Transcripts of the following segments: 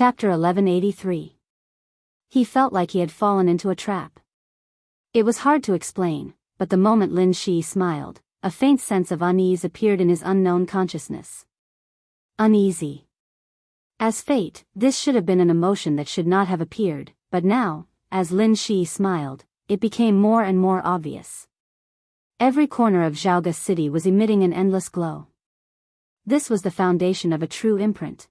Chapter 1183. He felt like he had fallen into a trap. It was hard to explain, but the moment Lin Shi smiled, a faint sense of unease appeared in his unknown consciousness. Uneasy. As fate, this should have been an emotion that should not have appeared, but now, as Lin Shi smiled, it became more and more obvious. Every corner of Jianghu city was emitting an endless glow. This was the foundation of a true imprint.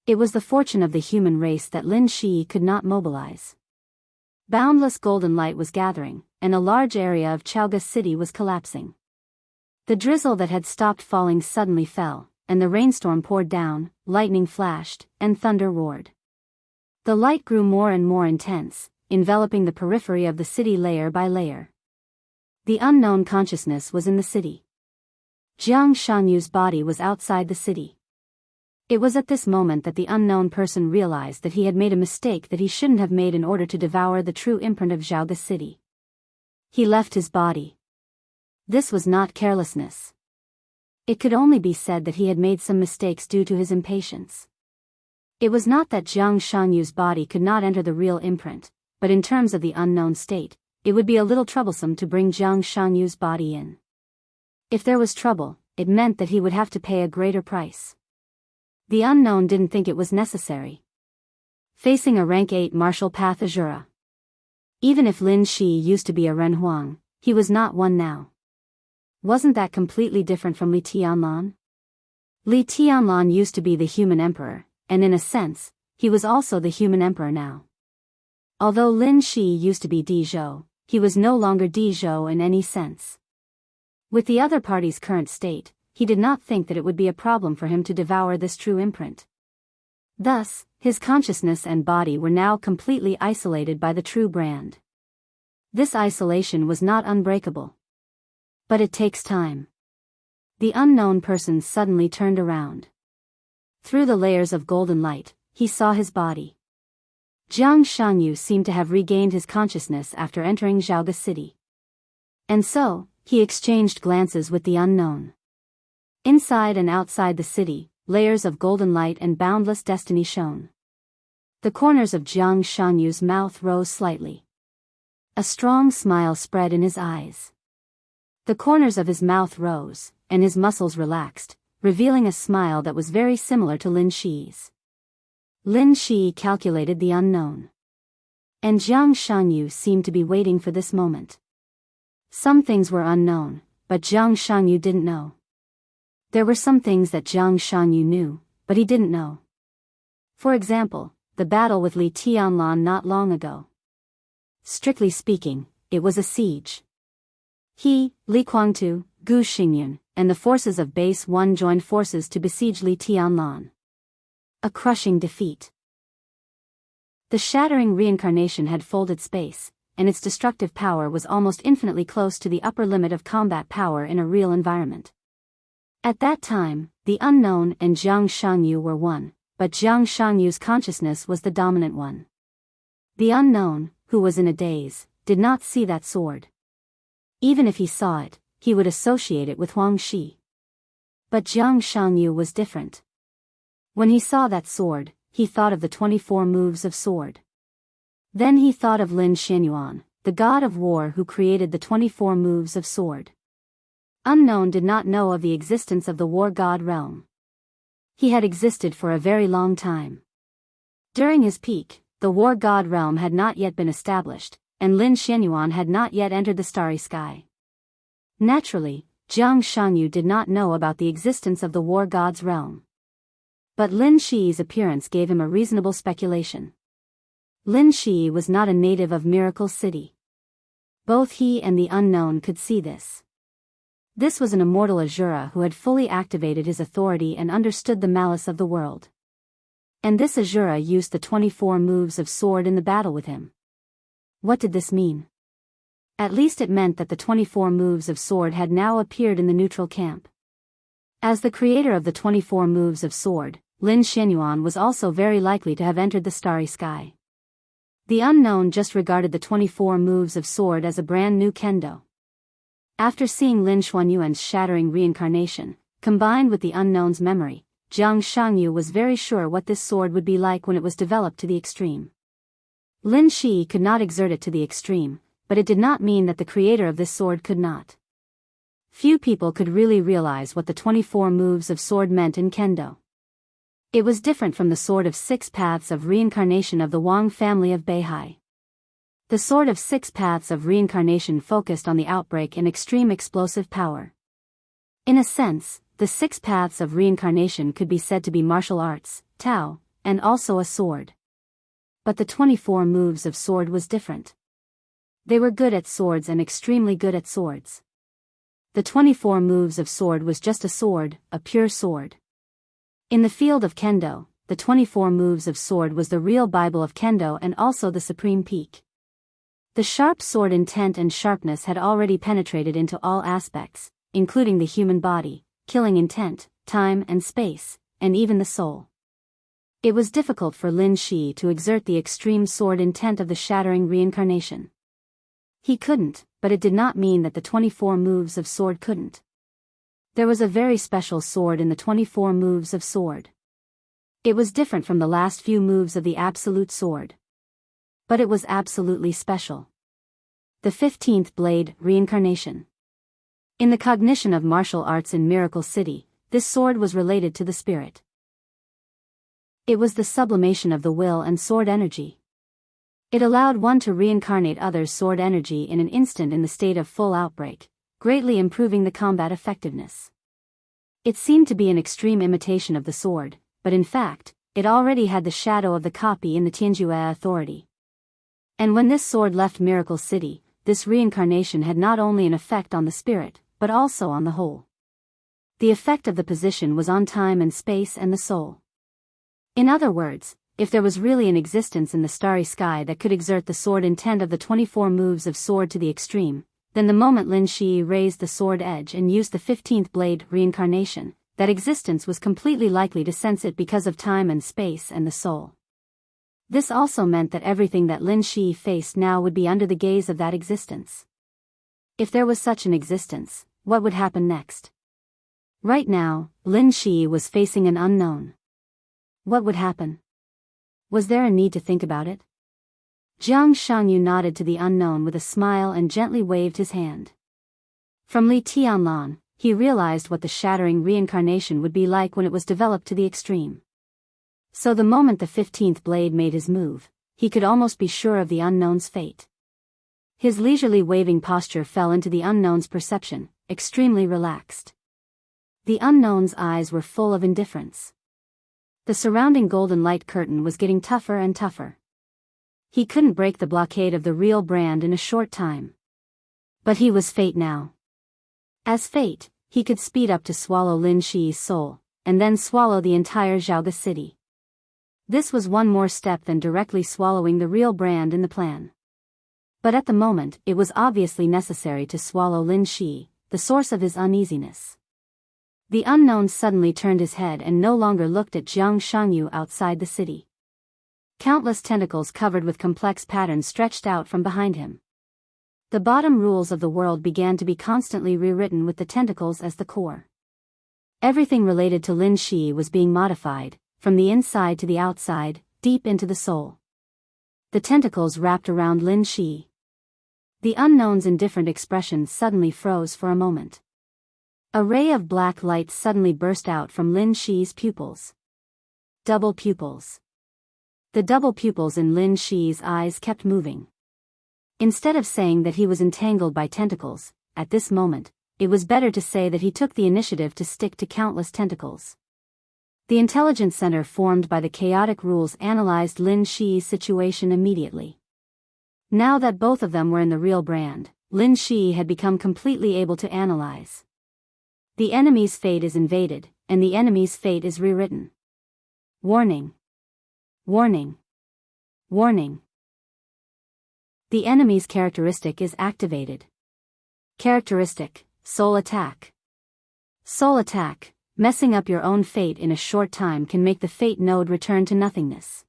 It was the fortune of the human race that Lin Shi could not mobilize. Boundless golden light was gathering, and a large area of Jianghu city was collapsing. The drizzle that had stopped falling suddenly fell, and the rainstorm poured down, lightning flashed, and thunder roared. The light grew more and more intense, enveloping the periphery of the city layer by layer. The unknown consciousness was in the city. Jiang Shangyu's body was outside the city. It was at this moment that the unknown person realized that he had made a mistake that he shouldn't have made in order to devour the true imprint of Jianghu city. He left his body. This was not carelessness. It could only be said that he had made some mistakes due to his impatience. It was not that Jiang Shangyu's body could not enter the real imprint, but in terms of the unknown state, it would be a little troublesome to bring Jiang Shangyu's body in. If there was trouble, it meant that he would have to pay a greater price. The unknown didn't think it was necessary. Facing a rank 8 martial path Azura. Even if Lin Shi used to be a Renhuang, he was not one now. Wasn't that completely different from Li Tianlan? Li Tianlan used to be the human emperor, and in a sense, he was also the human emperor now. Although Lin Shi used to be Di Zhou, he was no longer Di Zhou in any sense. With the other party's current state, he did not think that it would be a problem for him to devour this true imprint. Thus, his consciousness and body were now completely isolated by the true brand. This isolation was not unbreakable. But it takes time. The unknown person suddenly turned around. Through the layers of golden light, he saw his body. Jiang Shangyu seemed to have regained his consciousness after entering Jianghu city. And so, he exchanged glances with the unknown. Inside and outside the city, layers of golden light and boundless destiny shone. The corners of Jiang Shangyu's mouth rose slightly. A strong smile spread in his eyes. The corners of his mouth rose, and his muscles relaxed, revealing a smile that was very similar to Lin Shi's. Lin Shi calculated the unknown. And Jiang Shangyu seemed to be waiting for this moment. Some things were unknown, but Jiang Shangyu didn't know. There were some things that Jiang Shangyu knew, but he didn't know. For example, the battle with Li Tianlan not long ago. Strictly speaking, it was a siege. He, Li Guangtu, Gu Xingyun, and the forces of Base 1 joined forces to besiege Li Tianlan. A crushing defeat. The shattering reincarnation had folded space, and its destructive power was almost infinitely close to the upper limit of combat power in a real environment. At that time, the unknown and Jiang Shangyu were one, but Jiang Shangyu's consciousness was the dominant one. The unknown, who was in a daze, did not see that sword. Even if he saw it, he would associate it with Huang Shi. But Jiang Shangyu was different. When he saw that sword, he thought of the 24 moves of sword. Then he thought of Lin Xianyuan, the god of war who created the 24 moves of sword. Unknown did not know of the existence of the war god realm. He had existed for a very long time. During his peak, the war god realm had not yet been established, and Lin Xianyuan had not yet entered the starry sky. Naturally, Jiang Shangyu did not know about the existence of the war god's realm. But Lin Shi's appearance gave him a reasonable speculation. Lin Shi was not a native of Miracle City. Both he and the unknown could see this. This was an immortal Azura who had fully activated his authority and understood the malice of the world. And this Azura used the 24 moves of sword in the battle with him. What did this mean? At least it meant that the 24 moves of sword had now appeared in the neutral camp. As the creator of the 24 moves of sword, Lin Xianyuan was also very likely to have entered the starry sky. The unknown just regarded the 24 moves of sword as a brand new kendo. After seeing Lin Xuanyuan's shattering reincarnation, combined with the unknown's memory, Jiang Shangyu was very sure what this sword would be like when it was developed to the extreme. Lin Shi could not exert it to the extreme, but it did not mean that the creator of this sword could not. Few people could really realize what the 24 moves of sword meant in Kendo. It was different from the sword of 6 paths of reincarnation of the Wang family of Beihai. The sword of 6 paths of reincarnation focused on the outbreak and extreme explosive power. In a sense, the 6 paths of reincarnation could be said to be martial arts, Tao, and also a sword. But the 24 moves of sword was different. They were good at swords and extremely good at swords. The 24 moves of sword was just a sword, a pure sword. In the field of Kendo, the 24 moves of sword was the real Bible of Kendo and also the supreme peak. The sharp sword intent and sharpness had already penetrated into all aspects, including the human body, killing intent, time and space, and even the soul. It was difficult for Lin Shi to exert the extreme sword intent of the shattering reincarnation. He couldn't, but it did not mean that the 24 moves of sword couldn't. There was a very special sword in the 24 moves of sword. It was different from the last few moves of the absolute sword. But it was absolutely special. The 15th blade, reincarnation. In the cognition of martial arts in Miracle City, this sword was related to the spirit. It was the sublimation of the will and sword energy. It allowed one to reincarnate others' sword energy in an instant in the state of full outbreak, greatly improving the combat effectiveness. It seemed to be an extreme imitation of the sword, but in fact, it already had the shadow of the copy in the Tianjue authority. And when this sword left Miracle City, this reincarnation had not only an effect on the spirit, but also on the whole. The effect of the position was on time and space and the soul. In other words, if there was really an existence in the starry sky that could exert the sword intent of the 24 moves of sword to the extreme, then the moment Lin Shi raised the sword edge and used the 15th blade, reincarnation, that existence was completely likely to sense it because of time and space and the soul. This also meant that everything that Lin Shi faced now would be under the gaze of that existence. If there was such an existence, what would happen next? Right now, Lin Shi was facing an unknown. What would happen? Was there a need to think about it? Jiang Shangyu nodded to the unknown with a smile and gently waved his hand. From Li Tianlan, he realized what the shattering reincarnation would be like when it was developed to the extreme. So the moment the 15th blade made his move, he could almost be sure of the unknown's fate. His leisurely waving posture fell into the unknown's perception, extremely relaxed. The unknown's eyes were full of indifference. The surrounding golden light curtain was getting tougher and tougher. He couldn't break the blockade of the real brand in a short time. But he was fate now. As fate, he could speed up to swallow Lin Shi's soul, and then swallow the entire Jianghu city. This was one more step than directly swallowing the real brand in the plan. But at the moment, it was obviously necessary to swallow Lin Shi, the source of his uneasiness. The unknown suddenly turned his head and no longer looked at Jiang Shangyu outside the city. Countless tentacles covered with complex patterns stretched out from behind him. The bottom rules of the world began to be constantly rewritten with the tentacles as the core. Everything related to Lin Shi was being modified, from the inside to the outside, deep into the soul. The tentacles wrapped around Lin Shi. The unknown's indifferent expression suddenly froze for a moment. A ray of black light suddenly burst out from Lin Shi's pupils. Double pupils. The double pupils in Lin Shi's eyes kept moving. Instead of saying that he was entangled by tentacles, at this moment, it was better to say that he took the initiative to stick to countless tentacles. The intelligence center formed by the chaotic rules analyzed Lin Shi's situation immediately. Now that both of them were in the real brand, Lin Shi had become completely able to analyze. The enemy's fate is invaded, and the enemy's fate is rewritten. Warning. Warning. Warning. The enemy's characteristic is activated. Characteristic, soul attack. Soul attack, messing up your own fate in a short time can make the fate node return to nothingness.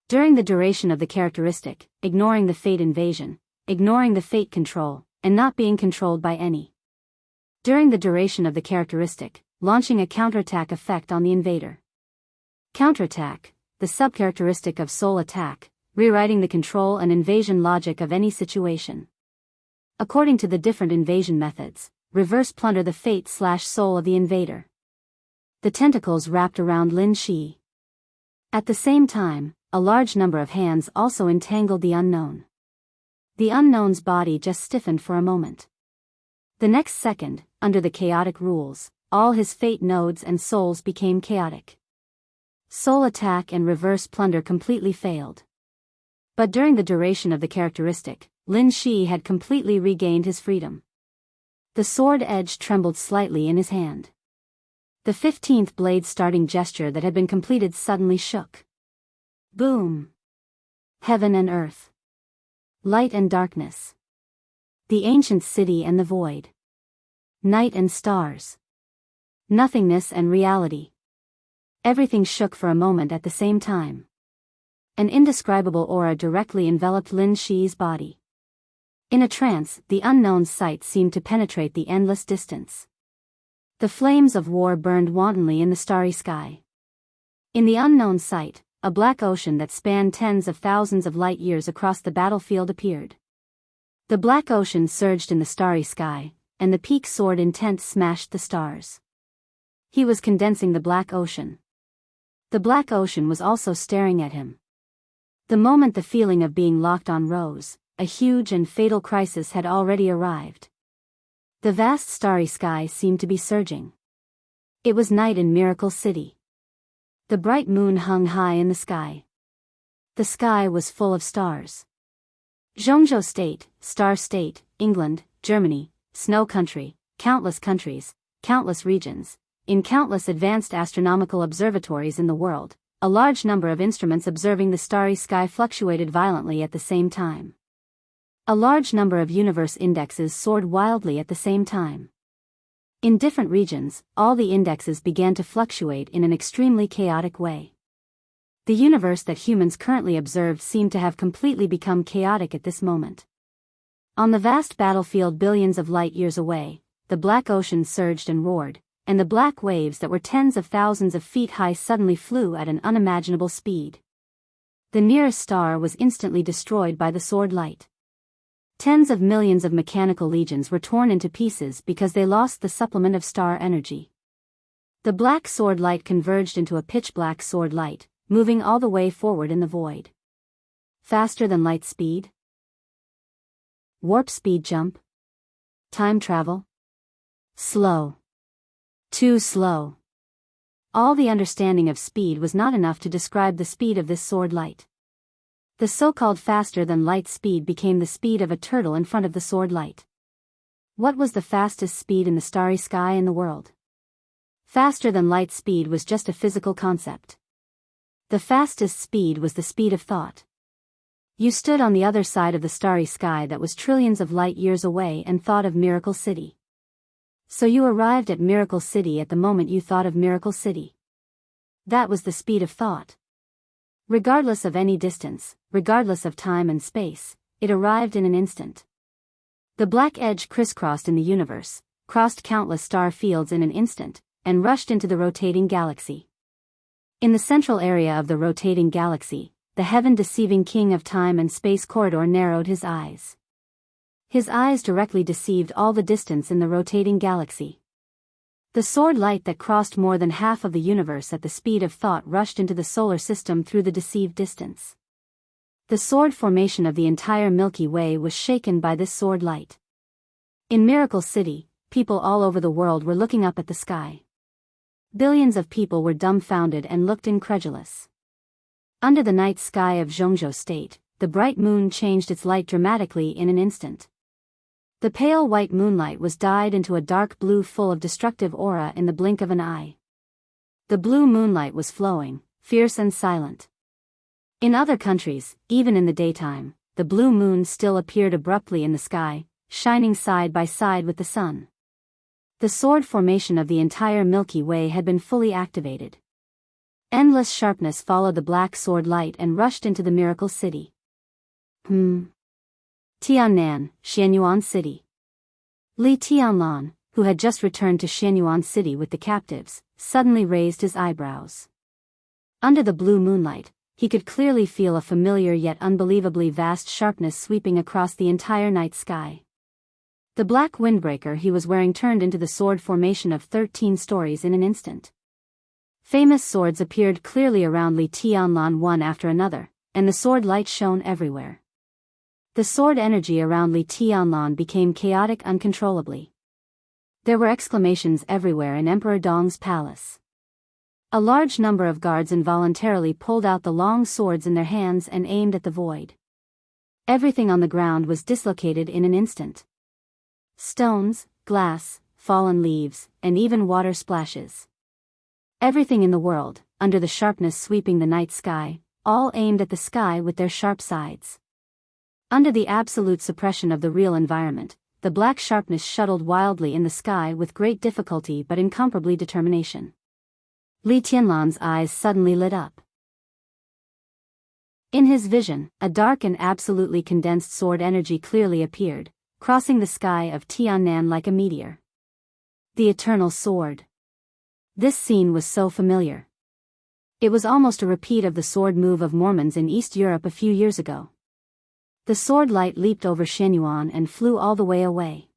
During the duration of the characteristic, ignoring the fate invasion, ignoring the fate control, and not being controlled by any. During the duration of the characteristic, launching a counterattack effect on the invader. Counterattack, the subcharacteristic of soul attack, rewriting the control and invasion logic of any situation. According to the different invasion methods, reverse plunder the fate/soul of the invader. The tentacles wrapped around Lin Shi. At the same time, a large number of hands also entangled the unknown. The unknown's body just stiffened for a moment. The next second, under the chaotic rules, all his fate nodes and souls became chaotic. Soul attack and reverse plunder completely failed. But during the duration of the characteristic, Lin Shi had completely regained his freedom. The sword edge trembled slightly in his hand. The 15th blade starting gesture that had been completed suddenly shook. Boom! Heaven and earth. Light and darkness. The ancient city and the void. Night and stars. Nothingness and reality. Everything shook for a moment at the same time. An indescribable aura directly enveloped Lin Shi's body. In a trance, the unknown's sight seemed to penetrate the endless distance. The flames of war burned wantonly in the starry sky. In the unknown's sight, a black ocean that spanned tens of thousands of light years across the battlefield appeared. The black ocean surged in the starry sky, and the peak sword intent smashed the stars. He was condensing the black ocean. The black ocean was also staring at him. The moment the feeling of being locked on rose, a huge and fatal crisis had already arrived. The vast starry sky seemed to be surging. It was night in Miracle City. The bright moon hung high in the sky. The sky was full of stars. Jianghu State, Star State, England, Germany, Snow Country, countless countries, countless regions, in countless advanced astronomical observatories in the world, a large number of instruments observing the starry sky fluctuated violently at the same time. A large number of universe indexes soared wildly at the same time. In different regions, all the indexes began to fluctuate in an extremely chaotic way. The universe that humans currently observed seemed to have completely become chaotic at this moment. On the vast battlefield billions of light years away, the black ocean surged and roared, and the black waves that were tens of thousands of feet high suddenly flew at an unimaginable speed. The nearest star was instantly destroyed by the sword light. Tens of millions of mechanical legions were torn into pieces because they lost the supplement of star energy. The black sword light converged into a pitch-black sword light, moving all the way forward in the void. Faster than light speed? Warp speed jump? Time travel? Slow. Too slow. All the understanding of speed was not enough to describe the speed of this sword light. The so-called faster-than-light speed became the speed of a turtle in front of the sword light. What was the fastest speed in the starry sky in the world? Faster-than-light speed was just a physical concept. The fastest speed was the speed of thought. You stood on the other side of the starry sky that was trillions of light years away and thought of Miracle City. So you arrived at Miracle City at the moment you thought of Miracle City. That was the speed of thought. Regardless of any distance, regardless of time and space, it arrived in an instant. The black edge crisscrossed in the universe, crossed countless star fields in an instant, and rushed into the rotating galaxy. In the central area of the rotating galaxy, the heaven-deceiving king of time and space corridor narrowed his eyes. His eyes directly deceived all the distance in the rotating galaxy. The sword light that crossed more than half of the universe at the speed of thought rushed into the solar system through the deceived distance. The sword formation of the entire Milky Way was shaken by this sword light. In Miracle City, people all over the world were looking up at the sky. Billions of people were dumbfounded and looked incredulous. Under the night sky of Jianghu State, the bright moon changed its light dramatically in an instant. The pale white moonlight was dyed into a dark blue full of destructive aura in the blink of an eye. The blue moonlight was flowing, fierce and silent. In other countries, even in the daytime, the blue moon still appeared abruptly in the sky, shining side by side with the sun. The sword formation of the entire Milky Way had been fully activated. Endless sharpness followed the black sword light and rushed into the Miracle City. Tiannan, Xianyuan City. Li Tianlan, who had just returned to Xianyuan City with the captives, suddenly raised his eyebrows. Under the blue moonlight, he could clearly feel a familiar yet unbelievably vast sharpness sweeping across the entire night sky. The black windbreaker he was wearing turned into the sword formation of 13 stories in an instant. Famous swords appeared clearly around Li Tianlan one after another, and the sword light shone everywhere. The sword energy around Li Tianlan became chaotic uncontrollably. There were exclamations everywhere in Emperor Dong's palace. A large number of guards involuntarily pulled out the long swords in their hands and aimed at the void. Everything on the ground was dislocated in an instant. Stones, glass, fallen leaves, and even water splashes. Everything in the world, under the sharpness sweeping the night sky, all aimed at the sky with their sharp sides. Under the absolute suppression of the real environment, the black sharpness shuttled wildly in the sky with great difficulty but incomparably determination. Li Tianlan's eyes suddenly lit up. In his vision, a dark and absolutely condensed sword energy clearly appeared, crossing the sky of Tiannan like a meteor. The eternal sword. This scene was so familiar. It was almost a repeat of the sword move of Mormons in East Europe a few years ago. The sword light leaped over Xianyuan and flew all the way away.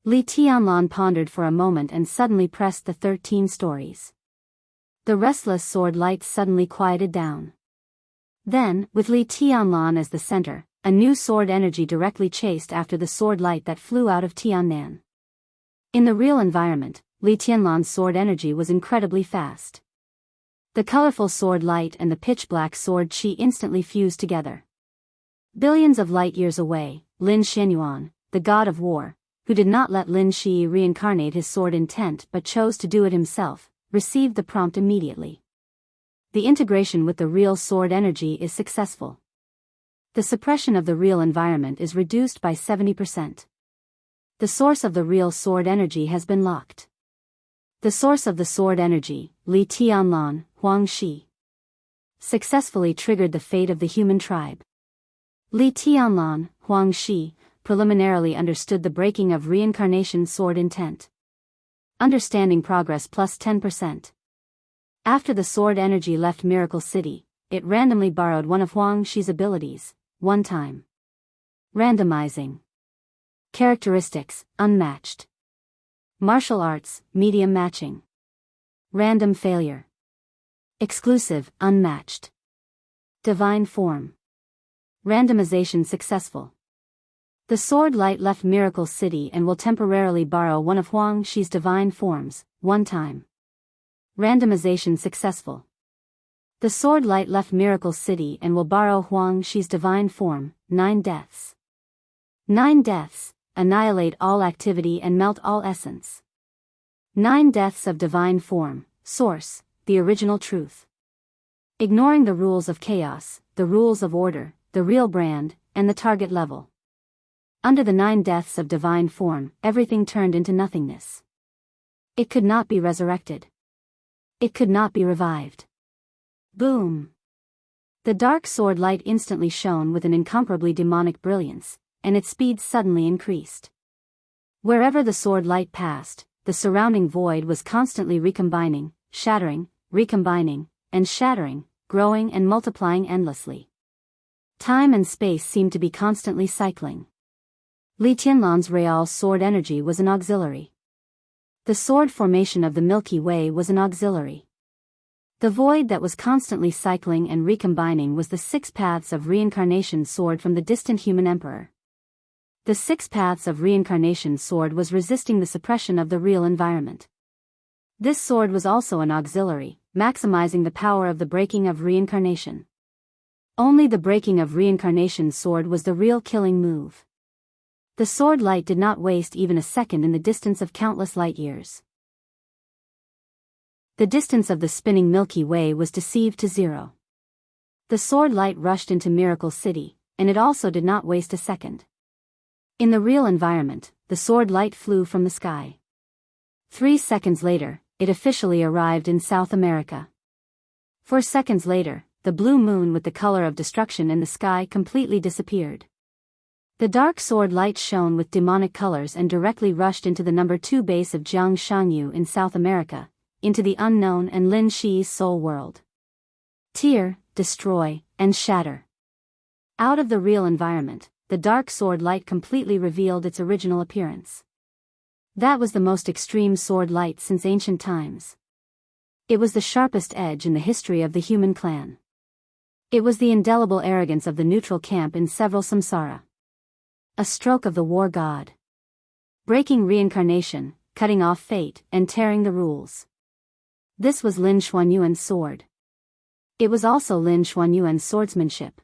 Li Tianlan pondered for a moment and suddenly pressed the 13 stories. The restless sword light suddenly quieted down. Then, with Li Tianlan as the center, a new sword energy directly chased after the sword light that flew out of Tiannan. In the real environment, Li Tianlan's sword energy was incredibly fast. The colorful sword light and the pitch-black sword chi instantly fused together. Billions of light-years away, Lin Xianyuan, the god of war, who did not let Lin Shi reincarnate his sword intent but chose to do it himself, received the prompt immediately. The integration with the real sword energy is successful. The suppression of the real environment is reduced by 70%. The source of the real sword energy has been locked. The source of the sword energy, Li Tianlan, Huang Shi, successfully triggered the fate of the human tribe. Li Tianlan, Huang Shi, preliminarily understood the breaking of reincarnation sword intent. Understanding progress plus 10%. After the sword energy left Miracle City, it randomly borrowed one of Huang Shi's abilities, one time. Randomizing. Characteristics, unmatched. Martial arts, medium matching. Random failure. Exclusive, unmatched. Divine form. Randomization successful. The sword light left Miracle City and will temporarily borrow one of Huang Shi's divine forms, one time. Randomization successful. The sword light left Miracle City and will borrow Huang Shi's divine form, 9 deaths. 9 deaths, annihilate all activity and melt all essence. 9 deaths of divine form, source, the original truth. Ignoring the rules of chaos, the rules of order, the real brand, and the target level. Under the 9 deaths of divine form, everything turned into nothingness. It could not be resurrected. It could not be revived. Boom! The dark sword light instantly shone with an incomparably demonic brilliance, and its speed suddenly increased. Wherever the sword light passed, the surrounding void was constantly recombining, shattering, recombining, and shattering, growing and multiplying endlessly. Time and space seemed to be constantly cycling. Li Tianlan's real sword energy was an auxiliary. The sword formation of the Milky Way was an auxiliary. The void that was constantly cycling and recombining was the 6 paths of reincarnation sword from the distant human emperor. The 6 paths of reincarnation sword was resisting the suppression of the real environment. This sword was also an auxiliary, maximizing the power of the breaking of reincarnation. Only the breaking of reincarnation sword was the real killing move. The sword light did not waste even a second in the distance of countless light years. The distance of the spinning Milky Way was deceived to 0. The sword light rushed into Miracle City, and it also did not waste a second. In the real environment, the sword light flew from the sky. 3 seconds later, it officially arrived in South America. 4 seconds later, the blue moon with the color of destruction in the sky completely disappeared. The dark sword light shone with demonic colors and directly rushed into the number 2 base of Jianghu in South America, into the unknown and Lin Shi's soul world. Tear, destroy, and shatter. Out of the real environment, the dark sword light completely revealed its original appearance. That was the most extreme sword light since ancient times. It was the sharpest edge in the history of the human clan. It was the indelible arrogance of the neutral camp in several samsara. A stroke of the war god. Breaking reincarnation, cutting off fate, and tearing the rules. This was Lin Xuanyuan's sword. It was also Lin Xuanyuan's swordsmanship.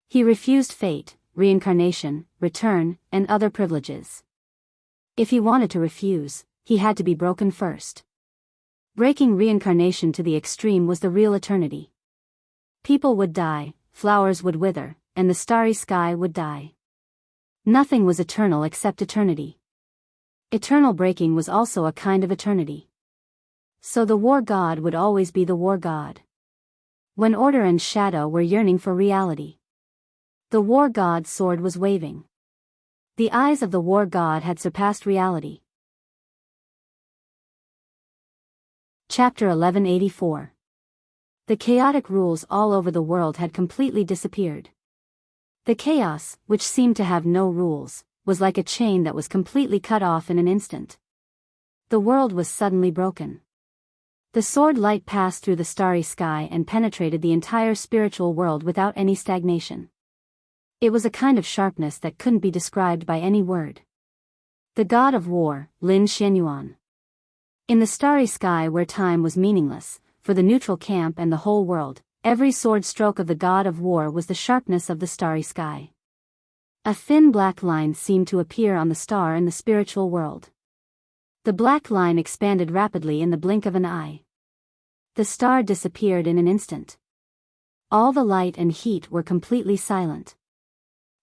He refused fate, reincarnation, return, and other privileges. If he wanted to refuse, he had to be broken first. Breaking reincarnation to the extreme was the real eternity. People would die, flowers would wither, and the starry sky would die. Nothing was eternal except eternity. Eternal breaking was also a kind of eternity. So the war god would always be the war god. When order and shadow were yearning for reality, the war god's sword was waving. The eyes of the war god had surpassed reality. Chapter 1184. The chaotic rules all over the world had completely disappeared. The chaos, which seemed to have no rules, was like a chain that was completely cut off in an instant. The world was suddenly broken. The sword light passed through the starry sky and penetrated the entire spiritual world without any stagnation. It was a kind of sharpness that couldn't be described by any word. The god of war, Lin Xianxia. In the starry sky where time was meaningless, for the neutral camp and the whole world, every sword stroke of the god of war was the sharpness of the starry sky. A thin black line seemed to appear on the star in the spiritual world. The black line expanded rapidly in the blink of an eye. The star disappeared in an instant. All the light and heat were completely silent.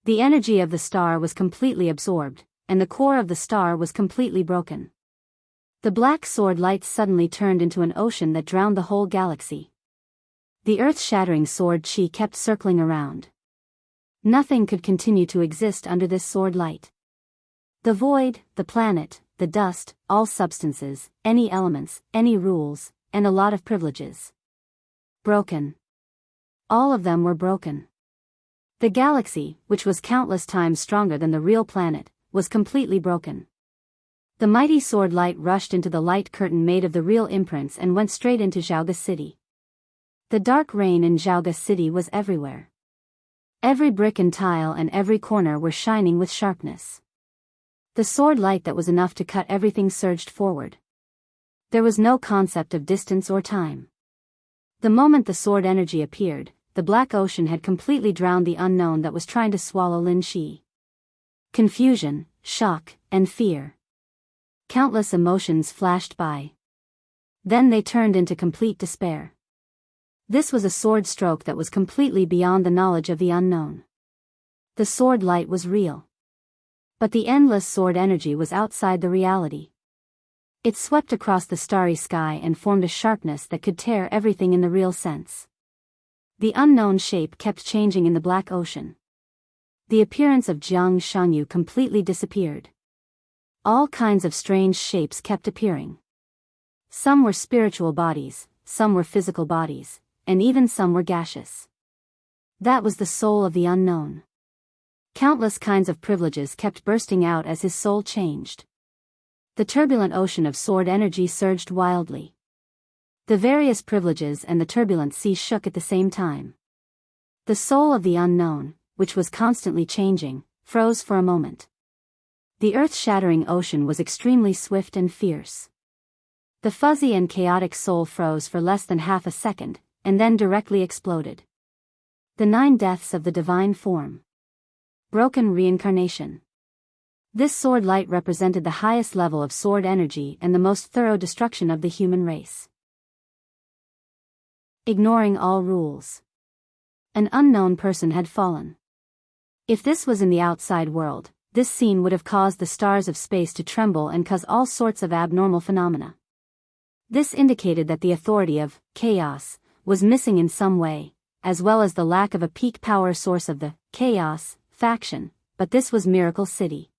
The energy of the star was completely absorbed, and the core of the star was completely broken. The black sword light suddenly turned into an ocean that drowned the whole galaxy. The earth-shattering sword chi kept circling around. Nothing could continue to exist under this sword light. The void, the planet, the dust, all substances, any elements, any rules, and a lot of privileges. Broken. All of them were broken. The galaxy, which was countless times stronger than the real planet, was completely broken. The mighty sword light rushed into the light curtain made of the real imprints and went straight into Jianghu city. The dark rain in Jianghu city was everywhere. Every brick and tile and every corner were shining with sharpness. The sword light that was enough to cut everything surged forward. There was no concept of distance or time. The moment the sword energy appeared, the black ocean had completely drowned the unknown that was trying to swallow Lin Shi. Confusion, shock, and fear. Countless emotions flashed by. Then they turned into complete despair. This was a sword stroke that was completely beyond the knowledge of the unknown. The sword light was real. But the endless sword energy was outside the reality. It swept across the starry sky and formed a sharpness that could tear everything in the real sense. The unknown shape kept changing in the black ocean. The appearance of Jianghu completely disappeared. All kinds of strange shapes kept appearing. Some were spiritual bodies, some were physical bodies, and even some were gaseous. That was the soul of the unknown. Countless kinds of privileges kept bursting out as his soul changed. The turbulent ocean of sword energy surged wildly. The various privileges and the turbulent sea shook at the same time. The soul of the unknown, which was constantly changing, froze for a moment. The earth-shattering ocean was extremely swift and fierce. The fuzzy and chaotic soul froze for less than half a second, and then directly exploded. The 9 deaths of the divine form. Broken reincarnation. This sword light represented the highest level of sword energy and the most thorough destruction of the human race. Ignoring all rules. An unknown person had fallen. If this was in the outside world, this scene would have caused the stars of space to tremble and cause all sorts of abnormal phenomena. This indicated that the authority of chaos was missing in some way, as well as the lack of a peak power source of the chaos faction, but this was Miracle City.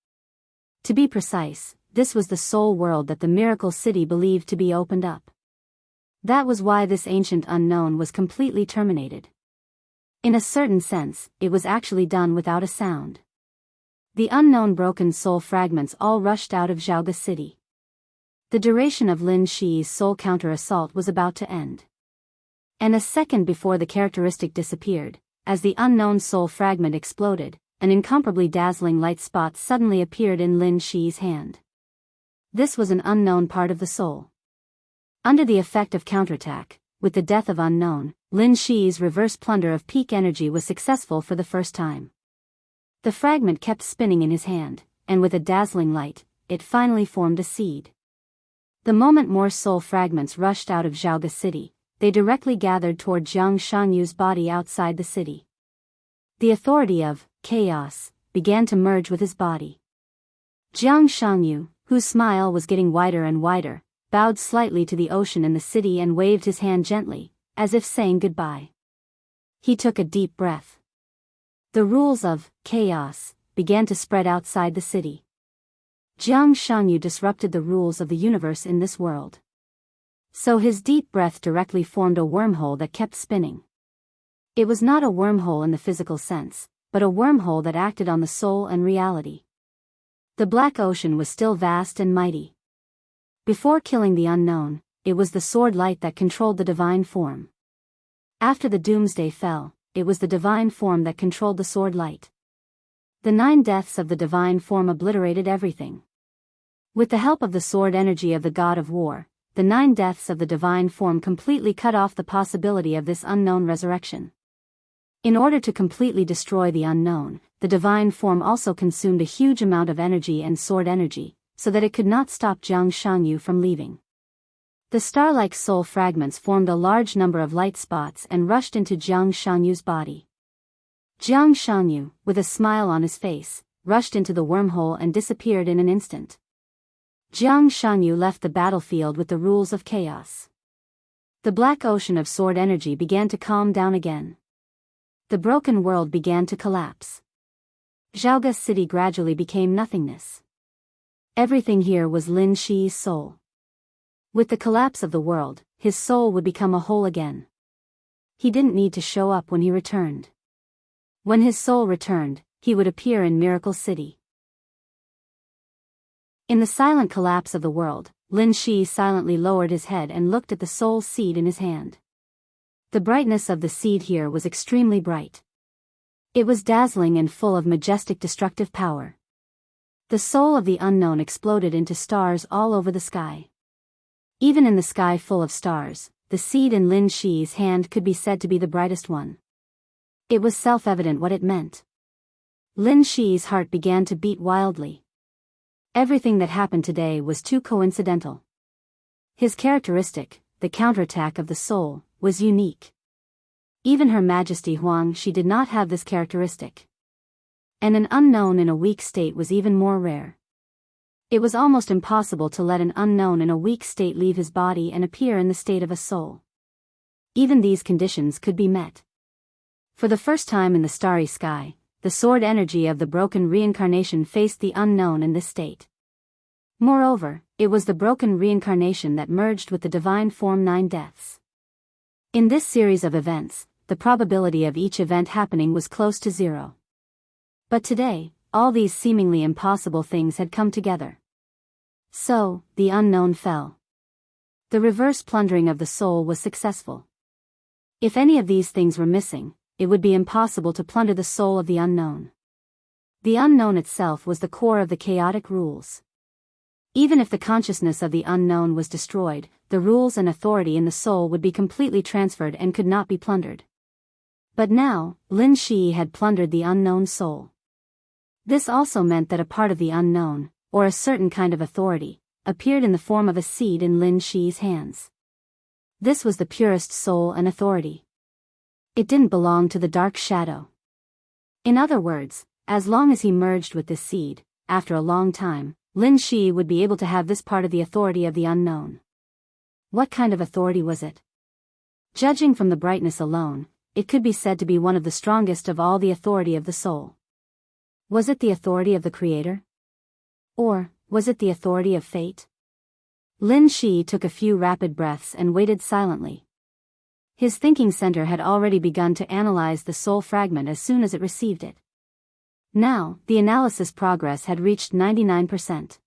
To be precise, this was the soul world that the Miracle City believed to be opened up. That was why this ancient unknown was completely terminated. In a certain sense, it was actually done without a sound. The unknown broken soul fragments all rushed out of Jianghu City. The duration of Lin Shi's soul counter-assault was about to end. And a second before the characteristic disappeared, as the unknown soul fragment exploded, an incomparably dazzling light spot suddenly appeared in Lin Shi's hand. This was an unknown part of the soul. Under the effect of counterattack, with the death of unknown, Lin Shi's reverse plunder of peak energy was successful for the first time. The fragment kept spinning in his hand, and with a dazzling light, it finally formed a seed. The moment more soul fragments rushed out of Jianghu City, they directly gathered toward Jiang Shangyu's body outside the city. The authority of chaos began to merge with his body. Jiang Shangyu, whose smile was getting wider and wider, bowed slightly to the ocean in the city and waved his hand gently, as if saying goodbye. He took a deep breath. The rules of chaos began to spread outside the city. Jiang Shangyu disrupted the rules of the universe in this world. So his deep breath directly formed a wormhole that kept spinning. It was not a wormhole in the physical sense, but a wormhole that acted on the soul and reality. The black ocean was still vast and mighty. Before killing the unknown, it was the sword light that controlled the divine form. After the doomsday fell, it was the divine form that controlled the sword light. The 9 deaths of the divine form obliterated everything. With the help of the sword energy of the god of war, the 9 deaths of the divine form completely cut off the possibility of this unknown resurrection. In order to completely destroy the unknown, the divine form also consumed a huge amount of energy and sword energy, so that it could not stop Jiang Shangyu from leaving. The star-like soul fragments formed a large number of light spots and rushed into Jiang Shangyu's body. Jiang Shangyu, with a smile on his face, rushed into the wormhole and disappeared in an instant. Jiang Shangyu left the battlefield with the rules of chaos. The black ocean of sword energy began to calm down again. The broken world began to collapse. Jianghu City gradually became nothingness. Everything here was Lin Shi's soul. With the collapse of the world, his soul would become a whole again. He didn't need to show up when he returned. When his soul returned, he would appear in Miracle City. In the silent collapse of the world, Lin Shi silently lowered his head and looked at the soul seed in his hand. The brightness of the seed here was extremely bright. It was dazzling and full of majestic destructive power. The soul of the unknown exploded into stars all over the sky. Even in the sky full of stars, the seed in Lin Shi's hand could be said to be the brightest one. It was self-evident what it meant. Lin Shi's heart began to beat wildly. Everything that happened today was too coincidental. His characteristic, the counterattack of the soul, was unique. Even Her Majesty Huang Shi did not have this characteristic. And an unknown in a weak state was even more rare. It was almost impossible to let an unknown in a weak state leave his body and appear in the state of a soul. Even these conditions could be met. For the first time in the starry sky, the sword energy of the broken reincarnation faced the unknown in this state. Moreover, it was the broken reincarnation that merged with the divine form 9 deaths. In this series of events, the probability of each event happening was close to 0. But today, all these seemingly impossible things had come together. So, the unknown fell. The reverse plundering of the soul was successful. If any of these things were missing, it would be impossible to plunder the soul of the unknown. The unknown itself was the core of the chaotic rules. Even if the consciousness of the unknown was destroyed, the rules and authority in the soul would be completely transferred and could not be plundered. But now, Lin Shi had plundered the unknown soul. This also meant that a part of the unknown, or a certain kind of authority, appeared in the form of a seed in Lin Shi's hands. This was the purest soul and authority. It didn't belong to the dark shadow. In other words, as long as he merged with this seed, after a long time, Lin Shi would be able to have this part of the authority of the unknown. What kind of authority was it? Judging from the brightness alone, it could be said to be one of the strongest of all the authority of the soul. Was it the authority of the Creator? Or was it the authority of fate? Lin Shi took a few rapid breaths and waited silently. His thinking center had already begun to analyze the soul fragment as soon as it received it. Now, the analysis progress had reached 99%.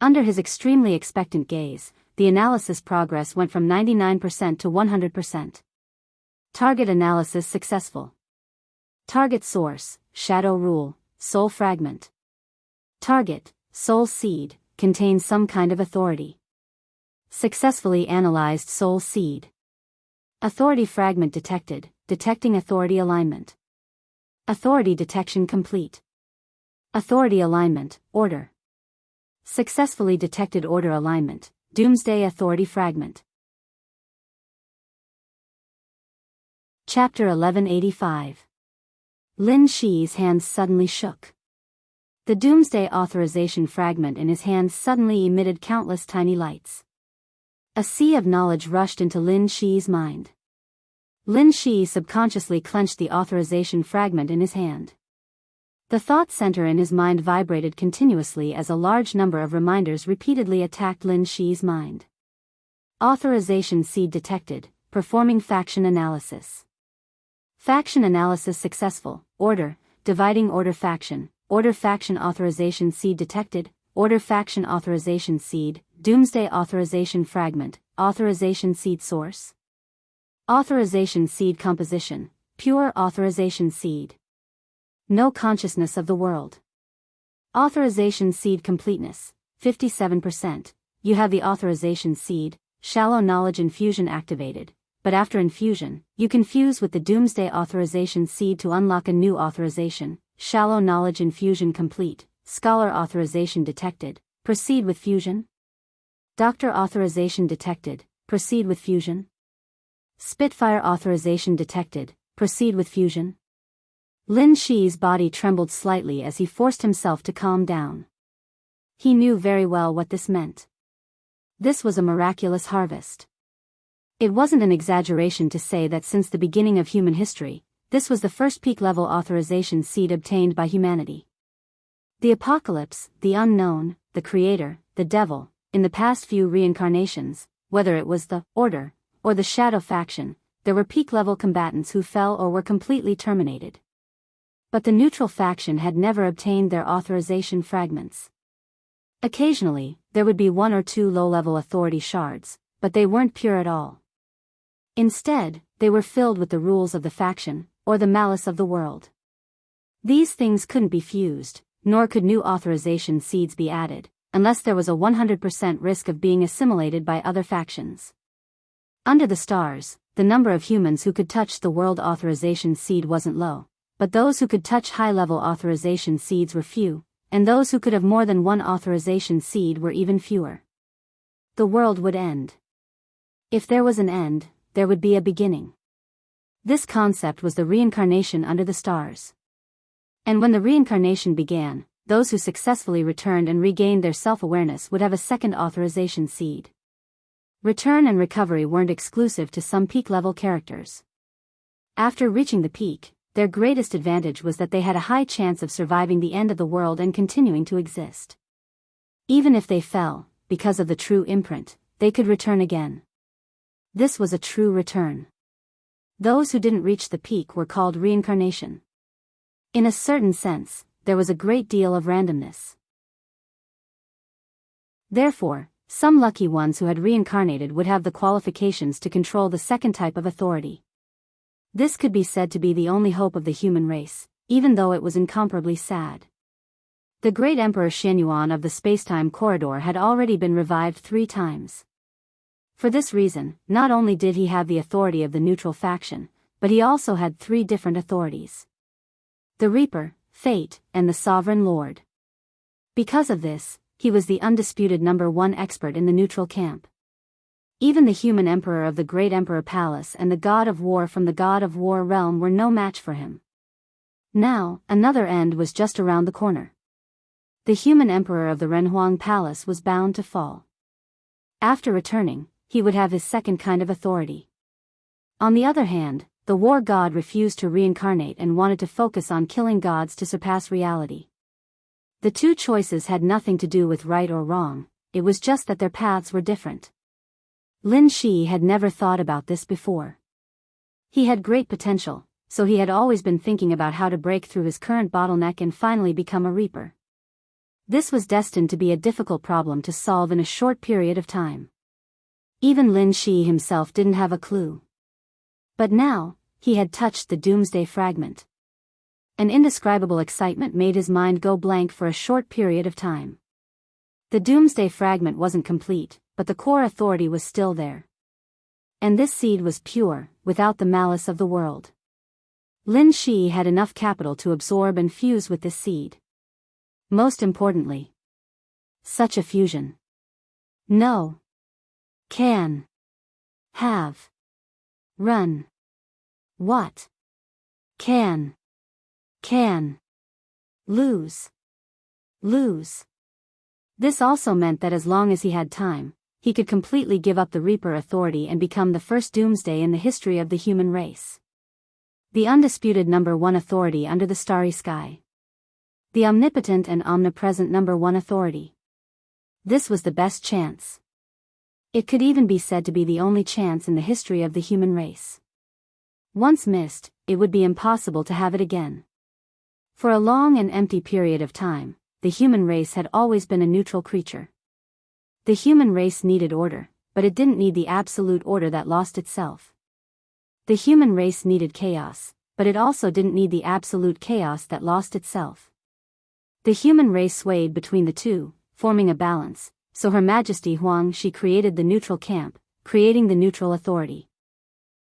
Under his extremely expectant gaze, the analysis progress went from 99% to 100%. Target analysis successful. Target source, Shadow Rule, Soul Fragment. Target, Soul Seed, contains some kind of authority. Successfully analyzed Soul Seed. Authority fragment detected, detecting authority alignment. Authority detection complete. Authority alignment, order. Successfully detected order alignment, Doomsday Authority Fragment. Chapter 1185. Lin Shi's hands suddenly shook. The Doomsday Authorization Fragment in his hands suddenly emitted countless tiny lights. A sea of knowledge rushed into Lin Shi's mind. Lin Shi subconsciously clenched the authorization fragment in his hand. The thought center in his mind vibrated continuously as a large number of reminders repeatedly attacked Lin Shi's mind. Authorization seed detected, performing faction analysis. Faction analysis successful, order, dividing order faction authorization seed detected, order faction authorization seed, Doomsday authorization fragment, authorization seed source. Authorization seed composition, pure authorization seed. No consciousness of the world. Authorization seed completeness, 57%. You have the authorization seed, shallow knowledge infusion activated, but after infusion, you can fuse with the Doomsday authorization seed to unlock a new authorization, shallow knowledge infusion complete, scholar authorization detected, proceed with fusion. Doctor authorization detected, proceed with fusion. Spitfire authorization detected, proceed with fusion. Lin Shi's body trembled slightly as he forced himself to calm down. He knew very well what this meant. This was a miraculous harvest. It wasn't an exaggeration to say that since the beginning of human history, this was the first peak-level authorization seed obtained by humanity. The apocalypse, the unknown, the creator, the devil, in the past few reincarnations, whether it was the Order, or the Shadow faction, there were peak-level combatants who fell or were completely terminated. But the neutral faction had never obtained their authorization fragments. Occasionally, there would be one or two low-level authority shards, but they weren't pure at all. Instead, they were filled with the rules of the faction, or the malice of the world. These things couldn't be fused, nor could new authorization seeds be added, unless there was a 100% risk of being assimilated by other factions. Under the stars, the number of humans who could touch the world authorization seed wasn't low, but those who could touch high-level authorization seeds were few, and those who could have more than one authorization seed were even fewer. The world would end. If there was an end, there would be a beginning. This concept was the reincarnation under the stars. And when the reincarnation began, those who successfully returned and regained their self-awareness would have a second authorization seed. Return and recovery weren't exclusive to some peak-level characters. After reaching the peak, their greatest advantage was that they had a high chance of surviving the end of the world and continuing to exist. Even if they fell, because of the true imprint, they could return again. This was a true return. Those who didn't reach the peak were called reincarnation. In a certain sense, there was a great deal of randomness. Therefore, some lucky ones who had reincarnated would have the qualifications to control the second type of authority. This could be said to be the only hope of the human race, even though it was incomparably sad. The great Emperor Xianyuan of the spacetime corridor had already been revived 3 times. For this reason, not only did he have the authority of the neutral faction, but he also had 3 different authorities. The Reaper, Fate, and the Sovereign Lord. Because of this, he was the undisputed #1 expert in the neutral camp. Even the human emperor of the Great Emperor Palace and the God of War from the God of War realm were no match for him. Now, another end was just around the corner. The human emperor of the Renhuang Palace was bound to fall. After returning, he would have his second kind of authority. On the other hand, the war god refused to reincarnate and wanted to focus on killing gods to surpass reality. The two choices had nothing to do with right or wrong, it was just that their paths were different. Lin Shi had never thought about this before. He had great potential, so he had always been thinking about how to break through his current bottleneck and finally become a reaper. This was destined to be a difficult problem to solve in a short period of time. Even Lin Shi himself didn't have a clue. But now, he had touched the Doomsday Fragment. An indescribable excitement made his mind go blank for a short period of time. The Doomsday Fragment wasn't complete, but the core authority was still there. And this seed was pure, without the malice of the world. Lin Shi had enough capital to absorb and fuse with this seed. Most importantly, such a fusion. No. Can. Have. Run. What? Can. Lose. This also meant that as long as he had time, he could completely give up the Reaper authority and become the first Doomsday in the history of the human race. The undisputed number one authority under the starry sky. The omnipotent and omnipresent number one authority. This was the best chance. It could even be said to be the only chance in the history of the human race. Once missed, it would be impossible to have it again. For a long and empty period of time, the human race had always been a neutral creature. The human race needed order, but it didn't need the absolute order that lost itself. The human race needed chaos, but it also didn't need the absolute chaos that lost itself. The human race swayed between the two, forming a balance, so Her Majesty Huang Shi created the neutral camp, creating the neutral authority.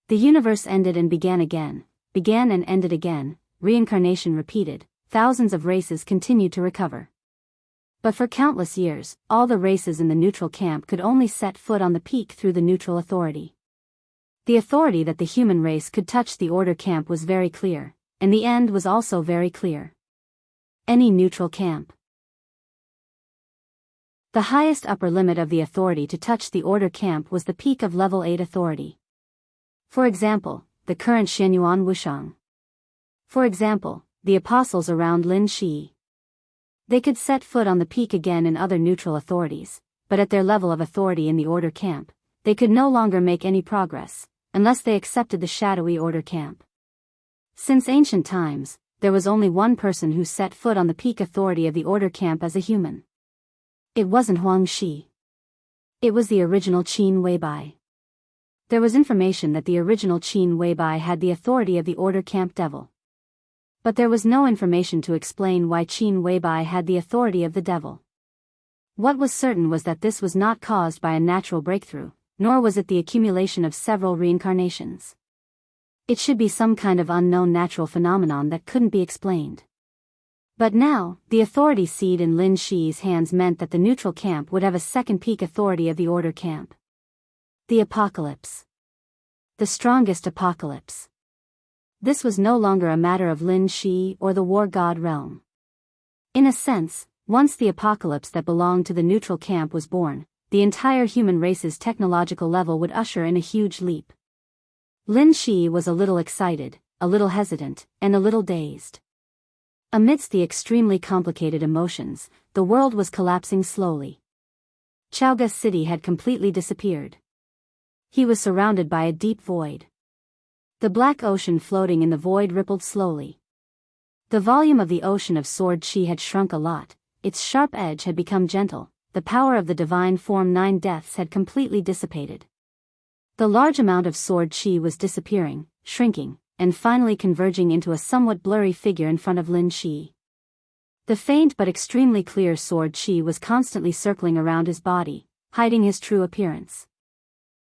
The universe ended and began again, began and ended again, reincarnation repeated, thousands of races continued to recover. But for countless years, all the races in the neutral camp could only set foot on the peak through the neutral authority. The authority that the human race could touch the order camp was very clear, and the end was also very clear. Any neutral camp. The highest upper limit of the authority to touch the order camp was the peak of level 8 authority. For example, the current Xianyuan Wushang. For example, the apostles around Lin Shi. They could set foot on the peak again in other neutral authorities, but at their level of authority in the order camp, they could no longer make any progress, unless they accepted the shadowy order camp. Since ancient times, there was only one person who set foot on the peak authority of the order camp as a human. It wasn't Huang Shi. It was the original Qin Weibai. There was information that the original Qin Weibai had the authority of the order camp devil. But there was no information to explain why Qin Weibai had the authority of the devil. What was certain was that this was not caused by a natural breakthrough, nor was it the accumulation of several reincarnations. It should be some kind of unknown natural phenomenon that couldn't be explained. But now, the authority seed in Lin Shi's hands meant that the neutral camp would have a second peak authority of the order camp. The apocalypse. The strongest apocalypse. This was no longer a matter of Lin Shi or the war god realm. In a sense, once the apocalypse that belonged to the neutral camp was born, the entire human race's technological level would usher in a huge leap. Lin Shi was a little excited, a little hesitant, and a little dazed. Amidst the extremely complicated emotions, the world was collapsing slowly. Chaoga City had completely disappeared. He was surrounded by a deep void. The black ocean floating in the void rippled slowly. The volume of the ocean of sword chi had shrunk a lot, its sharp edge had become gentle, the power of the divine form 9 deaths had completely dissipated. The large amount of sword chi was disappearing, shrinking, and finally converging into a somewhat blurry figure in front of Lin Shi. The faint but extremely clear sword chi was constantly circling around his body, hiding his true appearance.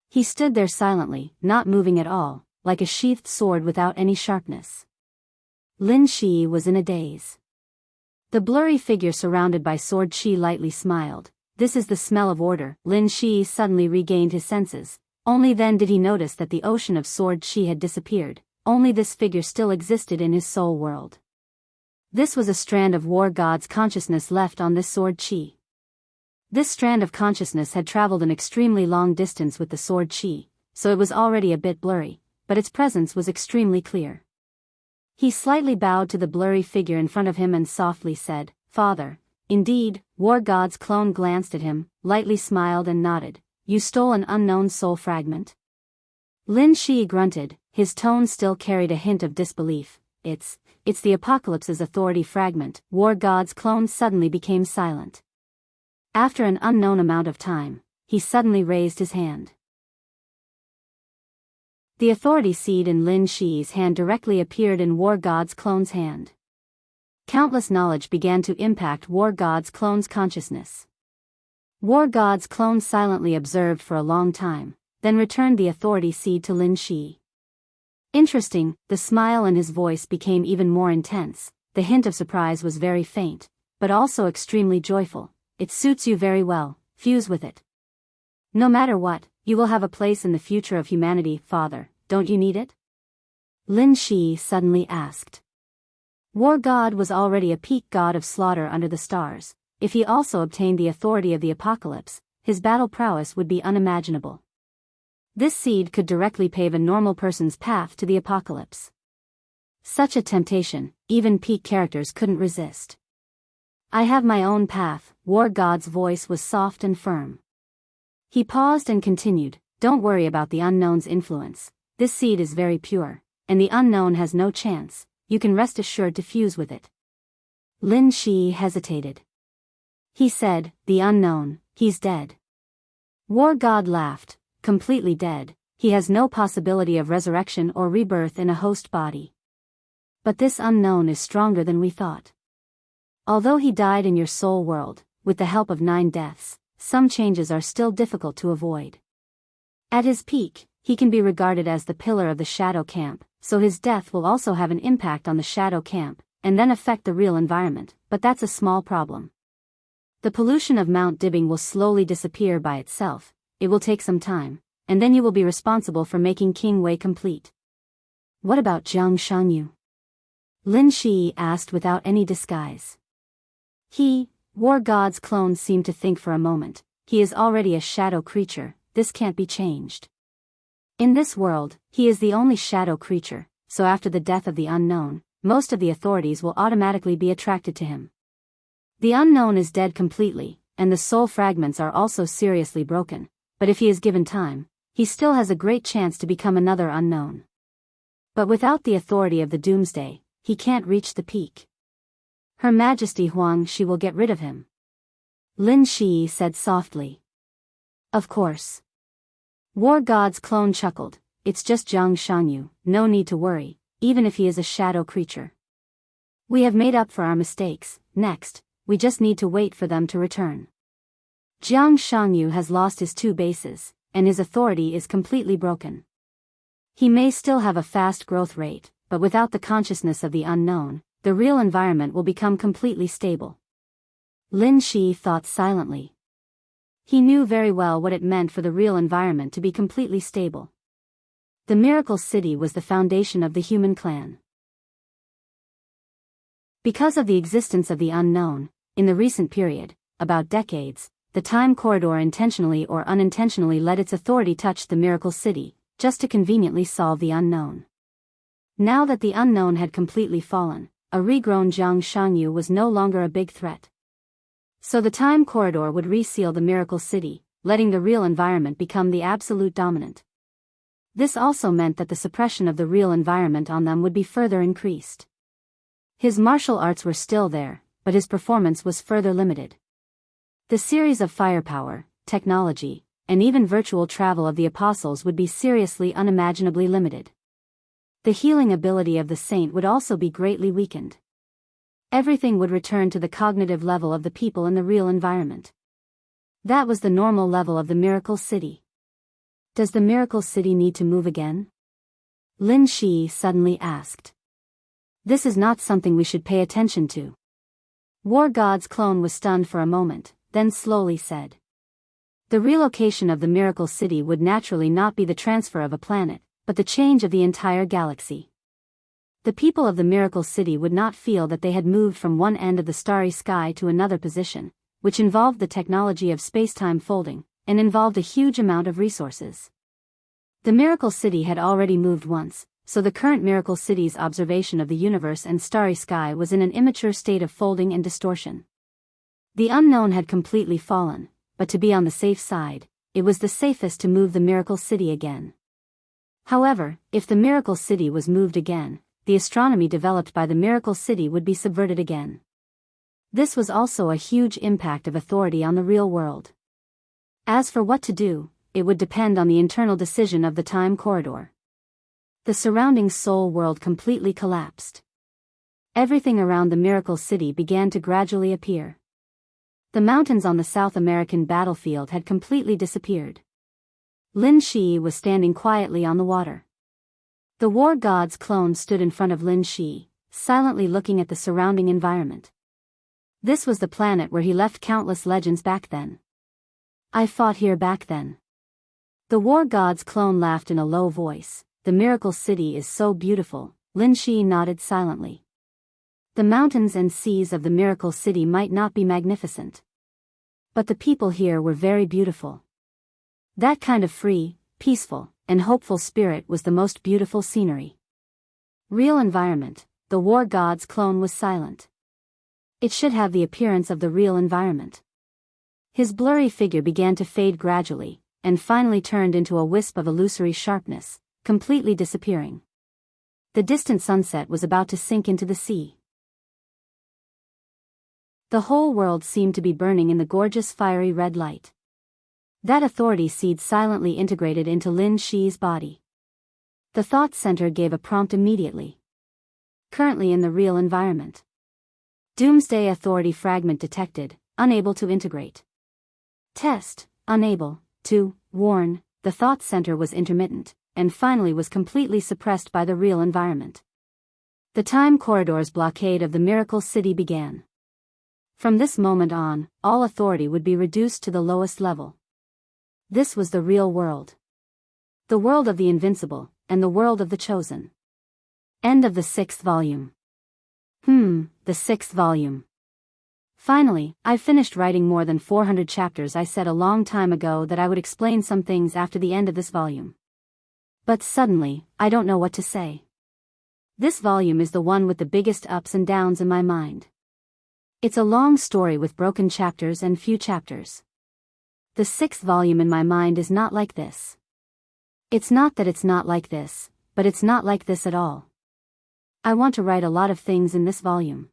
He stood there silently, not moving at all, like a sheathed sword without any sharpness. Lin Shi was in a daze. The blurry figure surrounded by sword chi lightly smiled. This is the smell of order. Lin Shi suddenly regained his senses. Only then did he notice that the ocean of sword chi had disappeared. Only this figure still existed in his soul world. This was a strand of war god's consciousness left on this sword chi. This strand of consciousness had traveled an extremely long distance with the sword chi, so it was already a bit blurry, but its presence was extremely clear. He slightly bowed to the blurry figure in front of him and softly said, "Father." "Indeed." War God's clone glanced at him, lightly smiled and nodded. "You stole an unknown soul fragment?" Lin Shi grunted, his tone still carried a hint of disbelief. It's the Apocalypse's authority fragment." War God's clone suddenly became silent. After an unknown amount of time, he suddenly raised his hand. The authority seed in Lin Shi's hand directly appeared in War God's clone's hand. Countless knowledge began to impact War God's clone's consciousness. War God's clone silently observed for a long time, then returned the authority seed to Lin Shi. "Interesting." The smile in his voice became even more intense. The hint of surprise was very faint, but also extremely joyful. "It suits you very well, fuse with it. No matter what, you will have a place in the future of humanity, Father, don't you need it?" Lin Shi suddenly asked. War God was already a peak god of slaughter under the stars. If he also obtained the authority of the Apocalypse, his battle prowess would be unimaginable. This seed could directly pave a normal person's path to the Apocalypse. Such a temptation, even peak characters couldn't resist. "I have my own path." War God's voice was soft and firm. He paused and continued, "Don't worry about the unknown's influence. This seed is very pure, and the unknown has no chance. You can rest assured to fuse with it." Lin Shi hesitated. He said, "The unknown, he's dead." War God laughed. "Completely dead. He has no possibility of resurrection or rebirth in a host body. But this unknown is stronger than we thought. Although he died in your soul world, with the help of 9 deaths, some changes are still difficult to avoid. At his peak, he can be regarded as the pillar of the shadow camp, so his death will also have an impact on the shadow camp, and then affect the real environment, but that's a small problem. The pollution of Mount Dibbing will slowly disappear by itself. It will take some time, and then you will be responsible for making King Wei complete." "What about Jianghu?" Lin Shi asked without any disguise. War God's clone seemed to think for a moment. "He is already a shadow creature, this can't be changed. In this world, he is the only shadow creature, so after the death of the unknown, most of the authorities will automatically be attracted to him. The unknown is dead completely, and the soul fragments are also seriously broken. But if he is given time, he still has a great chance to become another unknown. But without the authority of the Doomsday, he can't reach the peak. Her Majesty Huang Shi will get rid of him." Lin Shi said softly. "Of course." War God's clone chuckled. "It's just Jianghu, no need to worry, even if he is a shadow creature. We have made up for our mistakes. Next, we just need to wait for them to return. Jianghu has lost his 2 bases, and his authority is completely broken. He may still have a fast growth rate, but without the consciousness of the unknown, the real environment will become completely stable." Lin Shi thought silently. He knew very well what it meant for the real environment to be completely stable. The Miracle City was the foundation of the human clan. Because of the existence of the unknown, in the recent period, about decades, the time corridor intentionally or unintentionally let its authority touch the Miracle City, just to conveniently solve the unknown. Now that the unknown had completely fallen, a regrown Jianghu was no longer a big threat. So the time corridor would reseal the Miracle City, letting the real environment become the absolute dominant. This also meant that the suppression of the real environment on them would be further increased. His martial arts were still there, but his performance was further limited. The series of firepower, technology, and even virtual travel of the apostles would be seriously unimaginably limited. The healing ability of the saint would also be greatly weakened. Everything would return to the cognitive level of the people in the real environment. That was the normal level of the Miracle City. Does the Miracle City need to move again? Lin Shi suddenly asked. This is not something we should pay attention to. War God's clone was stunned for a moment, then slowly said. The relocation of the Miracle City would naturally not be the transfer of a planet, but the change of the entire galaxy. The people of the Miracle City would not feel that they had moved from one end of the starry sky to another position, which involved the technology of space-time folding, and involved a huge amount of resources. The Miracle City had already moved once, so the current Miracle City's observation of the universe and starry sky was in an immature state of folding and distortion. The unknown had completely fallen, but to be on the safe side, it was the safest to move the Miracle City again. However, if the Miracle City was moved again, the astronomy developed by the Miracle City would be subverted again. This was also a huge impact of authority on the real world. As for what to do, it would depend on the internal decision of the time corridor. The surrounding soul world completely collapsed. Everything around the Miracle City began to gradually appear. The mountains on the South American battlefield had completely disappeared. Lin Shi was standing quietly on the water. The war god's clone stood in front of Lin Shi, silently looking at the surrounding environment. This was the planet where he left countless legends back then. I fought here back then. The war god's clone laughed in a low voice. The Miracle City is so beautiful. Lin Shi nodded silently. The mountains and seas of the Miracle City might not be magnificent, but the people here were very beautiful. That kind of free, peaceful, and hopeful spirit was the most beautiful scenery. Real environment. The war god's clone was silent. It should have the appearance of the real environment. His blurry figure began to fade gradually, and finally turned into a wisp of illusory sharpness, completely disappearing. The distant sunset was about to sink into the sea. The whole world seemed to be burning in the gorgeous fiery red light. That authority seed silently integrated into Lin Shi's body. The thought center gave a prompt immediately. Currently in the real environment. Doomsday authority fragment detected, unable to integrate. Test, unable to warn. The thought center was intermittent, and finally was completely suppressed by the real environment. The time corridor's blockade of the Miracle City began. From this moment on, all authority would be reduced to the lowest level. This was the real world. The world of the invincible, and the world of the chosen. End of the 6th volume. The 6th volume. Finally, I've finished writing more than 400 chapters. I said a long time ago that I would explain some things after the end of this volume. But suddenly, I don't know what to say. This volume is the one with the biggest ups and downs in my mind. It's a long story with broken chapters and few chapters. The 6th volume in my mind is not like this. It's not that it's not like this, but it's not like this at all. I want to write a lot of things in this volume.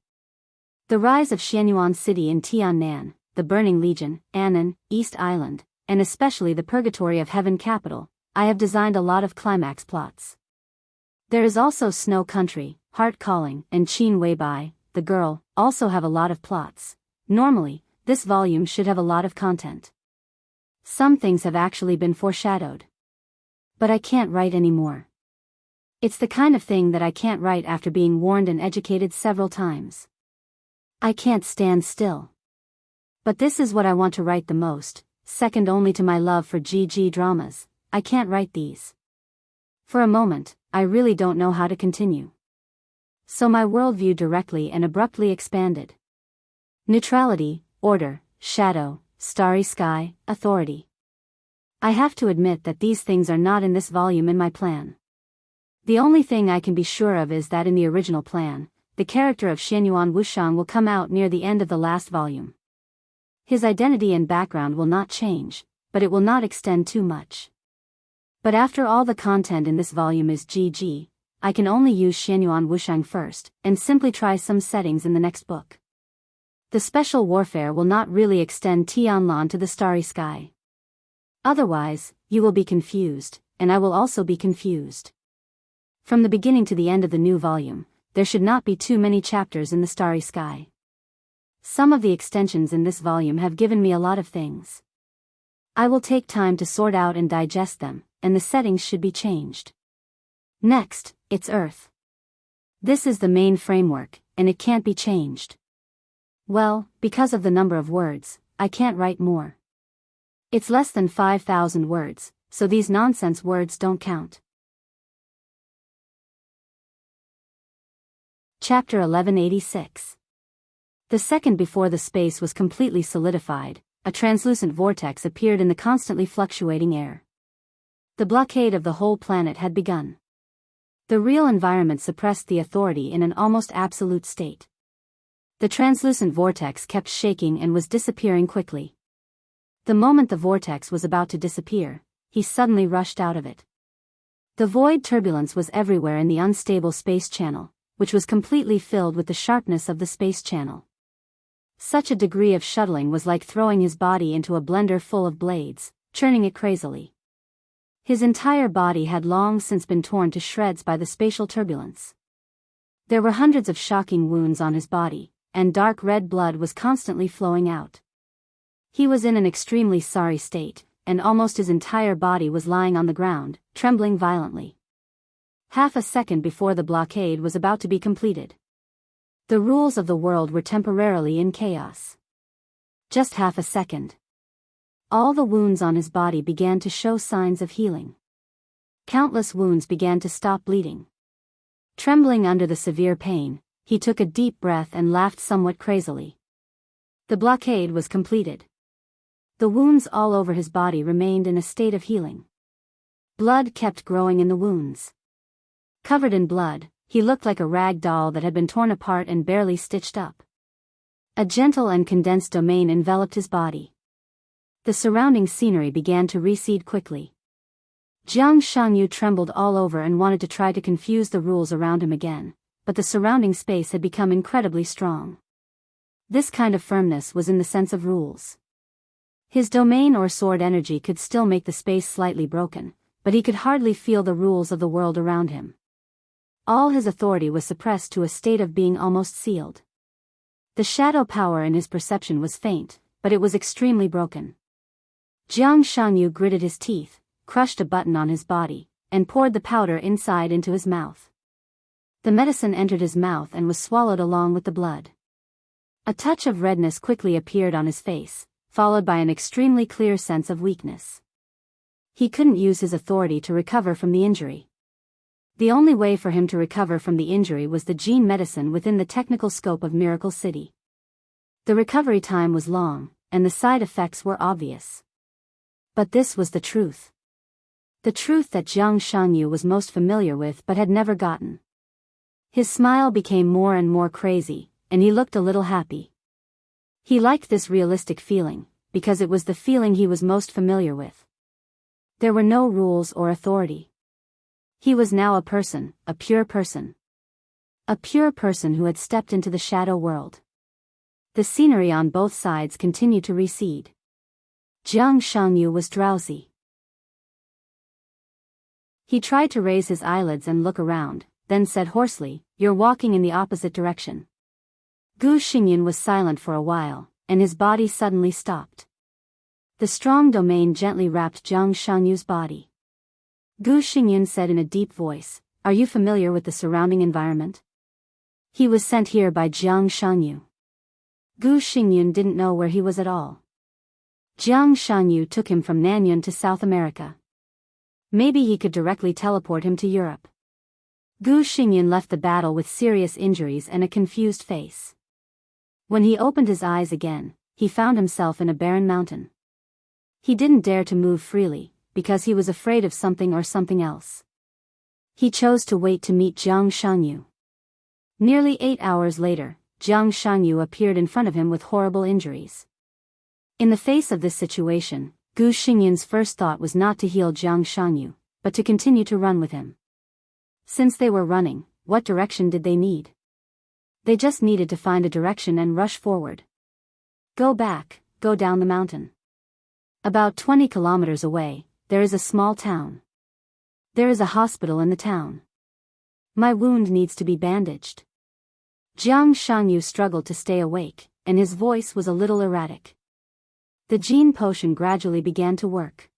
The rise of Xianyuan City in Tiannan, the Burning Legion, Annan, East Island, and especially the Purgatory of Heaven capital. I have designed a lot of climax plots. There is also Snow Country, Heart Calling, and Qin Weibai, the girl, also have a lot of plots. Normally, this volume should have a lot of content. Some things have actually been foreshadowed. But I can't write anymore. It's the kind of thing that I can't write after being warned and educated several times. I can't stand still. But this is what I want to write the most, second only to my love for GG dramas. I can't write these. For a moment, I really don't know how to continue. So my worldview directly and abruptly expanded. Neutrality, order, shadow, starry sky, authority. I have to admit that these things are not in this volume in my plan. The only thing I can be sure of is that in the original plan, the character of Xianyuan Wushang will come out near the end of the last volume. His identity and background will not change, but it will not extend too much. But after all the content in this volume is GG, I can only use Xianyuan Wushang first, and simply try some settings in the next book. The special warfare will not really extend Tianlan to the starry sky. Otherwise, you will be confused, and I will also be confused. From the beginning to the end of the new volume, there should not be too many chapters in the starry sky. Some of the extensions in this volume have given me a lot of things. I will take time to sort out and digest them, and the settings should be changed. Next, it's Earth. This is the main framework, and it can't be changed. Well, because of the number of words, I can't write more. It's less than 5,000 words, so these nonsense words don't count. Chapter 1186. The second before the space was completely solidified, a translucent vortex appeared in the constantly fluctuating air. The blockade of the whole planet had begun. The real environment suppressed the authority in an almost absolute state. The translucent vortex kept shaking and was disappearing quickly. The moment the vortex was about to disappear, he suddenly rushed out of it. The void turbulence was everywhere in the unstable space channel, which was completely filled with the sharpness of the space channel. Such a degree of shuttling was like throwing his body into a blender full of blades, churning it crazily. His entire body had long since been torn to shreds by the spatial turbulence. There were hundreds of shocking wounds on his body, and dark red blood was constantly flowing out. He was in an extremely sorry state, and almost his entire body was lying on the ground, trembling violently. Half a second before the blockade was about to be completed. The rules of the world were temporarily in chaos. Just half a second. All the wounds on his body began to show signs of healing. Countless wounds began to stop bleeding. Trembling under the severe pain, he took a deep breath and laughed somewhat crazily. The blockade was completed. The wounds all over his body remained in a state of healing. Blood kept growing in the wounds. Covered in blood, he looked like a rag doll that had been torn apart and barely stitched up. A gentle and condensed domain enveloped his body. The surrounding scenery began to recede quickly. Xianxia trembled all over and wanted to try to confuse the rules around him again, but the surrounding space had become incredibly strong. This kind of firmness was in the sense of rules. His domain or sword energy could still make the space slightly broken, but he could hardly feel the rules of the world around him. All his authority was suppressed to a state of being almost sealed. The shadow power in his perception was faint, but it was extremely broken. Jianghu gritted his teeth, crushed a button on his body, and poured the powder inside into his mouth. The medicine entered his mouth and was swallowed along with the blood. A touch of redness quickly appeared on his face, followed by an extremely clear sense of weakness. He couldn't use his authority to recover from the injury. The only way for him to recover from the injury was the gene medicine within the technical scope of Miracle City. The recovery time was long, and the side effects were obvious. But this was the truth. The truth that Jianghu was most familiar with but had never gotten. His smile became more and more crazy, and he looked a little happy. He liked this realistic feeling, because it was the feeling he was most familiar with. There were no rules or authority. He was now a person, a pure person. A pure person who had stepped into the shadow world. The scenery on both sides continued to recede. Jianghu was drowsy. He tried to raise his eyelids and look around, then said hoarsely, "You're walking in the opposite direction." Gu Xingyan was silent for a while, and his body suddenly stopped. The strong domain gently wrapped Jianghu's body. Gu Xingyan said in a deep voice, "Are you familiar with the surrounding environment?" He was sent here by Jianghu. Gu Xingyan didn't know where he was at all. Jianghu took him from Nanyun to South America. Maybe he could directly teleport him to Europe. Gu Xingyan left the battle with serious injuries and a confused face. When he opened his eyes again, he found himself in a barren mountain. He didn't dare to move freely, because he was afraid of something or something else. He chose to wait to meet Jianghu. Nearly 8 hours later, Jianghu appeared in front of him with horrible injuries. In the face of this situation, Gu Xingyan's first thought was not to heal Jianghu, but to continue to run with him. Since they were running, what direction did they need? They just needed to find a direction and rush forward. Go back, go down the mountain. About 20 kilometers away, there is a small town. There is a hospital in the town. My wound needs to be bandaged. Jianghu struggled to stay awake, and his voice was a little erratic. The gene potion gradually began to work.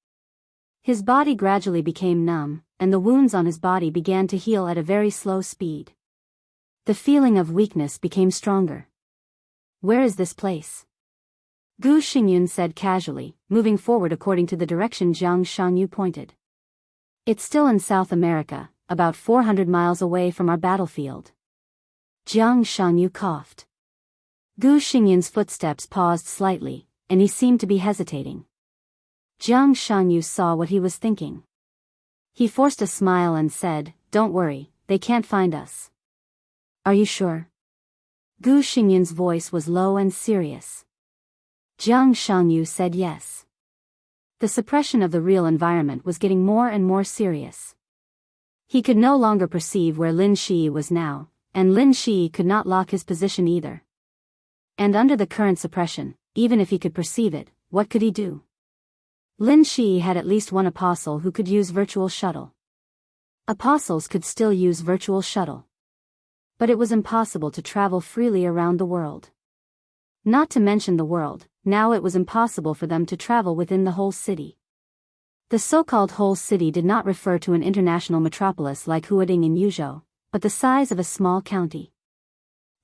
His body gradually became numb, and the wounds on his body began to heal at a very slow speed. The feeling of weakness became stronger. "Where is this place?" Gu Xingyan said casually, moving forward according to the direction Jianghu pointed. "It's still in South America, about 400 miles away from our battlefield." Jianghu coughed. Gu Xingyan's footsteps paused slightly, and he seemed to be hesitating. Jianghu saw what he was thinking. He forced a smile and said, "Don't worry, they can't find us." "Are you sure?" Gu Xingyan's voice was low and serious. Jiang Shangyu said yes. The suppression of the real environment was getting more and more serious. He could no longer perceive where Lin Shi was now, and Lin Shi could not lock his position either. And under the current suppression, even if he could perceive it, what could he do? Lin Shi had at least one apostle who could use virtual shuttle. Apostles could still use virtual shuttle. But it was impossible to travel freely around the world. Not to mention the world, now it was impossible for them to travel within the whole city. The so-called whole city did not refer to an international metropolis like Huading in Yuzhou, but the size of a small county.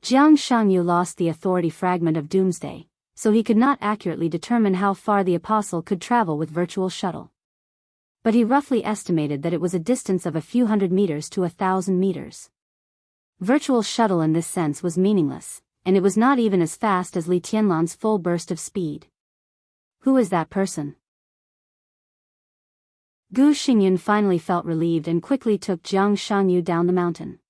Jiang Shangyu lost the authority fragment of Doomsday, so he could not accurately determine how far the apostle could travel with virtual shuttle. But he roughly estimated that it was a distance of a few hundred meters to 1,000 meters. Virtual shuttle in this sense was meaningless, and it was not even as fast as Li Tianlan's full burst of speed. Who is that person? Gu Xingyan finally felt relieved and quickly took Jiang Shangyu down the mountain.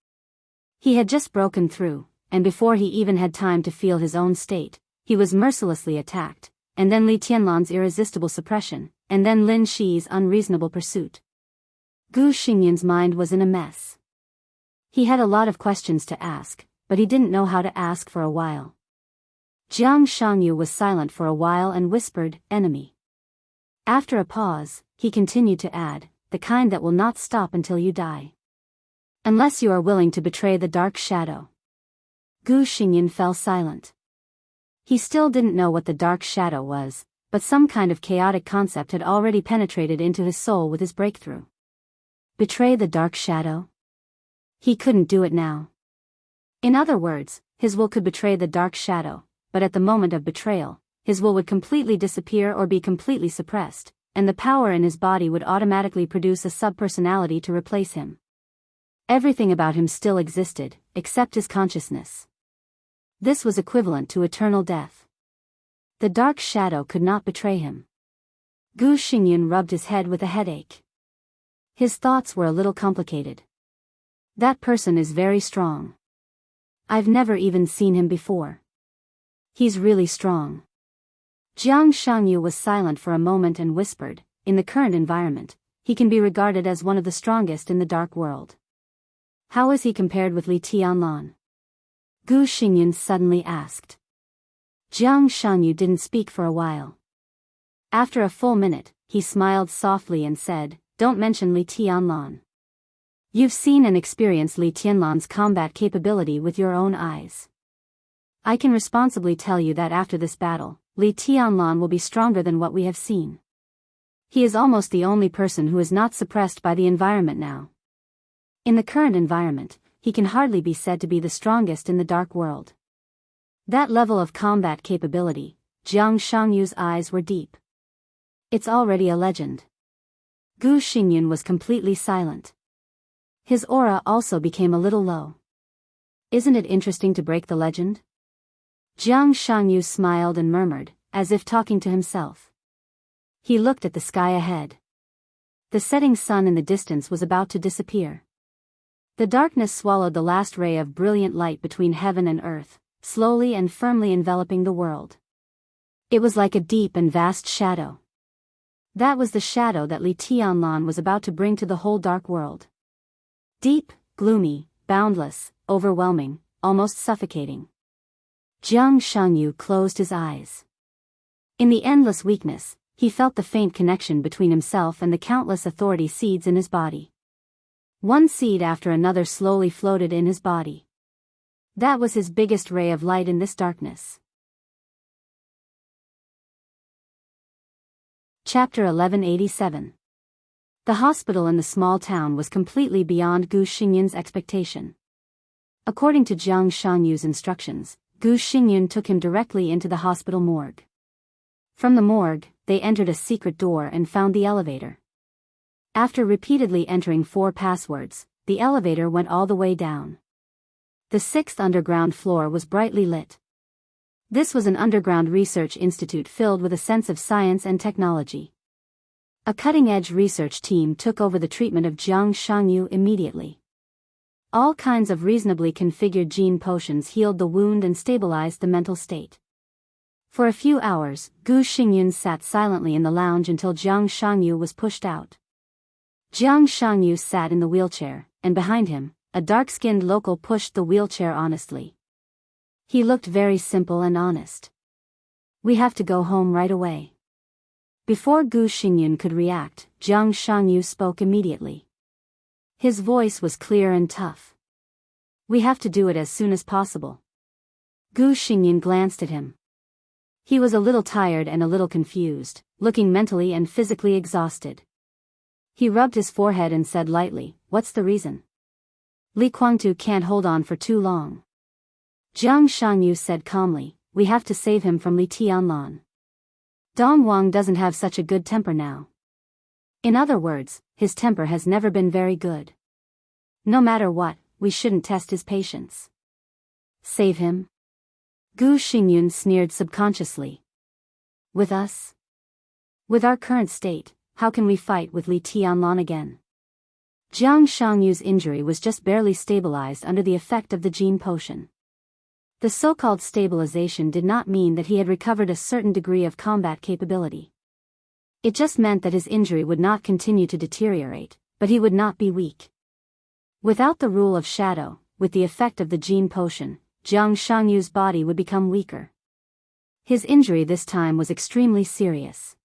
He had just broken through, and before he even had time to feel his own state, he was mercilessly attacked, and then Li Tianlan's irresistible suppression, and then Lin Shi's unreasonable pursuit. Gu Xingyan's mind was in a mess. He had a lot of questions to ask, but he didn't know how to ask for a while. Jiang Shangyu was silent for a while and whispered, "Enemy." After a pause, he continued to add, "The kind that will not stop until you die. Unless you are willing to betray the dark shadow." Gu Xingyan fell silent. He still didn't know what the dark shadow was, but some kind of chaotic concept had already penetrated into his soul with his breakthrough. Betray the dark shadow? He couldn't do it now. In other words, his will could betray the dark shadow, but at the moment of betrayal, his will would completely disappear or be completely suppressed, and the power in his body would automatically produce a subpersonality to replace him. Everything about him still existed, except his consciousness. This was equivalent to eternal death. The dark shadow could not betray him. Gu Xingyan rubbed his head with a headache. His thoughts were a little complicated. That person is very strong. I've never even seen him before. He's really strong. Jiang Shangyu was silent for a moment and whispered, "In the current environment, he can be regarded as one of the strongest in the dark world. How is he compared with Li Tianlan?" Gu Xingyan suddenly asked. Jiang Shangyu didn't speak for a while. After a full minute, he smiled softly and said, "Don't mention Li Tianlan. You've seen and experienced Li Tianlan's combat capability with your own eyes. I can responsibly tell you that after this battle, Li Tianlan will be stronger than what we have seen. He is almost the only person who is not suppressed by the environment now. In the current environment, he can hardly be said to be the strongest in the dark world." That level of combat capability, Jiang Shangyu's eyes were deep. It's already a legend. Gu Xingyan was completely silent. His aura also became a little low. Isn't it interesting to break the legend? Jiang Shangyu smiled and murmured, as if talking to himself. He looked at the sky ahead. The setting sun in the distance was about to disappear. The darkness swallowed the last ray of brilliant light between heaven and earth, slowly and firmly enveloping the world. It was like a deep and vast shadow. That was the shadow that Li Tianlan was about to bring to the whole dark world. Deep, gloomy, boundless, overwhelming, almost suffocating. Jiang Shangyu closed his eyes. In the endless weakness, he felt the faint connection between himself and the countless authority seeds in his body. One seed after another slowly floated in his body. That was his biggest ray of light in this darkness. Chapter 1187. The hospital in the small town was completely beyond Gu Xingyan's expectation. According to Jiang Shangyu's instructions, Gu Xingyan took him directly into the hospital morgue. From the morgue, they entered a secret door and found the elevator. After repeatedly entering 4 passwords, the elevator went all the way down. The 6th underground floor was brightly lit. This was an underground research institute filled with a sense of science and technology. A cutting-edge research team took over the treatment of Xianxia immediately. All kinds of reasonably configured gene potions healed the wound and stabilized the mental state. For a few hours, Gu Xingyun sat silently in the lounge until Jiang Shangyu was pushed out. Jiang Shangyu sat in the wheelchair, and behind him, a dark-skinned local pushed the wheelchair honestly. He looked very simple and honest. "We have to go home right away." Before Gu Xingyun could react, Jiang Shangyu spoke immediately. His voice was clear and tough. "We have to do it as soon as possible." Gu Xingyun glanced at him. He was a little tired and a little confused, looking mentally and physically exhausted. He rubbed his forehead and said lightly, "What's the reason?" "Li Guangtu can't hold on for too long." Jiang Shangyu said calmly, "We have to save him from Li Tianlan. Dong Wang doesn't have such a good temper now. In other words, his temper has never been very good. No matter what, we shouldn't test his patience." "Save him?" Gu Xingyun sneered subconsciously. "With us? With our current state, how can we fight with Li Tianlan again?" Jiang Shangyu's injury was just barely stabilized under the effect of the gene potion. The so-called stabilization did not mean that he had recovered a certain degree of combat capability. It just meant that his injury would not continue to deteriorate, but he would not be weak. Without the rule of shadow, with the effect of the gene potion, Jiang Shangyu's body would become weaker. His injury this time was extremely serious.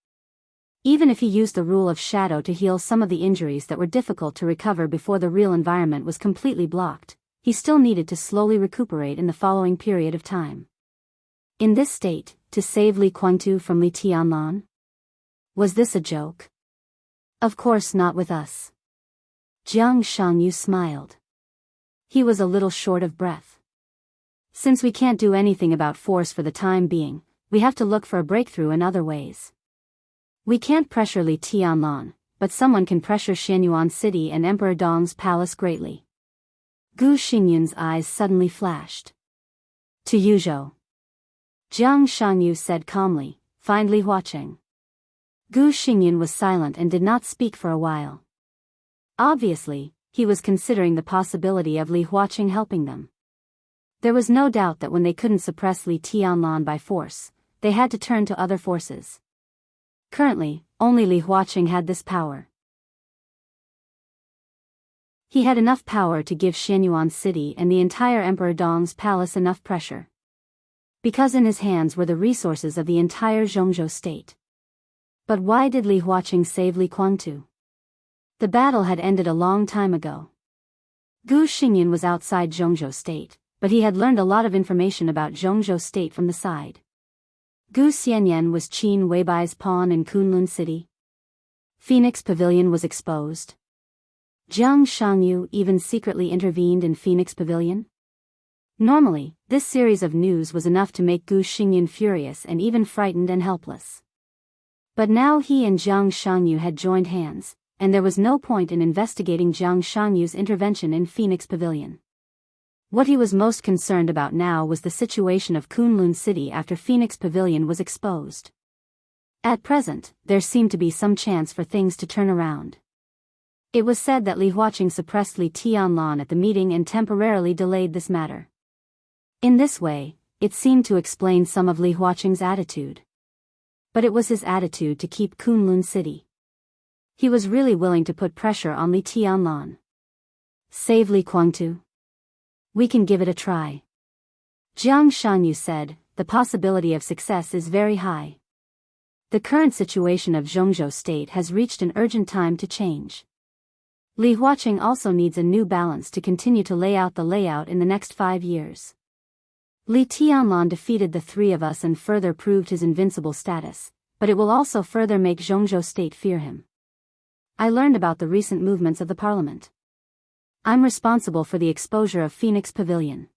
Even if he used the rule of shadow to heal some of the injuries that were difficult to recover before the real environment was completely blocked, he still needed to slowly recuperate in the following period of time. In this state, to save Li Guangtu from Li Tianlan? Was this a joke? Of course not with us. Jiang Shangyu smiled. He was a little short of breath. Since we can't do anything about force for the time being, we have to look for a breakthrough in other ways. We can't pressure Li Tianlan, but someone can pressure Xianyuan City and Emperor Dong's palace greatly. Gu Xingyun's eyes suddenly flashed. To Yuzhou. Jiang Shangyu said calmly, "Find Li Huaqing." Gu Xingyun was silent and did not speak for a while. Obviously, he was considering the possibility of Li Huaqing helping them. There was no doubt that when they couldn't suppress Li Tianlan by force, they had to turn to other forces. Currently, only Li Huaqing had this power. He had enough power to give Xianyuan City and the entire Emperor Dong's palace enough pressure. Because in his hands were the resources of the entire Zhongzhou state. But why did Li Huaqing save Li Guangtu? The battle had ended a long time ago. Gu Xingyun was outside Zhongzhou state, but he had learned a lot of information about Zhongzhou state from the side. Gu Xianyan was Qin Weibai's pawn in Kunlun City. Phoenix Pavilion was exposed. Jiang Shangyu even secretly intervened in Phoenix Pavilion. Normally, this series of news was enough to make Gu Xingyun furious and even frightened and helpless. But now he and Jiang Shangyu had joined hands, and there was no point in investigating Jiang Shangyu's intervention in Phoenix Pavilion. What he was most concerned about now was the situation of Kunlun City after Phoenix Pavilion was exposed. At present, there seemed to be some chance for things to turn around. It was said that Li Huaqing suppressed Li Tianlan at the meeting and temporarily delayed this matter. In this way, it seemed to explain some of Li Huaqing's attitude. But it was his attitude to keep Kunlun City. He was really willing to put pressure on Li Tianlan. Save Li Guangtu? We can give it a try. Jiang Shangyu said, the possibility of success is very high. The current situation of Zhongzhou state has reached an urgent time to change. Li Huaqing also needs a new balance to continue to lay out the layout in the next 5 years. Li Tianlan defeated the three of us and further proved his invincible status, but it will also further make Zhongzhou state fear him. I learned about the recent movements of the parliament. I'm responsible for the exposure of Phoenix Pavilion.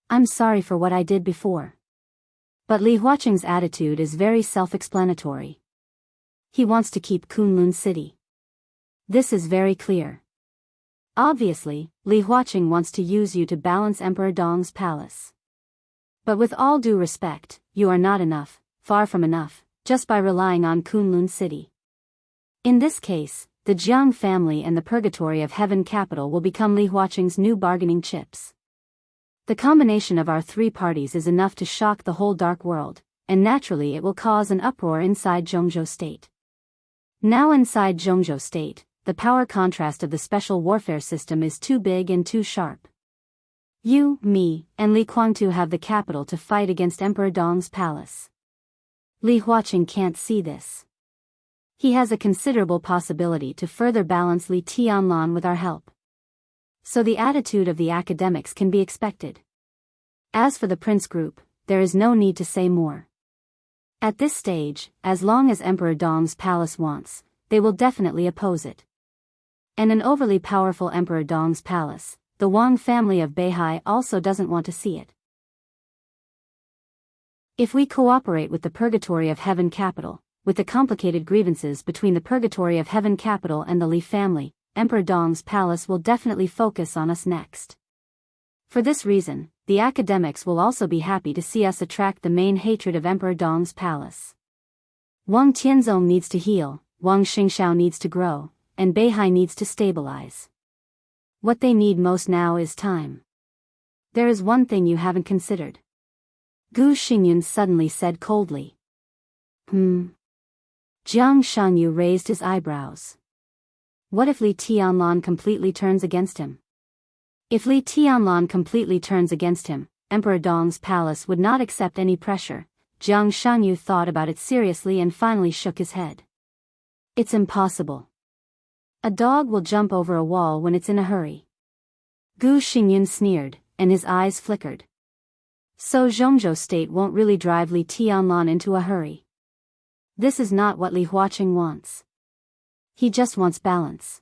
I'm sorry for what I did before. But Li Huaqing's attitude is very self-explanatory. He wants to keep Kunlun City. This is very clear. Obviously, Li Huaqing wants to use you to balance Emperor Dong's palace. But with all due respect, you are not enough, far from enough, just by relying on Kunlun City. In this case, the Jiang family and the Purgatory of Heaven capital will become Li Huaqing's new bargaining chips. The combination of our three parties is enough to shock the whole dark world, and naturally it will cause an uproar inside Jianghu state. Now inside Jianghu state, the power contrast of the special warfare system is too big and too sharp. You, me, and Li Guangtu have the capital to fight against Emperor Dong's palace. Li Huaqing can't see this. He has a considerable possibility to further balance Li Tianlan with our help. So the attitude of the academics can be expected. As for the prince group, there is no need to say more. At this stage, as long as Emperor Dong's palace wants, they will definitely oppose it. And an overly powerful Emperor Dong's palace, the Wang family of Beihai also doesn't want to see it. If we cooperate with the Purgatory of Heaven capital, with the complicated grievances between the Purgatory of Heaven capital and the Li family, Emperor Dong's palace will definitely focus on us next. For this reason, the academics will also be happy to see us attract the main hatred of Emperor Dong's palace. Wang Tianzong needs to heal, Wang Xingxiao needs to grow, and Beihai needs to stabilize. What they need most now is time. There is one thing you haven't considered. Gu Xingyun suddenly said coldly. Jiang Shanyu raised his eyebrows. What if Li Tianlan completely turns against him? If Li Tianlan completely turns against him, Emperor Dong's palace would not accept any pressure. Jiang Shanyu thought about it seriously and finally shook his head. It's impossible. A dog will jump over a wall when it's in a hurry. Gu Xingyun sneered, and his eyes flickered. So Zhongzhou state won't really drive Li Tianlan into a hurry. This is not what Li Huaqing wants. He just wants balance.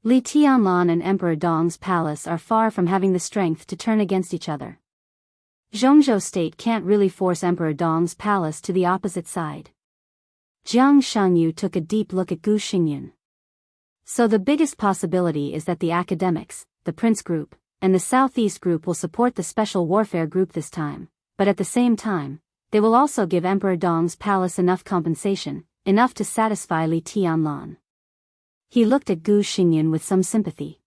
Li Tianlan and Emperor Dong's palace are far from having the strength to turn against each other. Zhongzhou state can't really force Emperor Dong's palace to the opposite side. Jiang Shanyu took a deep look at Gu Xingyun. So the biggest possibility is that the academics, the Prince Group, and the Southeast Group will support the Special Warfare Group this time, but at the same time, they will also give Emperor Dong's palace enough compensation, enough to satisfy Li Tianlan. He looked at Gu Xingyun with some sympathy.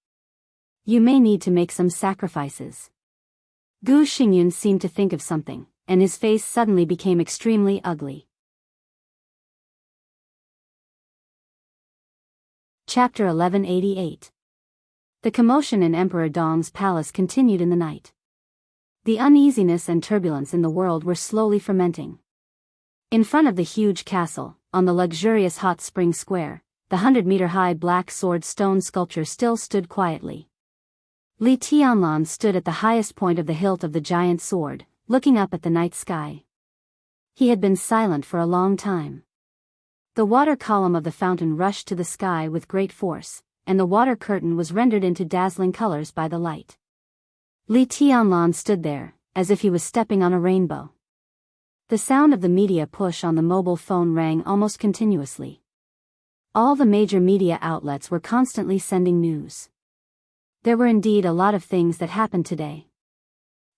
You may need to make some sacrifices. Gu Xingyun seemed to think of something, and his face suddenly became extremely ugly. Chapter 1188. The commotion in Emperor Dong's palace continued in the night. The uneasiness and turbulence in the world were slowly fermenting. In front of the huge castle, on the luxurious hot spring square, the 100-meter-high black sword stone sculpture still stood quietly. Li Tianlan stood at the highest point of the hilt of the giant sword, looking up at the night sky. He had been silent for a long time. The water column of the fountain rushed to the sky with great force, and the water curtain was rendered into dazzling colors by the light. Li Tianlan stood there, as if he was stepping on a rainbow. The sound of the media push on the mobile phone rang almost continuously. All the major media outlets were constantly sending news. There were indeed a lot of things that happened today.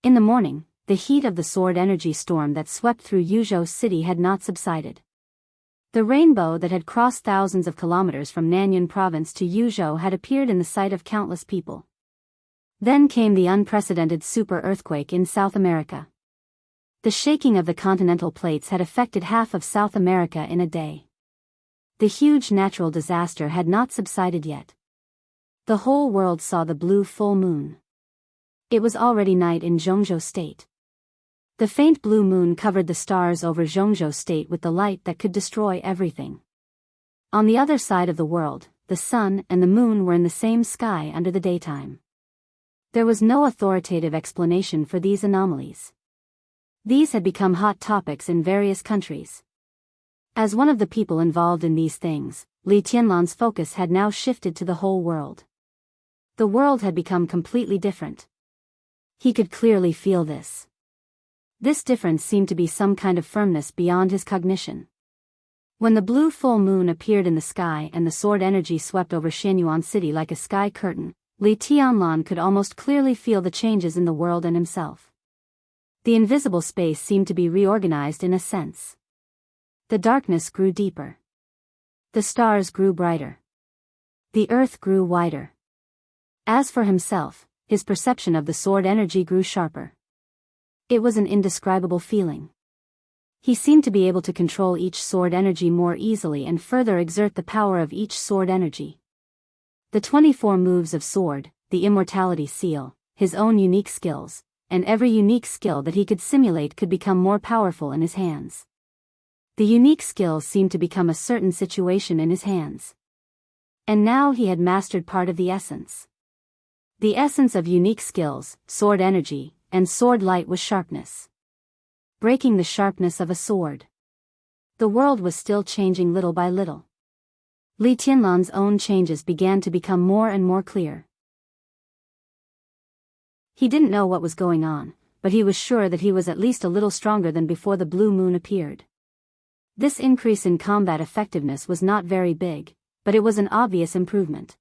In the morning, the heat of the sword energy storm that swept through Yuzhou city had not subsided. The rainbow that had crossed thousands of kilometers from Nanyuan province to Yuzhou had appeared in the sight of countless people. Then came the unprecedented super earthquake in South America. The shaking of the continental plates had affected half of South America in a day. The huge natural disaster had not subsided yet. The whole world saw the blue full moon. It was already night in Zhongzhou state. The faint blue moon covered the stars over Zhongzhou state with the light that could destroy everything. On the other side of the world, the sun and the moon were in the same sky under the daytime. There was no authoritative explanation for these anomalies. These had become hot topics in various countries. As one of the people involved in these things, Li Tianlan's focus had now shifted to the whole world. The world had become completely different. He could clearly feel this. This difference seemed to be some kind of firmness beyond his cognition. When the blue full moon appeared in the sky and the sword energy swept over Xianyuan city like a sky curtain, Li Tianlan could almost clearly feel the changes in the world and himself. The invisible space seemed to be reorganized in a sense. The darkness grew deeper. The stars grew brighter. The earth grew wider. As for himself, his perception of the sword energy grew sharper. It was an indescribable feeling. He seemed to be able to control each sword energy more easily and further exert the power of each sword energy. The 24 moves of sword, the immortality seal, his own unique skills, and every unique skill that he could simulate could become more powerful in his hands. The unique skills seemed to become a certain situation in his hands. And now he had mastered part of the essence. The essence of unique skills, sword energy, and sword light was sharpness. Breaking the sharpness of a sword. The world was still changing little by little. Li Tianlan's own changes began to become more and more clear. He didn't know what was going on, but he was sure that he was at least a little stronger than before the blue moon appeared. This increase in combat effectiveness was not very big, but it was an obvious improvement.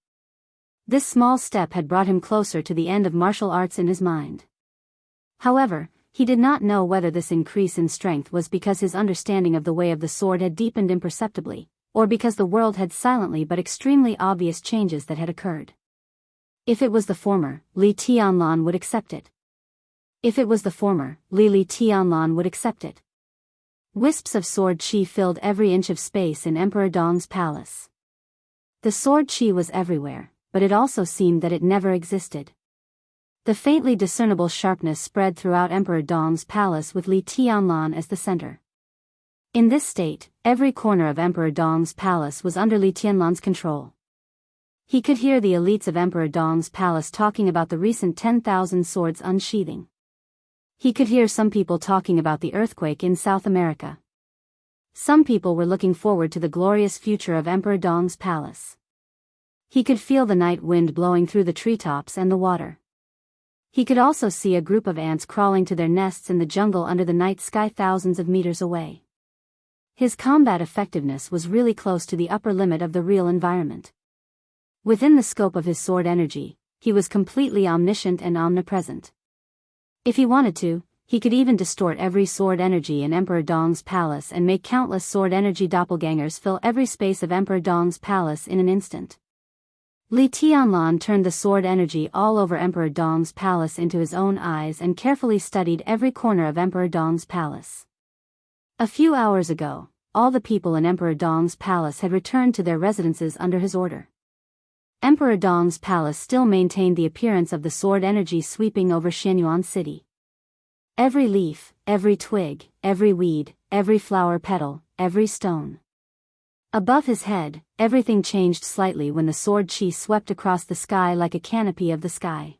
This small step had brought him closer to the end of martial arts in his mind. However, he did not know whether this increase in strength was because his understanding of the way of the sword had deepened imperceptibly, or because the world had silently but extremely obvious changes that had occurred. If it was the former, Li Tianlan would accept it. If it was the former, Li Tianlan would accept it. Wisps of sword qi filled every inch of space in Emperor Dong's palace. The sword qi was everywhere, but it also seemed that it never existed. The faintly discernible sharpness spread throughout Emperor Dong's palace with Li Tianlan as the center. In this state, every corner of Emperor Dong's palace was under Li Tianlan's control. He could hear the elites of Emperor Dong's palace talking about the recent 10,000 swords unsheathing. He could hear some people talking about the earthquake in South America. Some people were looking forward to the glorious future of Emperor Dong's palace. He could feel the night wind blowing through the treetops and the water. He could also see a group of ants crawling to their nests in the jungle under the night sky thousands of meters away. His combat effectiveness was really close to the upper limit of the real environment. Within the scope of his sword energy, he was completely omniscient and omnipresent. If he wanted to, he could even distort every sword energy in Emperor Dong's palace and make countless sword energy doppelgangers fill every space of Emperor Dong's palace in an instant. Li Tianlan turned the sword energy all over Emperor Dong's palace into his own eyes and carefully studied every corner of Emperor Dong's palace. A few hours ago, all the people in Emperor Dong's palace had returned to their residences under his order. Emperor Dong's palace still maintained the appearance of the sword energy sweeping over Xianyuan city. Every leaf, every twig, every weed, every flower petal, every stone. Above his head, everything changed slightly when the sword qi swept across the sky like a canopy of the sky.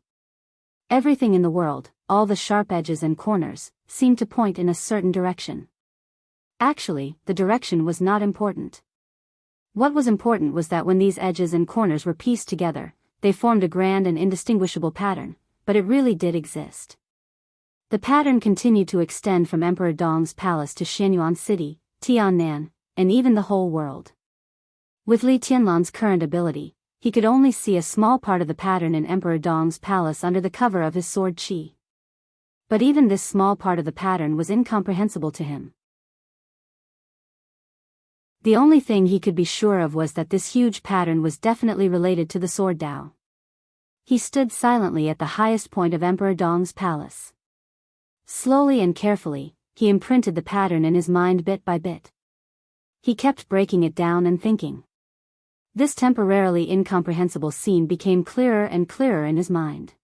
Everything in the world, all the sharp edges and corners, seemed to point in a certain direction. Actually, the direction was not important. What was important was that when these edges and corners were pieced together, they formed a grand and indistinguishable pattern, but it really did exist. The pattern continued to extend from Emperor Dong's palace to Xianyuan city, Tiannan, and even the whole world. With Li Tianlan's current ability, he could only see a small part of the pattern in Emperor Dong's palace under the cover of his sword qi. But even this small part of the pattern was incomprehensible to him. The only thing he could be sure of was that this huge pattern was definitely related to the sword Dao. He stood silently at the highest point of Emperor Dong's palace. Slowly and carefully, he imprinted the pattern in his mind bit by bit. He kept breaking it down and thinking. This temporarily incomprehensible scene became clearer and clearer in his mind.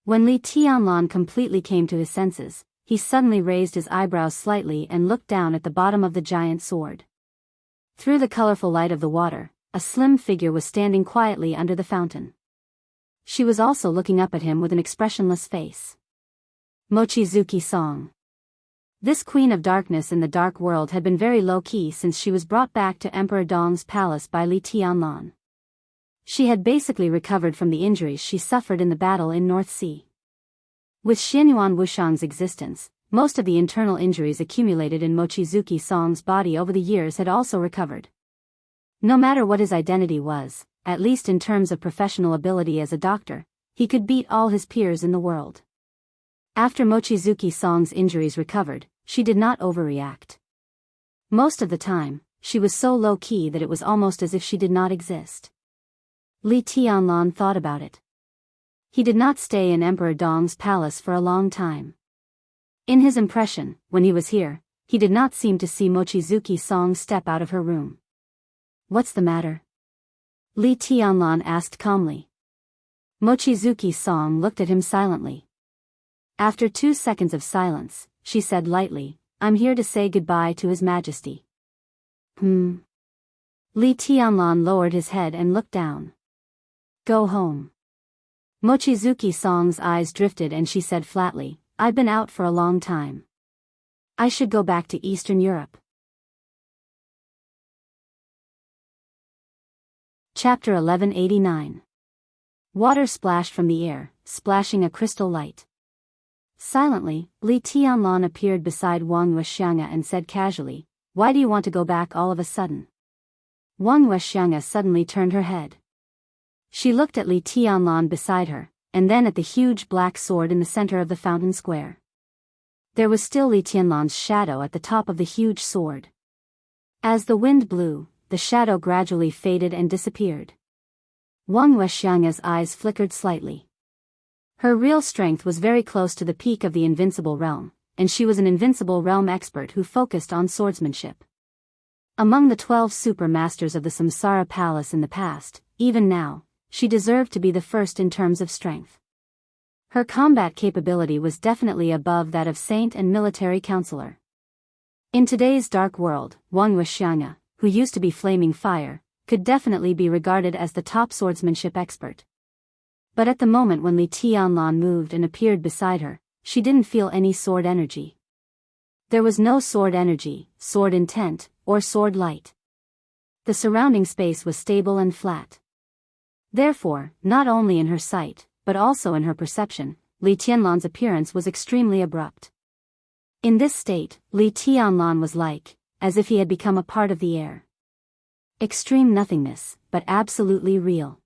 When Li Tianlan completely came to his senses, he suddenly raised his eyebrows slightly and looked down at the bottom of the giant sword. Through the colorful light of the water, a slim figure was standing quietly under the fountain. She was also looking up at him with an expressionless face. Mochizuki Song. This queen of darkness in the dark world had been very low-key since she was brought back to Emperor Dong's palace by Li Tianlan. She had basically recovered from the injuries she suffered in the battle in North Sea. With Xianyuan Wushang's existence, most of the internal injuries accumulated in Mochizuki Song's body over the years had also recovered. No matter what his identity was, at least in terms of professional ability as a doctor, he could beat all his peers in the world. After Mochizuki Song's injuries recovered, she did not overreact. Most of the time, she was so low-key that it was almost as if she did not exist. Li Tianlan thought about it. He did not stay in Emperor Dong's palace for a long time. In his impression, when he was here, he did not seem to see Mochizuki Song step out of her room. "What's the matter?" Li Tianlan asked calmly. Mochizuki Song looked at him silently. After 2 seconds of silence, she said lightly, "I'm here to say goodbye to His Majesty." Li Tianlan lowered his head and looked down. "Go home." Mochizuki Song's eyes drifted and she said flatly, "I've been out for a long time. I should go back to Eastern Europe." Chapter 1189. Water splashed from the air, splashing a crystal light. Silently, Li Tianlan appeared beside Wuxia Xianxia and said casually, "Why do you want to go back all of a sudden?" Wuxia Xianxia suddenly turned her head. She looked at Li Tianlan beside her, and then at the huge black sword in the center of the fountain square. There was still Li Tianlan's shadow at the top of the huge sword. As the wind blew, the shadow gradually faded and disappeared. Wuxia Xianxia's eyes flickered slightly. Her real strength was very close to the peak of the invincible realm, and she was an invincible realm expert who focused on swordsmanship. Among the 12 super masters of the Samsara Palace in the past, even now, she deserved to be the first in terms of strength. Her combat capability was definitely above that of saint and military counselor. In today's dark world, Wuxia Xianxia, who used to be flaming fire, could definitely be regarded as the top swordsmanship expert. But at the moment when Li Tianlan moved and appeared beside her, she didn't feel any sword energy. There was no sword energy, sword intent, or sword light. The surrounding space was stable and flat. Therefore, not only in her sight, but also in her perception, Li Tianlan's appearance was extremely abrupt. In this state, Li Tianlan was like, as if he had become a part of the air. Extreme nothingness, but absolutely real.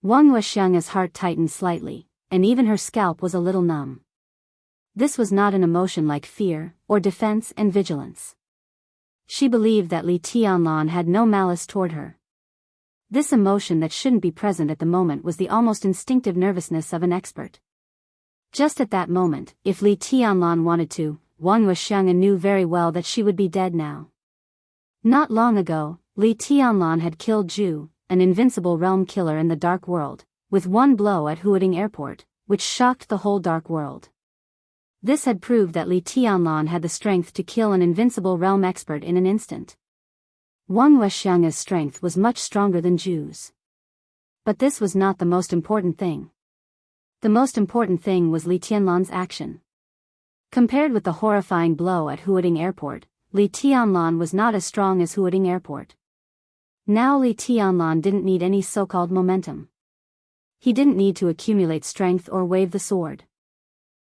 Wuxia Xianxia's heart tightened slightly, and even her scalp was a little numb. This was not an emotion like fear, or defense and vigilance. She believed that Li Tianlan had no malice toward her. This emotion that shouldn't be present at the moment was the almost instinctive nervousness of an expert. Just at that moment, if Li Tianlan wanted to, Wuxia Xianxia knew very well that she would be dead now. Not long ago, Li Tianlan had killed Zhu, an invincible realm killer in the Dark World, with one blow at Huading Airport, which shocked the whole Dark World. This had proved that Li Tianlan had the strength to kill an invincible realm expert in an instant. Wuxia Xianxia's strength was much stronger than Zhu's. But this was not the most important thing. The most important thing was Li Tianlan's action. Compared with the horrifying blow at Huading Airport, Li Tianlan was not as strong as Huading Airport. Now Li Tianlan didn't need any so-called momentum. He didn't need to accumulate strength or wave the sword.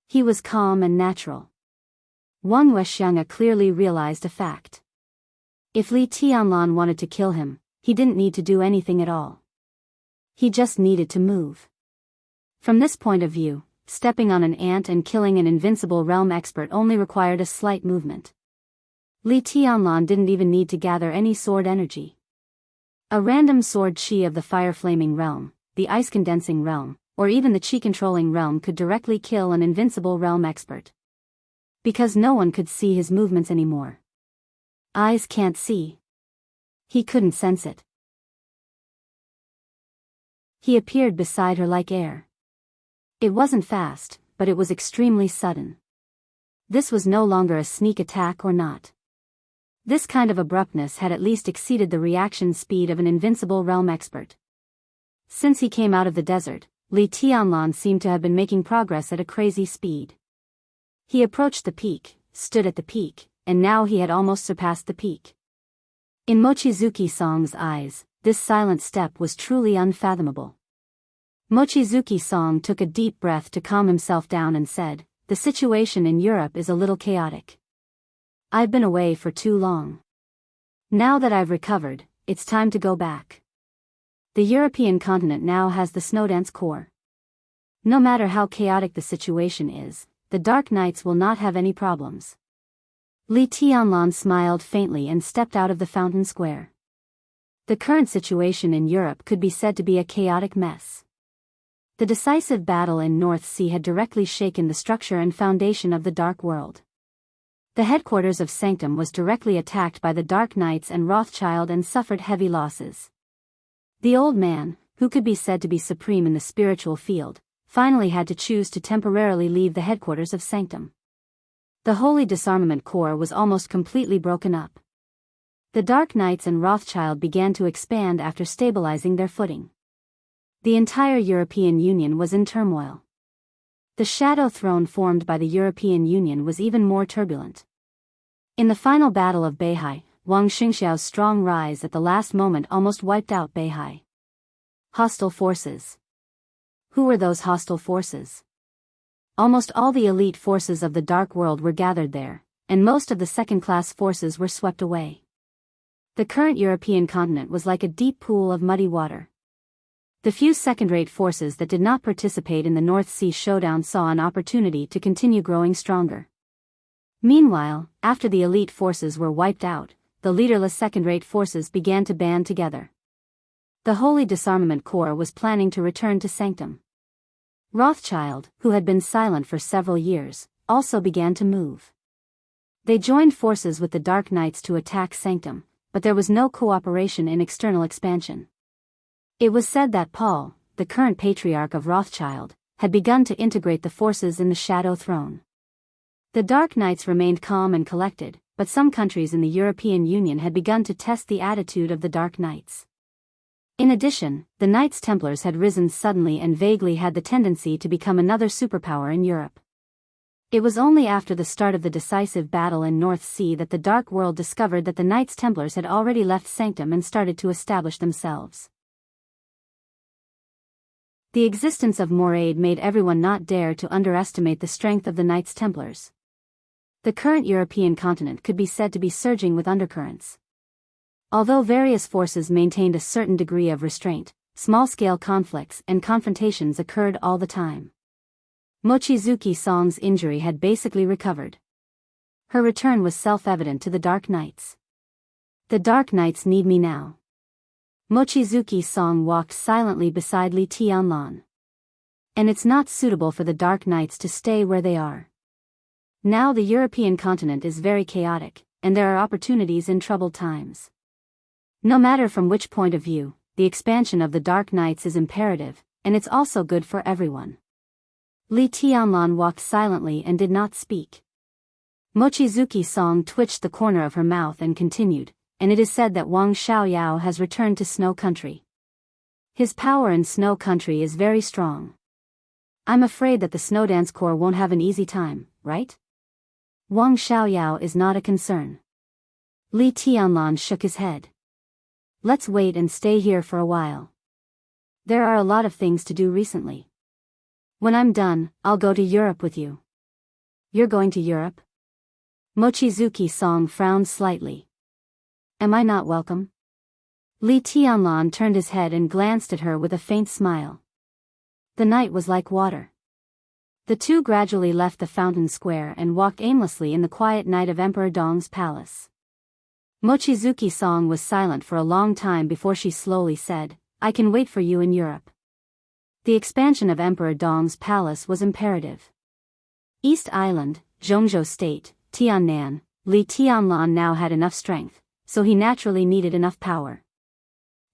He was calm and natural. Wuxia Xianxia clearly realized a fact. If Li Tianlan wanted to kill him, he didn't need to do anything at all. He just needed to move. From this point of view, stepping on an ant and killing an invincible realm expert only required a slight movement. Li Tianlan didn't even need to gather any sword energy. A random sword chi of the fire-flaming realm, the ice-condensing realm, or even the chi-controlling realm could directly kill an invincible realm expert. Because no one could see his movements anymore. Eyes can't see. He couldn't sense it. He appeared beside her like air. It wasn't fast, but it was extremely sudden. This was no longer a sneak attack or not. This kind of abruptness had at least exceeded the reaction speed of an invincible realm expert. Since he came out of the desert, Li Tianlan seemed to have been making progress at a crazy speed. He approached the peak, stood at the peak, and now he had almost surpassed the peak. In Mochizuki Song's eyes, this silent step was truly unfathomable. Mochizuki Song took a deep breath to calm himself down and said, "The situation in Europe is a little chaotic. I've been away for too long. Now that I've recovered, it's time to go back. The European continent now has the Snowdance core. No matter how chaotic the situation is, the Dark Knights will not have any problems." Li Tianlan smiled faintly and stepped out of the fountain square. The current situation in Europe could be said to be a chaotic mess. The decisive battle in North Sea had directly shaken the structure and foundation of the Dark World. The headquarters of Sanctum was directly attacked by the Dark Knights and Rothschild and suffered heavy losses. The old man, who could be said to be supreme in the spiritual field, finally had to choose to temporarily leave the headquarters of Sanctum. The Holy Disarmament Corps was almost completely broken up. The Dark Knights and Rothschild began to expand after stabilizing their footing. The entire European Union was in turmoil. The shadow throne formed by the European Union was even more turbulent. In the final battle of Beihai, Wang Xingxiao's strong rise at the last moment almost wiped out Beihai. Hostile forces. Who were those hostile forces? Almost all the elite forces of the Dark World were gathered there, and most of the second-class forces were swept away. The current European continent was like a deep pool of muddy water. The few second-rate forces that did not participate in the North Sea showdown saw an opportunity to continue growing stronger. Meanwhile, after the elite forces were wiped out, the leaderless second-rate forces began to band together. The Holy Disarmament Corps was planning to return to Sanctum. Rothschild, who had been silent for several years, also began to move. They joined forces with the Dark Knights to attack Sanctum, but there was no cooperation in external expansion. It was said that Paul, the current patriarch of Rothschild, had begun to integrate the forces in the Shadow Throne. The Dark Knights remained calm and collected, but some countries in the European Union had begun to test the attitude of the Dark Knights. In addition, the Knights Templars had risen suddenly and vaguely had the tendency to become another superpower in Europe. It was only after the start of the decisive battle in North Sea that the Dark World discovered that the Knights Templars had already left Sanctum and started to establish themselves. The existence of Moraid made everyone not dare to underestimate the strength of the Knights Templars. The current European continent could be said to be surging with undercurrents. Although various forces maintained a certain degree of restraint, small-scale conflicts and confrontations occurred all the time. Mochizuki Song's injury had basically recovered. Her return was self-evident to the Dark Knights. The Dark Knights need me now. Mochizuki Song walked silently beside Li Tianlan. And it's not suitable for the Dark Knights to stay where they are. Now the European continent is very chaotic, and there are opportunities in troubled times. No matter from which point of view, the expansion of the Dark Knights is imperative, and it's also good for everyone. Li Tianlan walked silently and did not speak. Mochizuki Song twitched the corner of her mouth and continued, and it is said that Wang Xiaoyao has returned to Snow Country. His power in Snow Country is very strong. I'm afraid that the Snowdance Corps won't have an easy time, right? Wang Xiaoyao is not a concern. Li Tianlan shook his head. Let's wait and stay here for a while. There are a lot of things to do recently. When I'm done, I'll go to Europe with you. You're going to Europe? Mochizuki Song frowned slightly. Am I not welcome? Li Tianlan turned his head and glanced at her with a faint smile. The night was like water. The two gradually left the fountain square and walked aimlessly in the quiet night of Emperor Dong's palace. Mochizuki Song was silent for a long time before she slowly said, I can wait for you in Europe. The expansion of Emperor Dong's palace was imperative. East Island, Jianghu State, Tiannan, Li Tianlan now had enough strength, so he naturally needed enough power.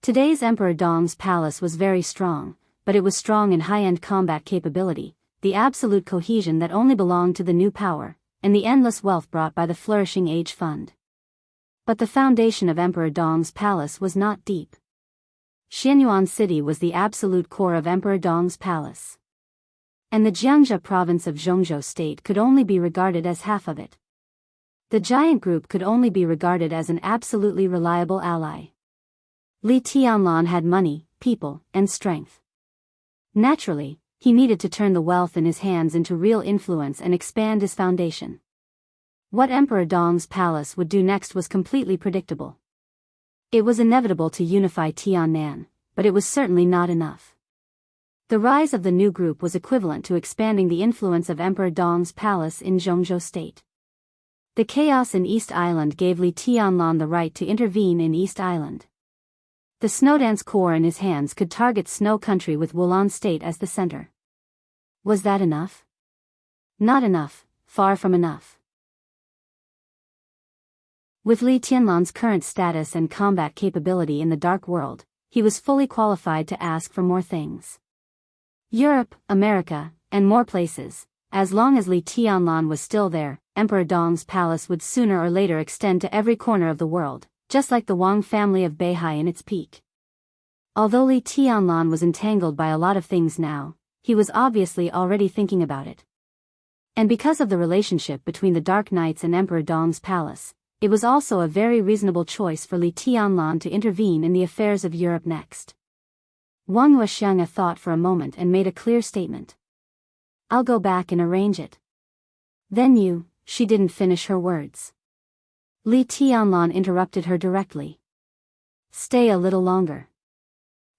Today's Emperor Dong's palace was very strong, but it was strong in high-end combat capability, the absolute cohesion that only belonged to the new power, and the endless wealth brought by the flourishing age fund. But the foundation of Emperor Dong's palace was not deep. Xianyuan City was the absolute core of Emperor Dong's palace. And the Jianghu province of Jianghu State could only be regarded as half of it. The giant group could only be regarded as an absolutely reliable ally. Li Tianlan had money, people, and strength. Naturally, he needed to turn the wealth in his hands into real influence and expand his foundation. What Emperor Dong's palace would do next was completely predictable. It was inevitable to unify Tiannan, but it was certainly not enough. The rise of the new group was equivalent to expanding the influence of Emperor Dong's palace in Jianghu State. The chaos in East Island gave Li Tianlan the right to intervene in East Island. The Snowdance Corps in his hands could target Snow Country with Wulan State as the center. Was that enough? Not enough, far from enough. With Li Tianlan's current status and combat capability in the Dark World, he was fully qualified to ask for more things. Europe, America, and more places. As long as Li Tianlan was still there, Emperor Dong's palace would sooner or later extend to every corner of the world, just like the Wang family of Beihai in its peak. Although Li Tianlan was entangled by a lot of things now, he was obviously already thinking about it. And because of the relationship between the Dark Knights and Emperor Dong's palace, it was also a very reasonable choice for Li Tianlan to intervene in the affairs of Europe next. Wuxia Xianxia thought for a moment and made a clear statement. I'll go back and arrange it. Then you, she didn't finish her words. Li Tianlan interrupted her directly. Stay a little longer.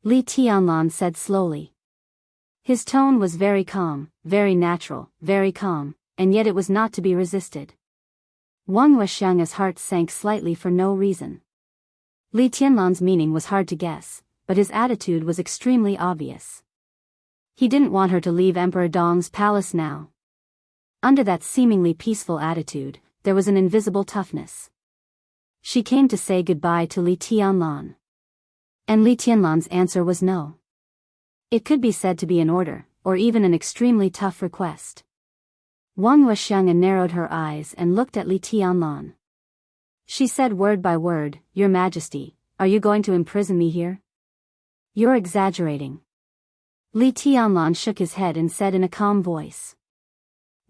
Li Tianlan said slowly. His tone was very calm, very natural, very calm, and yet it was not to be resisted. Wuxia Xianxia's heart sank slightly for no reason. Li Tianlan's meaning was hard to guess, but his attitude was extremely obvious. He didn't want her to leave Emperor Dong's palace now. Under that seemingly peaceful attitude, there was an invisible toughness. She came to say goodbye to Li Tianlan. And Li Tianlan's answer was no. It could be said to be an order, or even an extremely tough request. Wuxia Xianxia narrowed her eyes and looked at Li Tianlan. She said word by word, Your Majesty, are you going to imprison me here? You're exaggerating. Li Tianlan shook his head and said in a calm voice.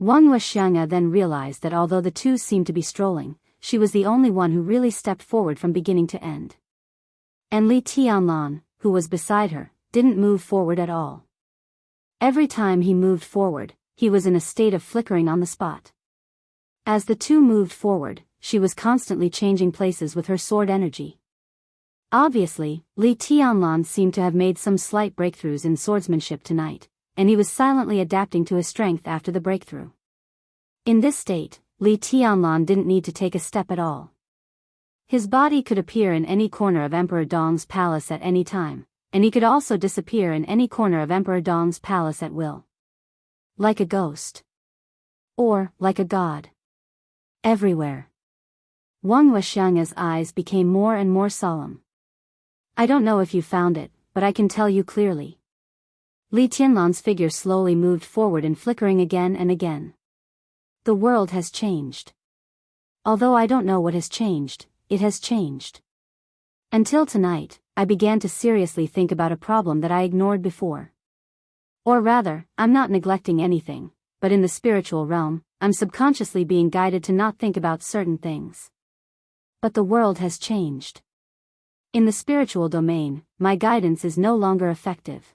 Wuxia Xianxia then realized that although the two seemed to be strolling, she was the only one who really stepped forward from beginning to end. And Li Tianlan, who was beside her, didn't move forward at all. Every time he moved forward, he was in a state of flickering on the spot. As the two moved forward, she was constantly changing places with her sword energy. Obviously, Li Tianlan seemed to have made some slight breakthroughs in swordsmanship tonight, and he was silently adapting to his strength after the breakthrough. In this state, Li Tianlan didn't need to take a step at all. His body could appear in any corner of Emperor Dong's palace at any time, and he could also disappear in any corner of Emperor Dong's palace at will. Like a ghost. Or, like a god. Everywhere. Wuxia Xianxia's eyes became more and more solemn. I don't know if you found it, but I can tell you clearly. Li Tianlan's figure slowly moved forward and flickering again and again. The world has changed. Although I don't know what has changed, it has changed. Until tonight, I began to seriously think about a problem that I ignored before. Or rather, I'm not neglecting anything, but in the spiritual realm, I'm subconsciously being guided to not think about certain things. But the world has changed. In the spiritual domain, my guidance is no longer effective.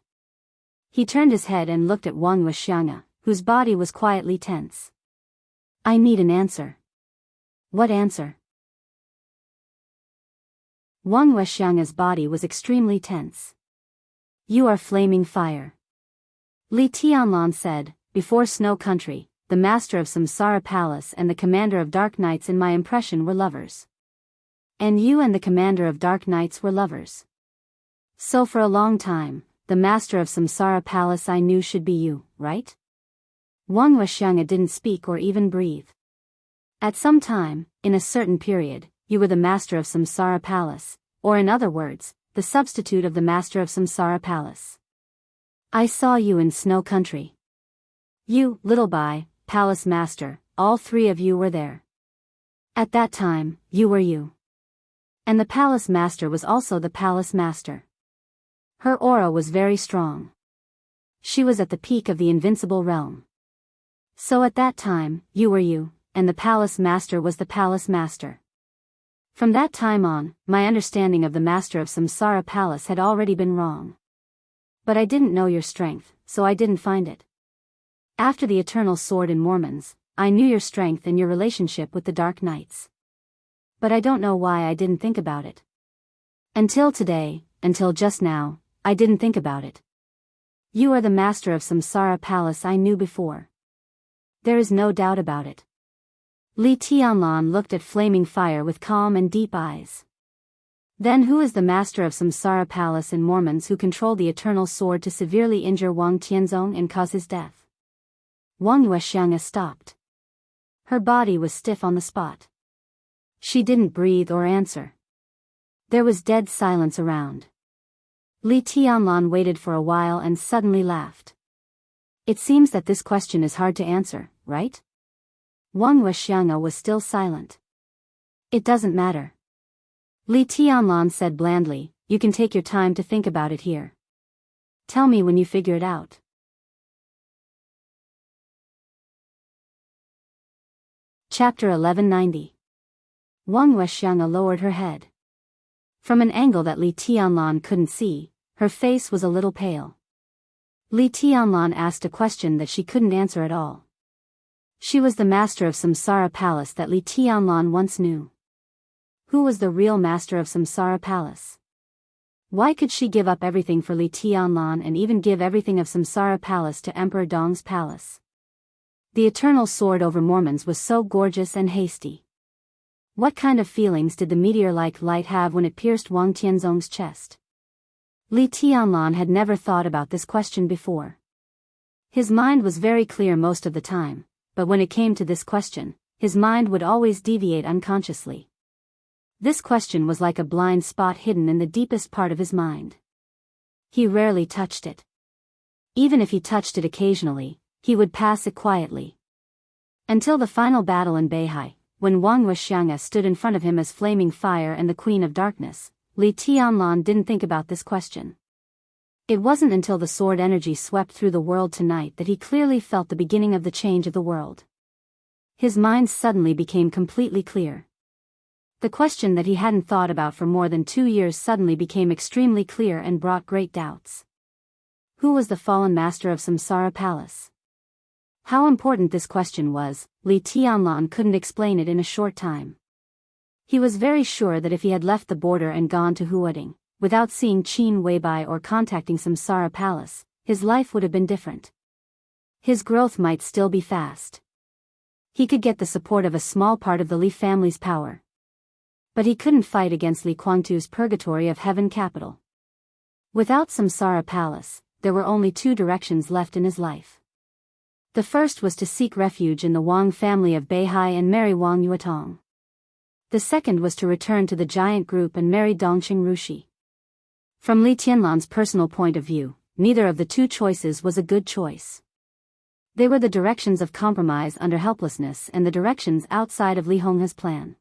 He turned his head and looked at Wuxia Xianxia, whose body was quietly tense. I need an answer. What answer? Wuxia Xianxia's body was extremely tense. You are flaming fire. Li Tianlan said, before Snow Country, the master of Samsara Palace and the commander of Dark Knights in my impression were lovers. And you and the commander of Dark Knights were lovers. So for a long time, the master of Samsara Palace I knew should be you, right? Wuxia Xianxia didn't speak or even breathe. At some time, in a certain period, you were the master of Samsara Palace, or in other words, the substitute of the master of Samsara Palace. I saw you in Snow Country. You, Little Bai, Palace Master, all three of you were there. At that time, you were you. And the Palace Master was also the Palace Master. Her aura was very strong. She was at the peak of the invincible realm. So at that time, you were you, and the Palace Master was the Palace Master. From that time on, my understanding of the Master of Samsara Palace had already been wrong. But I didn't know your strength, so I didn't find it. After the Eternal Sword in Mormons, I knew your strength and your relationship with the Dark Knights. But I don't know why I didn't think about it. Until today, until just now, I didn't think about it. You are the master of Samsara Palace I knew before. There is no doubt about it. Li Tianlan looked at flaming fire with calm and deep eyes. Then who is the master of Samsara Palace in Mormons who control the eternal sword to severely injure Wang Tianzong and cause his death? Wuxia Xianxia stopped. Her body was stiff on the spot. She didn't breathe or answer. There was dead silence around. Li Tianlan waited for a while and suddenly laughed. It seems that this question is hard to answer, right? Wuxia Xianxia was still silent. It doesn't matter. Li Tianlan said blandly, you can take your time to think about it here. Tell me when you figure it out. Chapter 1190. Wuxia Xianxia lowered her head. From an angle that Li Tianlan couldn't see, her face was a little pale. Li Tianlan asked a question that she couldn't answer at all. She was the master of Samsara Palace that Li Tianlan once knew. Who was the real master of Samsara Palace? Why could she give up everything for Li Tianlan and even give everything of Samsara Palace to Emperor Dong's palace? The eternal sword over Mormons was so gorgeous and hasty. What kind of feelings did the meteor-like light have when it pierced Wang Tianzong's chest? Li Tianlan had never thought about this question before. His mind was very clear most of the time, but when it came to this question, his mind would always deviate unconsciously. This question was like a blind spot hidden in the deepest part of his mind. He rarely touched it. Even if he touched it occasionally, he would pass it quietly. Until the final battle in Beihai, when Wuxia Xianxia stood in front of him as flaming fire and the Queen of Darkness, Li Tianlan didn't think about this question. It wasn't until the sword energy swept through the world tonight that he clearly felt the beginning of the change of the world. His mind suddenly became completely clear. The question that he hadn't thought about for more than 2 years suddenly became extremely clear and brought great doubts. Who was the fallen master of Samsara Palace? How important this question was, Li Tianlan couldn't explain it in a short time. He was very sure that if he had left the border and gone to Huading, without seeing Qin Weibai or contacting Samsara Palace, his life would have been different. His growth might still be fast. He could get the support of a small part of the Li family's power. But he couldn't fight against Li Guangtu's purgatory of heaven capital. Without Samsara Palace, there were only 2 directions left in his life. The first was to seek refuge in the Wang family of Beihai and marry Wang Yuetong. The second was to return to the giant group and marry Dongqing Rushi. From Li Tianlan's personal point of view, neither of the 2 choices was a good choice. They were the directions of compromise under helplessness and the directions outside of Li Honghe's plan.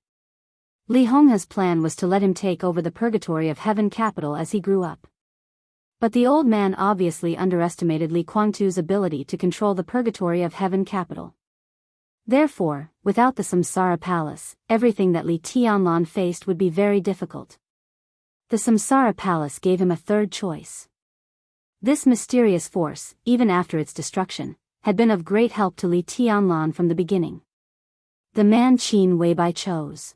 Li Honghe's plan was to let him take over the purgatory of heaven capital as he grew up. But the old man obviously underestimated Li Guangtu's ability to control the purgatory of heaven capital. Therefore, without the Samsara Palace, everything that Li Tianlan faced would be very difficult. The Samsara Palace gave him a third choice. This mysterious force, even after its destruction, had been of great help to Li Tianlan from the beginning. The man Qin Weibai chose.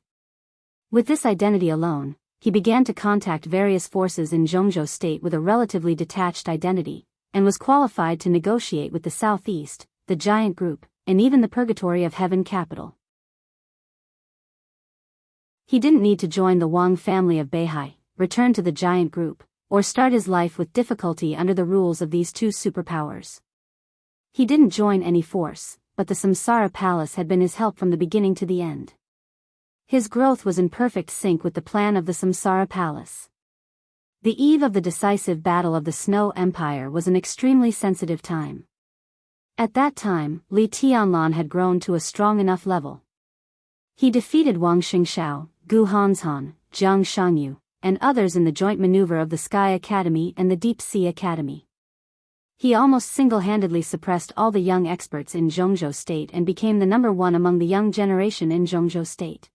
With this identity alone, he began to contact various forces in Jianghu state with a relatively detached identity, and was qualified to negotiate with the Southeast, the giant group, and even the purgatory of heaven capital. He didn't need to join the Wang family of Beihai, return to the giant group, or start his life with difficulty under the rules of these 2 superpowers. He didn't join any force, but the Samsara Palace had been his help from the beginning to the end. His growth was in perfect sync with the plan of the Samsara Palace. The eve of the decisive battle of the Snow Empire was an extremely sensitive time. At that time, Li Tianlan had grown to a strong enough level. He defeated Wang Xingxiao, Gu Hanshan, Jiang Shangyu, and others in the joint maneuver of the Sky Academy and the Deep Sea Academy. He almost single-handedly suppressed all the young experts in Jianghu state and became the number 1 among the young generation in Jianghu state.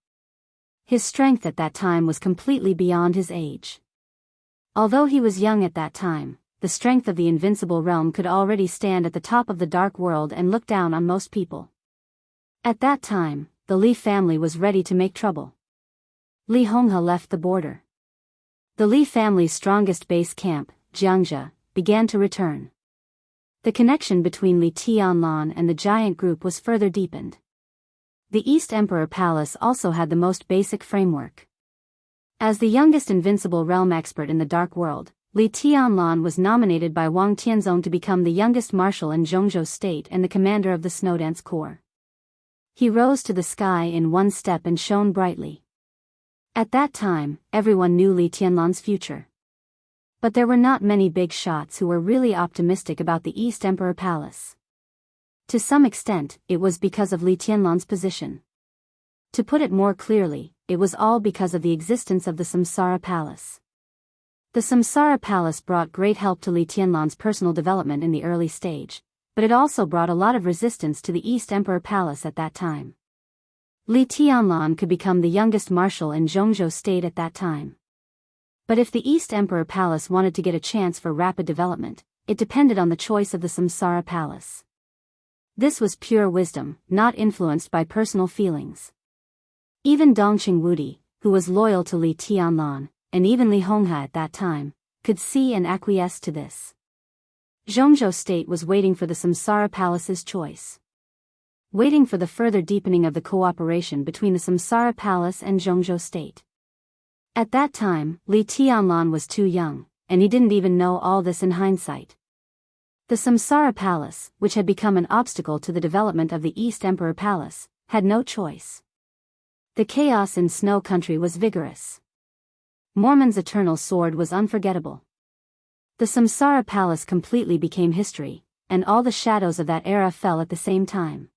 His strength at that time was completely beyond his age. Although he was young at that time, the strength of the invincible realm could already stand at the top of the dark world and look down on most people. At that time, the Li family was ready to make trouble. Li Honghe left the border. The Li family's strongest base camp, Jianghu, began to return. The connection between Li Tianlan and the giant group was further deepened. The East Emperor Palace also had the most basic framework. As the youngest invincible realm expert in the Dark World, Li Tianlan was nominated by Wang Tianzong to become the youngest marshal in Jianghu State and the commander of the Snowdance Corps. He rose to the sky in one step and shone brightly. At that time, everyone knew Li Tianlan's future. But there were not many big shots who were really optimistic about the East Emperor Palace. To some extent, it was because of Li Tianlan's position. To put it more clearly, it was all because of the existence of the Samsara Palace. The Samsara Palace brought great help to Li Tianlan's personal development in the early stage, but it also brought a lot of resistance to the East Emperor Palace at that time. Li Tianlan could become the youngest marshal in Jianghu State at that time. But if the East Emperor Palace wanted to get a chance for rapid development, it depended on the choice of the Samsara Palace. This was pure wisdom, not influenced by personal feelings. Even Dongqing Wudi, who was loyal to Li Tianlan, and even Li Honghe at that time, could see and acquiesce to this. Jianghu State was waiting for the Samsara Palace's choice. Waiting for the further deepening of the cooperation between the Samsara Palace and Jianghu State. At that time, Li Tianlan was too young, and he didn't even know all this in hindsight. The Samsara Palace, which had become an obstacle to the development of the East Emperor Palace, had no choice. The chaos in Snow Country was vigorous. Mormon's eternal sword was unforgettable. The Samsara Palace completely became history, and all the shadows of that era fell at the same time.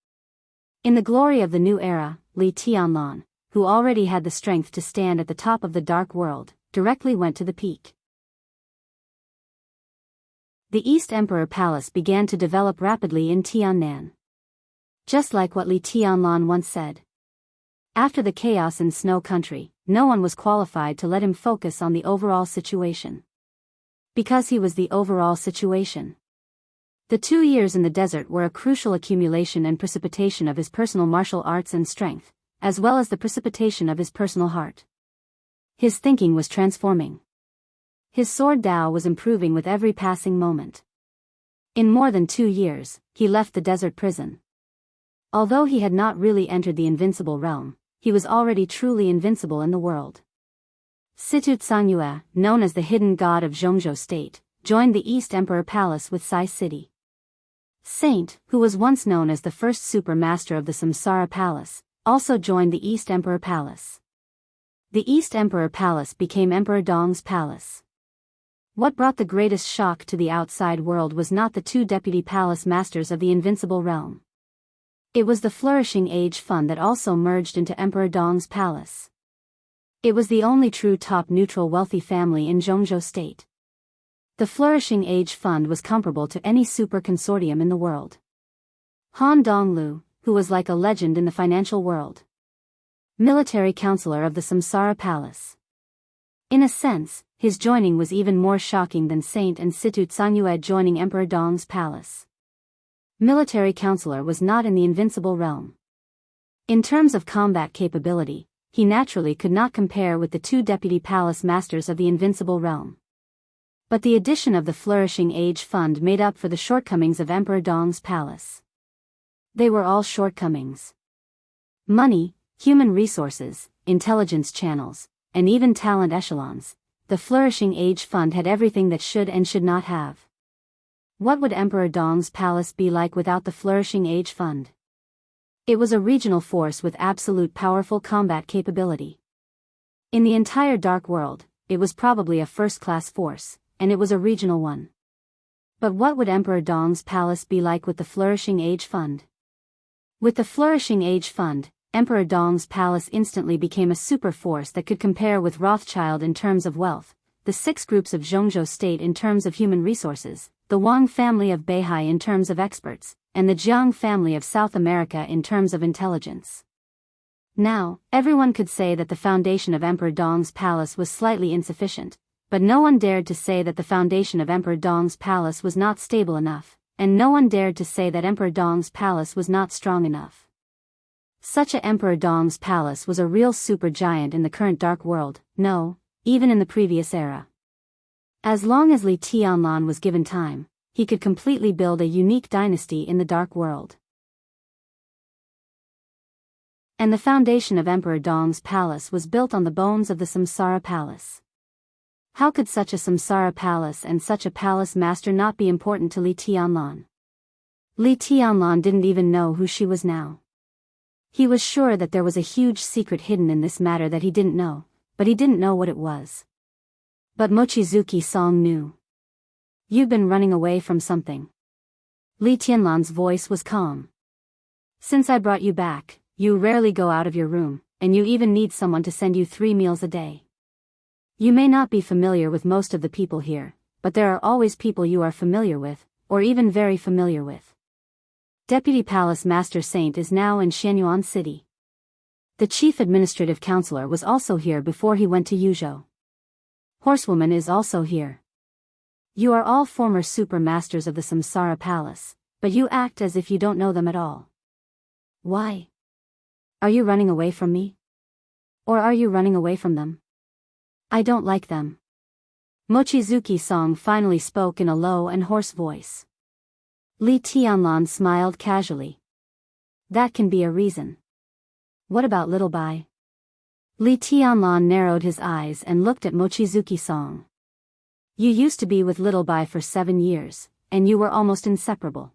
In the glory of the new era, Li Tianlan, who already had the strength to stand at the top of the Dark World, directly went to the peak. The East Emperor Palace began to develop rapidly in Tiannan. Just like what Li Tianlan once said. After the chaos in Snow Country, no one was qualified to let him focus on the overall situation. Because he was the overall situation. The 2 years in the desert were a crucial accumulation and precipitation of his personal martial arts and strength, as well as the precipitation of his personal heart. His thinking was transforming. His sword Dao was improving with every passing moment. In more than 2 years, he left the desert prison. Although he had not really entered the invincible realm, he was already truly invincible in the world. Situt Sangyue, known as the hidden god of Jianghu State, joined the East Emperor Palace with Sai City. Saint, who was once known as the first super master of the Samsara Palace, also joined the East Emperor Palace. The East Emperor Palace became Emperor Dong's palace. What brought the greatest shock to the outside world was not the 2 deputy palace masters of the invincible realm. It was the Flourishing Age Fund that also merged into Emperor Dong's palace. It was the only true top neutral wealthy family in Jianghu State. The Flourishing Age Fund was comparable to any super consortium in the world. Han Donglu, who was like a legend in the financial world. Military counselor of the Samsara Palace. In a sense, his joining was even more shocking than Saint and Situt Sangyue joining Emperor Dong's palace. Military counselor was not in the invincible realm. In terms of combat capability, he naturally could not compare with the 2 deputy palace masters of the invincible realm. But the addition of the Flourishing Age Fund made up for the shortcomings of Emperor Dong's palace. They were all shortcomings. Money, human resources, intelligence channels, and even talent echelons. The Flourishing Age Fund had everything that should and should not have. What would Emperor Dong's palace be like without the Flourishing Age Fund? It was a regional force with absolute powerful combat capability. In the entire Dark World, it was probably a first-class force, and it was a regional one. But what would Emperor Dong's palace be like with the Flourishing Age Fund? With the Flourishing Age Fund, Emperor Dong's palace instantly became a super force that could compare with Rothschild in terms of wealth, the 6 groups of Jianghu State in terms of human resources, the Wang family of Beihai in terms of experts, and the Jiang family of South America in terms of intelligence. Now, everyone could say that the foundation of Emperor Dong's palace was slightly insufficient, but no one dared to say that the foundation of Emperor Dong's palace was not stable enough, and no one dared to say that Emperor Dong's palace was not strong enough. Such a Emperor Dong's palace was a real super giant in the current Dark World, no, even in the previous era. As long as Li Tianlan was given time, he could completely build a unique dynasty in the Dark World. And the foundation of Emperor Dong's palace was built on the bones of the Samsara palace. How could such a Samsara palace and such a palace master not be important to Li Tianlan? Li Tianlan didn't even know who she was now. He was sure that there was a huge secret hidden in this matter that he didn't know, but he didn't know what it was. But Mochizuki Song knew. You've been running away from something. Li Tianlan's voice was calm. Since I brought you back, you rarely go out of your room, and you even need someone to send you 3 meals a day. You may not be familiar with most of the people here, but there are always people you are familiar with, or even very familiar with. Deputy Palace Master Saint is now in Xianyuan City. The Chief Administrative Counselor was also here before he went to Yuzhou. Horsewoman is also here. You are all former super masters of the Samsara Palace, but you act as if you don't know them at all. Why? Are you running away from me? Or are you running away from them? I don't like them. Mochizuki Song finally spoke in a low and hoarse voice. Li Tianlan smiled casually. That can be a reason. What about Little Bai? Li Tianlan narrowed his eyes and looked at Mochizuki Song. You used to be with Little Bai for 7 years, and you were almost inseparable.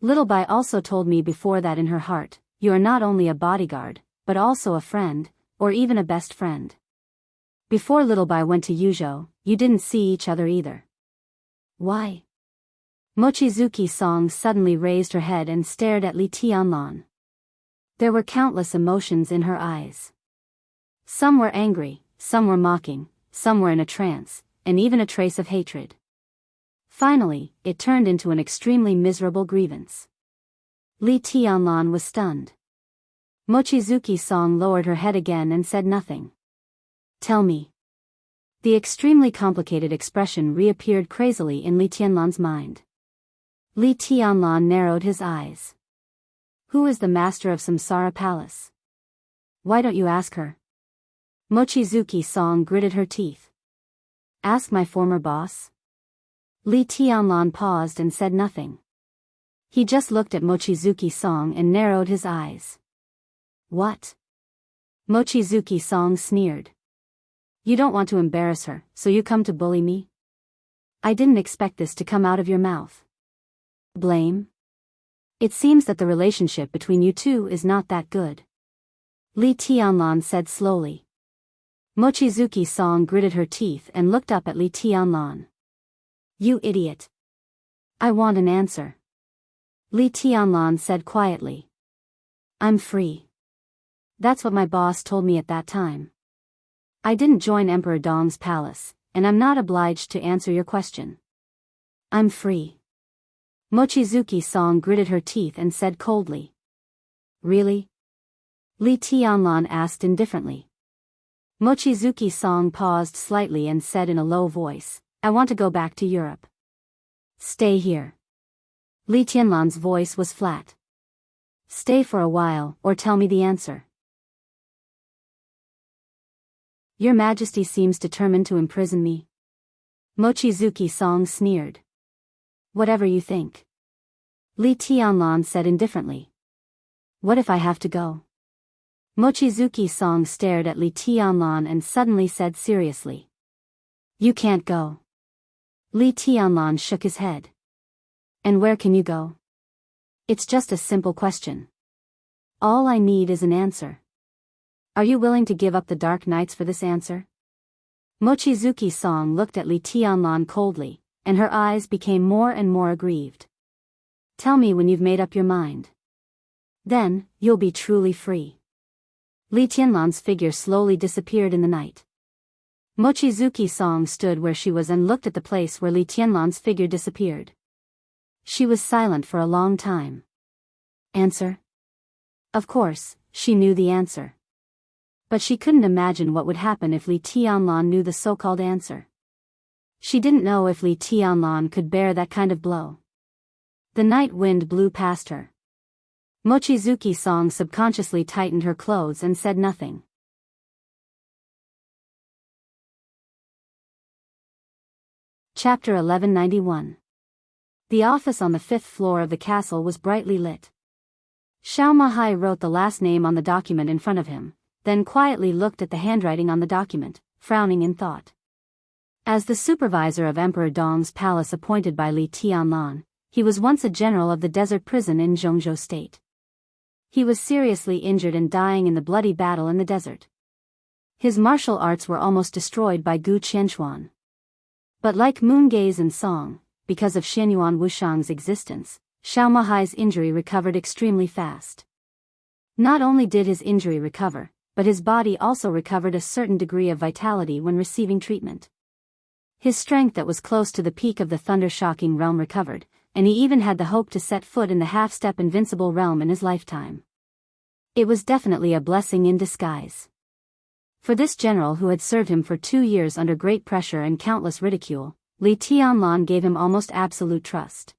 Little Bai also told me before that in her heart, you are not only a bodyguard, but also a friend, or even a best friend. Before Little Bai went to Yuzhou, you didn't see each other either. Why? Mochizuki Song suddenly raised her head and stared at Li Tianlan. There were countless emotions in her eyes. Some were angry, some were mocking, some were in a trance, and even a trace of hatred. Finally, it turned into an extremely miserable grievance. Li Tianlan was stunned. Mochizuki Song lowered her head again and said nothing. Tell me. The extremely complicated expression reappeared crazily in Li Tianlan's mind. Li Tianlan narrowed his eyes. Who is the master of Samsara Palace? Why don't you ask her? Mochizuki Song gritted her teeth. Ask my former boss? Li Tianlan paused and said nothing. He just looked at Mochizuki Song and narrowed his eyes. What? Mochizuki Song sneered. You don't want to embarrass her, so you come to bully me? I didn't expect this to come out of your mouth. Blame? It seems that the relationship between you two is not that good. Li Tianlan said slowly. Mochizuki Song gritted her teeth and looked up at Li Tianlan. You idiot. I want an answer. Li Tianlan said quietly. I'm free. That's what my boss told me at that time. I didn't join Emperor Dong's palace, and I'm not obliged to answer your question. I'm free. Mochizuki Song gritted her teeth and said coldly. Really? Li Tianlan asked indifferently. Mochizuki Song paused slightly and said in a low voice, I want to go back to Europe. Stay here. Li Tianlan's voice was flat. Stay for a while, or tell me the answer. Your Majesty seems determined to imprison me. Mochizuki Song sneered. Whatever you think. Li Tianlan said indifferently. What if I have to go? Mochizuki Song stared at Li Tianlan and suddenly said seriously. You can't go. Li Tianlan shook his head. And where can you go? It's just a simple question. All I need is an answer. Are you willing to give up the dark nights for this answer? Mochizuki Song looked at Li Tianlan coldly, and her eyes became more and more aggrieved. Tell me when you've made up your mind. Then, you'll be truly free. Li Tianlan's figure slowly disappeared in the night. Mochizuki Song stood where she was and looked at the place where Li Tianlan's figure disappeared. She was silent for a long time. Answer? Of course, she knew the answer. But she couldn't imagine what would happen if Li Tianlan knew the so-called answer. She didn't know if Li Tianlan could bear that kind of blow. The night wind blew past her. Mochizuki Song subconsciously tightened her clothes and said nothing. Chapter 1191. The office on the 5th floor of the castle was brightly lit. Xiao Mahai wrote the last name on the document in front of him, then quietly looked at the handwriting on the document, frowning in thought. As the supervisor of Emperor Dong's palace appointed by Li Tianlan, he was once a general of the desert prison in Zhongzhou state. He was seriously injured and dying in the bloody battle in the desert. His martial arts were almost destroyed by Gu Qianxuan. But like moon gaze and song, because of Xianyuan Wushang's existence, Xiao Mahai's injury recovered extremely fast. Not only did his injury recover, but his body also recovered a certain degree of vitality when receiving treatment. His strength that was close to the peak of the thunder-shocking realm recovered, and he even had the hope to set foot in the half-step invincible realm in his lifetime. It was definitely a blessing in disguise. For this general who had served him for 2 years under great pressure and countless ridicule, Li Tianlan gave him almost absolute trust.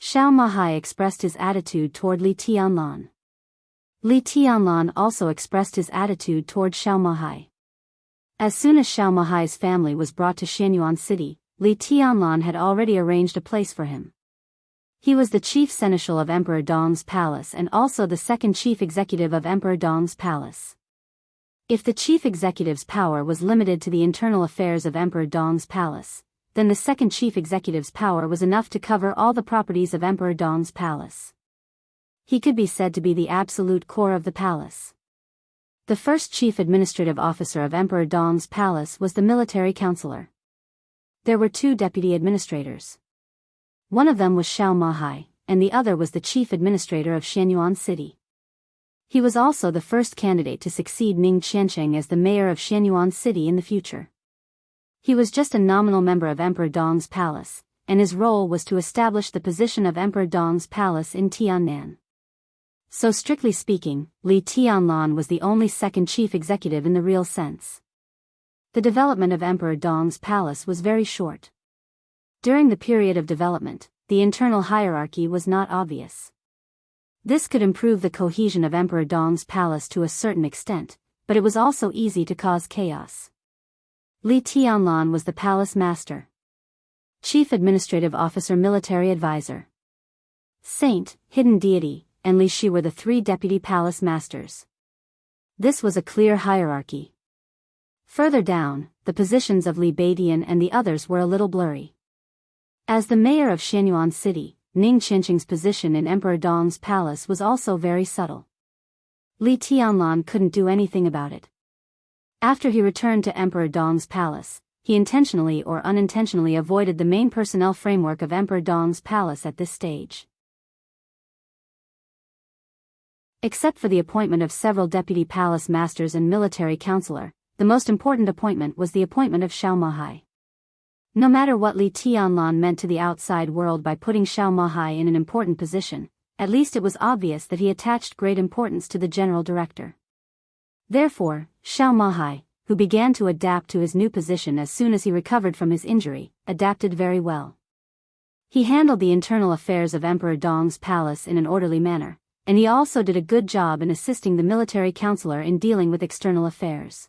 Xiao Mahai expressed his attitude toward Li Tianlan. Li Tianlan also expressed his attitude toward Xiao Mahai. As soon as Xiao Mahai's family was brought to Xianyuan City, Li Tianlan had already arranged a place for him. He was the chief seneschal of Emperor Dong's palace and also the second chief executive of Emperor Dong's palace. If the chief executive's power was limited to the internal affairs of Emperor Dong's palace, then the second chief executive's power was enough to cover all the properties of Emperor Dong's palace. He could be said to be the absolute core of the palace. The first chief administrative officer of Emperor Dong's palace was the military counselor. There were 2 deputy administrators. One of them was Xiao Mahai, and the other was the chief administrator of Xianyuan City. He was also the first candidate to succeed Ning Qiansheng as the mayor of Xianyuan City in the future. He was just a nominal member of Emperor Dong's palace, and his role was to establish the position of Emperor Dong's palace in Tiannan. So strictly speaking, Li Tianlan was the only second chief executive in the real sense. The development of Emperor Dong's palace was very short. During the period of development, the internal hierarchy was not obvious. This could improve the cohesion of Emperor Dong's palace to a certain extent, but it was also easy to cause chaos. Li Tianlan was the palace master, chief administrative officer, military advisor, saint, hidden deity, and Li Shi were the 3 deputy palace masters. This was a clear hierarchy. Further down, the positions of Li Beidian and the others were a little blurry. As the mayor of Xianyuan City, Ning Qiansheng's position in Emperor Dong's palace was also very subtle. Li Tianlan couldn't do anything about it. After he returned to Emperor Dong's palace, he intentionally or unintentionally avoided the main personnel framework of Emperor Dong's palace at this stage. Except for the appointment of several deputy palace masters and military counselor, the most important appointment was the appointment of Xiao Mahai. No matter what Li Tianlan meant to the outside world by putting Xiao Mahai in an important position, at least it was obvious that he attached great importance to the general director. Therefore, Xiao Mahai, who began to adapt to his new position as soon as he recovered from his injury, adapted very well. He handled the internal affairs of Emperor Dong's palace in an orderly manner, and he also did a good job in assisting the military counselor in dealing with external affairs.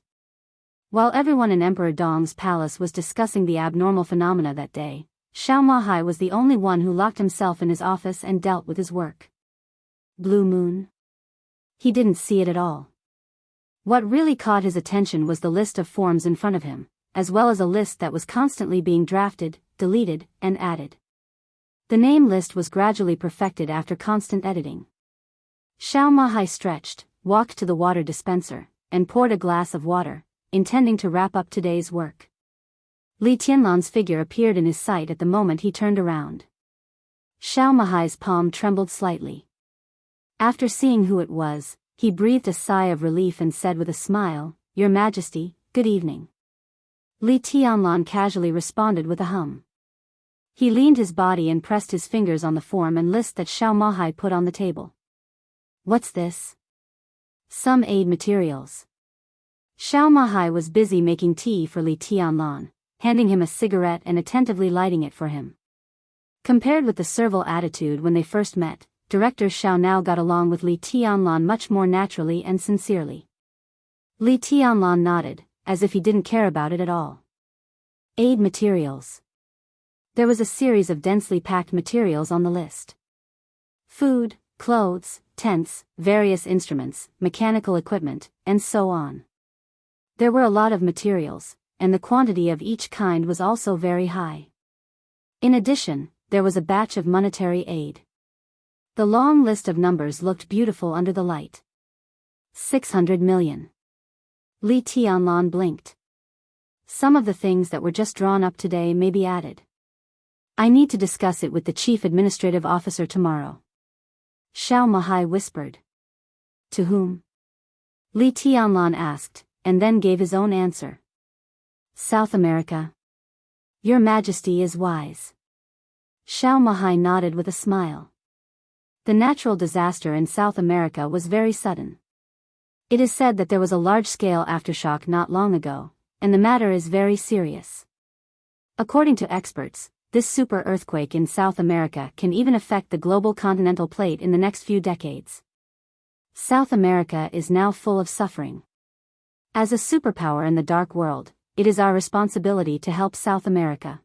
While everyone in Emperor Dong's palace was discussing the abnormal phenomena that day, Xiao Mahai was the only one who locked himself in his office and dealt with his work. Blue moon? He didn't see it at all. What really caught his attention was the list of forms in front of him, as well as a list that was constantly being drafted, deleted, and added. The name list was gradually perfected after constant editing. Xiao Mahai stretched, walked to the water dispenser, and poured a glass of water, intending to wrap up today's work. Li Tianlan's figure appeared in his sight at the moment he turned around. Xiao Mahai's palm trembled slightly. After seeing who it was, he breathed a sigh of relief and said with a smile, "Your Majesty, good evening." Li Tianlan casually responded with a hum. He leaned his body and pressed his fingers on the form and list that Xiao Mahai put on the table. "What's this?" "Some aid materials." Xiao Mahai was busy making tea for Li Tianlan, handing him a cigarette and attentively lighting it for him. Compared with the servile attitude when they first met, Director Xiao now got along with Li Tianlan much more naturally and sincerely. Li Tianlan nodded, as if he didn't care about it at all. Aid materials. There was a series of densely packed materials on the list. Food, clothes, tents, various instruments, mechanical equipment, and so on. There were a lot of materials, and the quantity of each kind was also very high. In addition, there was a batch of monetary aid. The long list of numbers looked beautiful under the light. 600 million. Li Tianlan blinked. Some of the things that were just drawn up today may be added. I need to discuss it with the chief administrative officer tomorrow. Xiao Mahai whispered. To whom? Li Tianlan asked, and then gave his own answer. South America. Your Majesty is wise. Xiao Mahai nodded with a smile. The natural disaster in South America was very sudden. It is said that there was a large-scale aftershock not long ago, and the matter is very serious. According to experts, this super earthquake in South America can even affect the global continental plate in the next few decades. South America is now full of suffering. As a superpower in the dark world, it is our responsibility to help South America.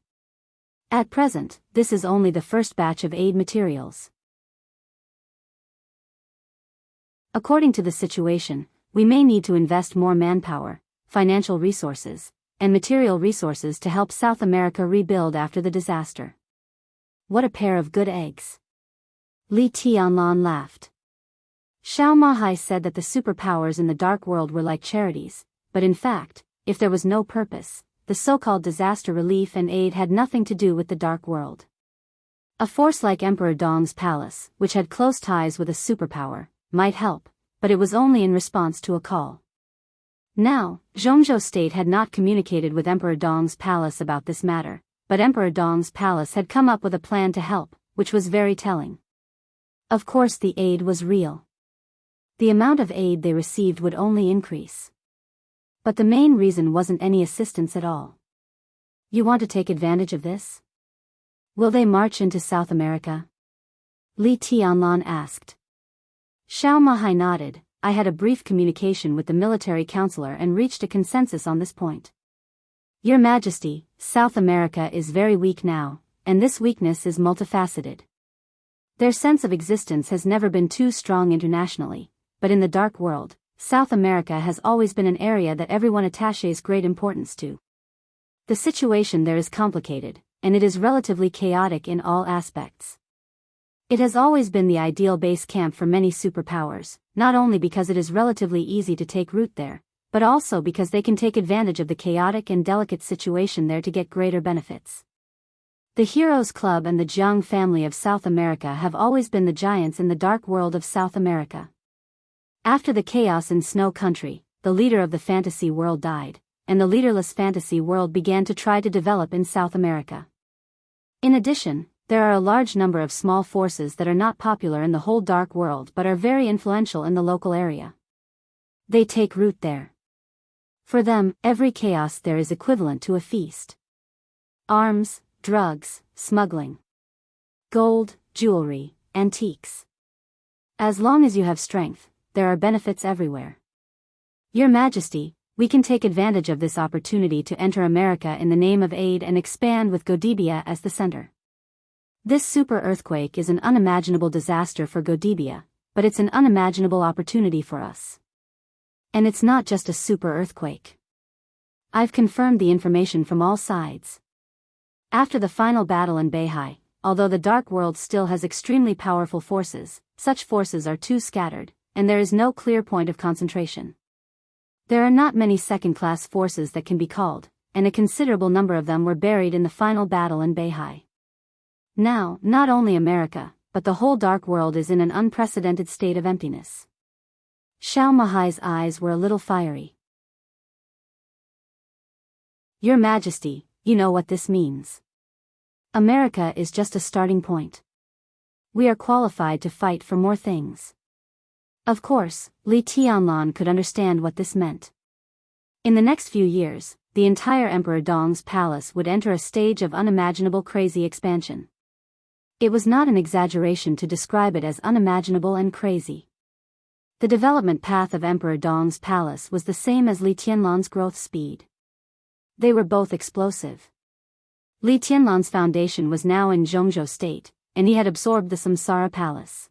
At present, this is only the first batch of aid materials. According to the situation, we may need to invest more manpower, financial resources, and material resources to help South America rebuild after the disaster. What a pair of good eggs. Li Tianlan laughed. Xiao Mahai said that the superpowers in the dark world were like charities, but in fact, if there was no purpose, the so-called disaster relief and aid had nothing to do with the dark world. A force like Emperor Dong's palace, which had close ties with a superpower, might help, but it was only in response to a call. Now, Jianghu state had not communicated with Emperor Dong's palace about this matter, but Emperor Dong's palace had come up with a plan to help, which was very telling. Of course the aid was real. The amount of aid they received would only increase. But the main reason wasn't any assistance at all. You want to take advantage of this? Will they march into South America? Li Tianlan asked. Xiao Mahai nodded. I had a brief communication with the military counselor and reached a consensus on this point. Your Majesty, South America is very weak now, and this weakness is multifaceted. Their sense of existence has never been too strong internationally, but in the dark world, South America has always been an area that everyone attaches great importance to. The situation there is complicated, and it is relatively chaotic in all aspects. It has always been the ideal base camp for many superpowers, not only because it is relatively easy to take root there, but also because they can take advantage of the chaotic and delicate situation there to get greater benefits. The Heroes Club and the Jiang family of South America have always been the giants in the dark world of South America. After the chaos in Snow Country, the leader of the fantasy world died, and the leaderless fantasy world began to try to develop in South America. In addition, there are a large number of small forces that are not popular in the whole dark world but are very influential in the local area. They take root there. For them, every chaos there is equivalent to a feast. Arms, drugs, smuggling. Gold, jewelry, antiques. As long as you have strength, there are benefits everywhere. Your Majesty, we can take advantage of this opportunity to enter America in the name of aid and expand with Godibia as the center. This super earthquake is an unimaginable disaster for Godibia, but it's an unimaginable opportunity for us. And it's not just a super earthquake. I've confirmed the information from all sides. After the final battle in Beihai, although the dark world still has extremely powerful forces, such forces are too scattered, and there is no clear point of concentration. There are not many second-class forces that can be called, and a considerable number of them were buried in the final battle in Beihai. Now, not only America, but the whole dark world is in an unprecedented state of emptiness. Xiao Mahai's eyes were a little fiery. Your Majesty, you know what this means. America is just a starting point. We are qualified to fight for more things. Of course, Li Tianlan could understand what this meant. In the next few years, the entire Emperor Dong's palace would enter a stage of unimaginable crazy expansion. It was not an exaggeration to describe it as unimaginable and crazy. The development path of Emperor Dong's palace was the same as Li Tianlan's growth speed. They were both explosive. Li Tianlan's foundation was now in Jianghu state, and he had absorbed the Samsara palace.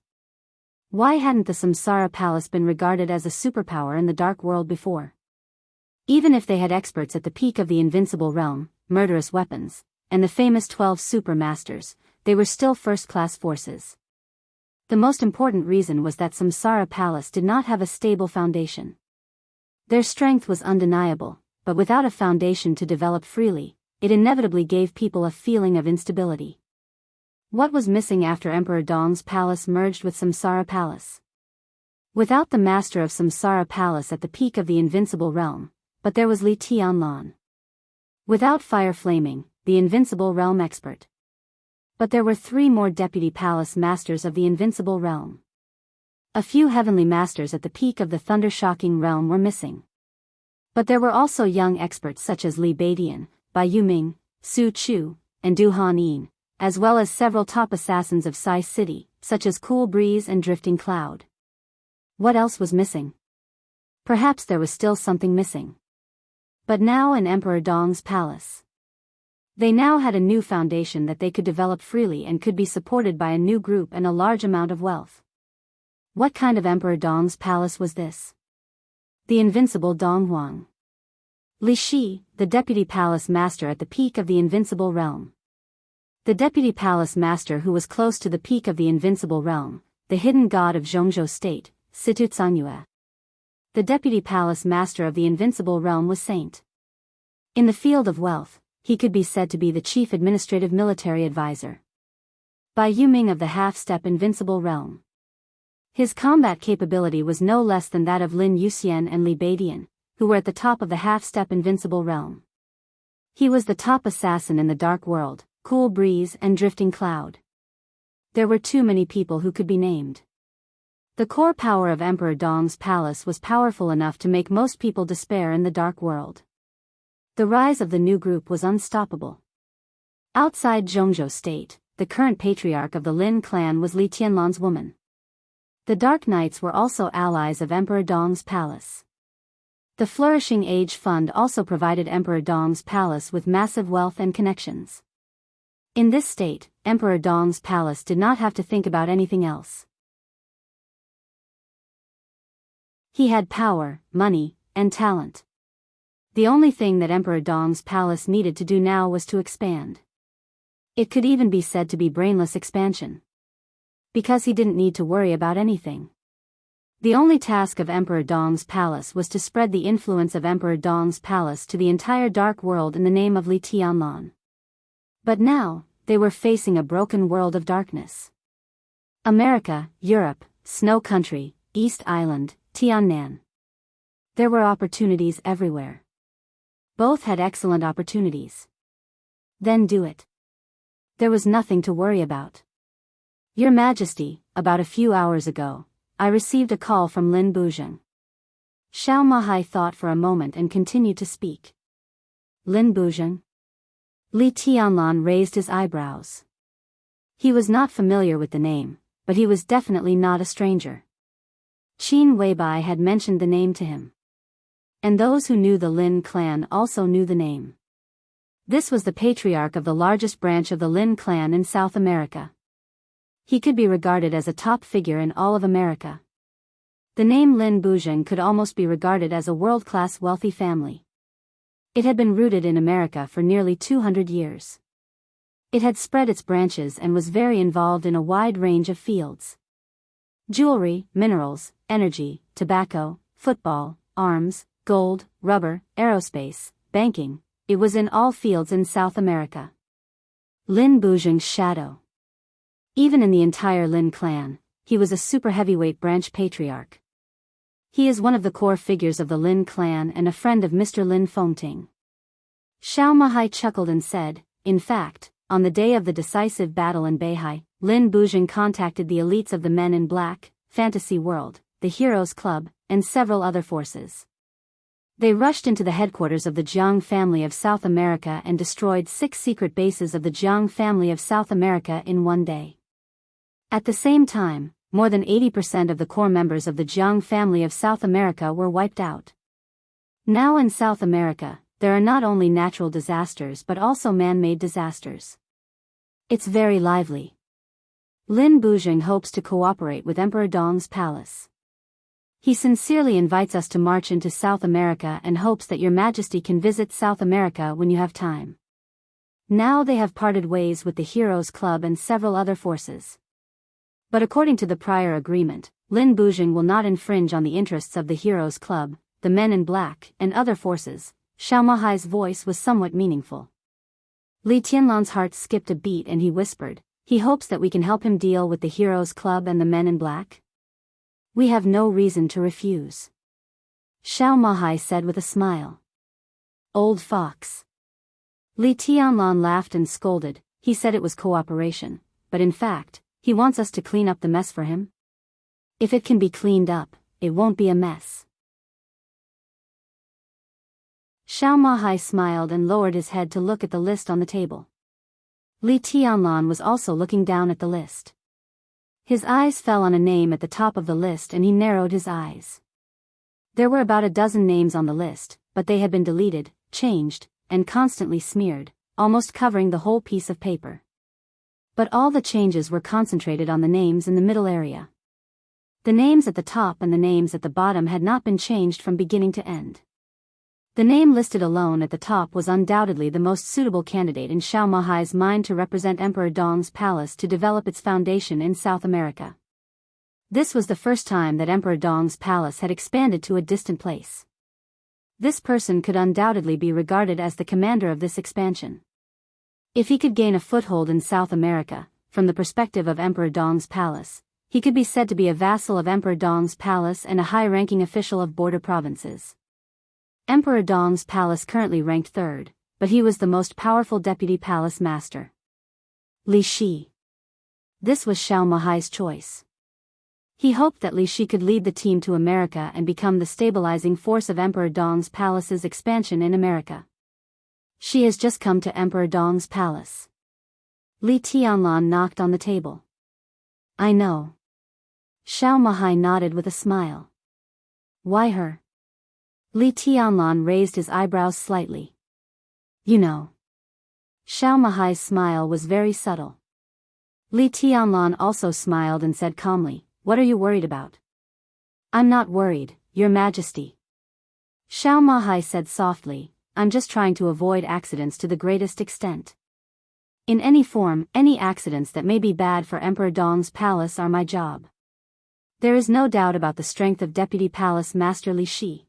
Why hadn't the Samsara Palace been regarded as a superpower in the Dark World before? Even if they had experts at the peak of the invincible realm, murderous weapons, and the famous 12 super masters, they were still first-class forces. The most important reason was that Samsara Palace did not have a stable foundation. Their strength was undeniable, but without a foundation to develop freely, it inevitably gave people a feeling of instability. What was missing after Emperor Dong's palace merged with Samsara Palace? Without the master of Samsara Palace at the peak of the invincible realm, but there was Li Tianlan. Without Fire Flaming, the invincible realm expert. But there were 3 more deputy palace masters of the invincible realm. A few heavenly masters at the peak of the thunder-shocking realm were missing. But there were also young experts such as Li Beidian, Bai Yuming, Su Chu, and Du Han-yin, as well as several top assassins of Sai City, such as Cool Breeze and Drifting Cloud. What else was missing? Perhaps there was still something missing. But now in Emperor Dong's palace, they now had a new foundation that they could develop freely and could be supported by a new group and a large amount of wealth. What kind of Emperor Dong's palace was this? The invincible Dong Huang. Li Shi, the deputy palace master at the peak of the invincible realm. The deputy palace master who was close to the peak of the invincible realm, the hidden god of Zhongzhou state, Situ Tsanyue. The deputy palace master of the invincible realm was Saint. In the field of wealth, he could be said to be the chief administrative military advisor. Bai Yuming of the half-step invincible realm. His combat capability was no less than that of Lin Yuxian and Li Beidian, who were at the top of the half-step invincible realm. He was the top assassin in the Dark World, Cool Breeze and Drifting Cloud. There were too many people who could be named. The core power of Emperor Dong's palace was powerful enough to make most people despair in the Dark World. The rise of the new group was unstoppable. Outside Zhongzhou state, the current patriarch of the Lin clan was Li Tianlan's woman. The Dark Knights were also allies of Emperor Dong's palace. The Flourishing Age Fund also provided Emperor Dong's palace with massive wealth and connections. In this state, Emperor Dong's palace did not have to think about anything else. He had power, money, and talent. The only thing that Emperor Dong's palace needed to do now was to expand. It could even be said to be brainless expansion. Because he didn't need to worry about anything. The only task of Emperor Dong's palace was to spread the influence of Emperor Dong's palace to the entire Dark World in the name of Li Tianlan. But now, they were facing a broken world of darkness. America, Europe, Snow Country, East Island, Tiannan. There were opportunities everywhere. Both had excellent opportunities. Then do it. There was nothing to worry about. Your Majesty, about a few hours ago, I received a call from Lin Buzheng. Xiao Mahai thought for a moment and continued to speak. Lin Buzheng? Li Tianlan raised his eyebrows. He was not familiar with the name, but he was definitely not a stranger. Qin Weibai had mentioned the name to him. And those who knew the Lin clan also knew the name. This was the patriarch of the largest branch of the Lin clan in South America. He could be regarded as a top figure in all of America. The name Lin Buzheng could almost be regarded as a world-class wealthy family. It had been rooted in America for nearly 200 years. It had spread its branches and was very involved in a wide range of fields. Jewelry, minerals, energy, tobacco, football, arms, gold, rubber, aerospace, banking. It was in all fields in South America. Lin Buzheng's shadow. Even in the entire Lin clan, he was a super heavyweight branch patriarch. He is one of the core figures of the Lin clan and a friend of Mr. Lin Fengting. Xiao Mahai chuckled and said, in fact, on the day of the decisive battle in Beihai, Lin Buzheng contacted the elites of the Men in Black, Fantasy World, the Heroes Club, and several other forces. They rushed into the headquarters of the Jiang family of South America and destroyed 6 secret bases of the Jiang family of South America in one day. At the same time, more than 80% of the core members of the Jiang family of South America were wiped out. Now in South America, there are not only natural disasters but also man-made disasters. It's very lively. Lin Bujing hopes to cooperate with Emperor Dong's palace. He sincerely invites us to march into South America and hopes that Your Majesty can visit South America when you have time. Now they have parted ways with the Heroes Club and several other forces. But according to the prior agreement, Lin Bujing will not infringe on the interests of the Heroes Club, the Men in Black, and other forces. Xiao Mahai's voice was somewhat meaningful. Li Tianlan's heart skipped a beat and he whispered, he hopes that we can help him deal with the Heroes Club and the Men in Black? We have no reason to refuse. Xiao Mahai said with a smile. Old fox. Li Tianlan laughed and scolded. He said it was cooperation, but in fact, he wants us to clean up the mess for him. If it can be cleaned up, it won't be a mess. Xiao Mahai smiled and lowered his head to look at the list on the table. Li Tianlan was also looking down at the list. His eyes fell on a name at the top of the list and he narrowed his eyes. There were about a dozen names on the list, but they had been deleted, changed, and constantly smeared, almost covering the whole piece of paper. But all the changes were concentrated on the names in the middle area. The names at the top and the names at the bottom had not been changed from beginning to end. The name listed alone at the top was undoubtedly the most suitable candidate in Xiao Mahai's mind to represent Emperor Dong's palace to develop its foundation in South America. This was the first time that Emperor Dong's palace had expanded to a distant place. This person could undoubtedly be regarded as the commander of this expansion. If he could gain a foothold in South America, from the perspective of Emperor Dong's palace, he could be said to be a vassal of Emperor Dong's palace and a high-ranking official of border provinces. Emperor Dong's palace currently ranked third, but he was the most powerful deputy palace master. Li Shi. This was Xiao Mahai's choice. He hoped that Li Shi could lead the team to America and become the stabilizing force of Emperor Dong's palace's expansion in America. She has just come to Emperor Dong's palace. Li Tianlan knocked on the table. I know. Xiao Mahai nodded with a smile. Why her? Li Tianlan raised his eyebrows slightly. You know. Xiao Mahai's smile was very subtle. Li Tianlan also smiled and said calmly, what are you worried about? I'm not worried, Your Majesty. Xiao Mahai said softly, I'm just trying to avoid accidents to the greatest extent. In any form, any accidents that may be bad for Emperor Dong's palace are my job. There is no doubt about the strength of Deputy Palace Master Li Shi.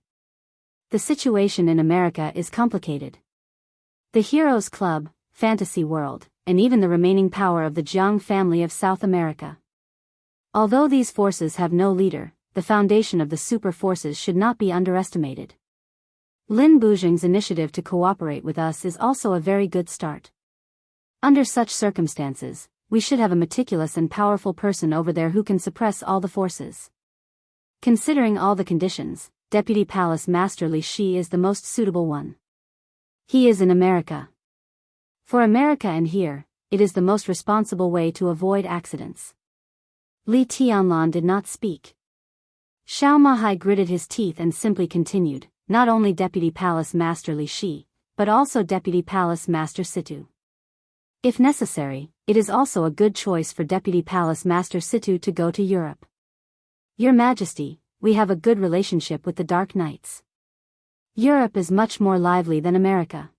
The situation in America is complicated. The Heroes Club, Fantasy World, and even the remaining power of the Jianghu family of South America. Although these forces have no leader, the foundation of the super forces should not be underestimated. Lin Bujing's initiative to cooperate with us is also a very good start. Under such circumstances, we should have a meticulous and powerful person over there who can suppress all the forces. Considering all the conditions, Deputy Palace Master Li Shi is the most suitable one. He is in America. For America and here, it is the most responsible way to avoid accidents. Li Tianlan did not speak. Xiao Mahai gritted his teeth and simply continued, not only Deputy Palace Master Li Shi, but also Deputy Palace Master Situ. If necessary, it is also a good choice for Deputy Palace Master Situ to go to Europe. Your Majesty, we have a good relationship with the Dark Knights. Europe is much more lively than America.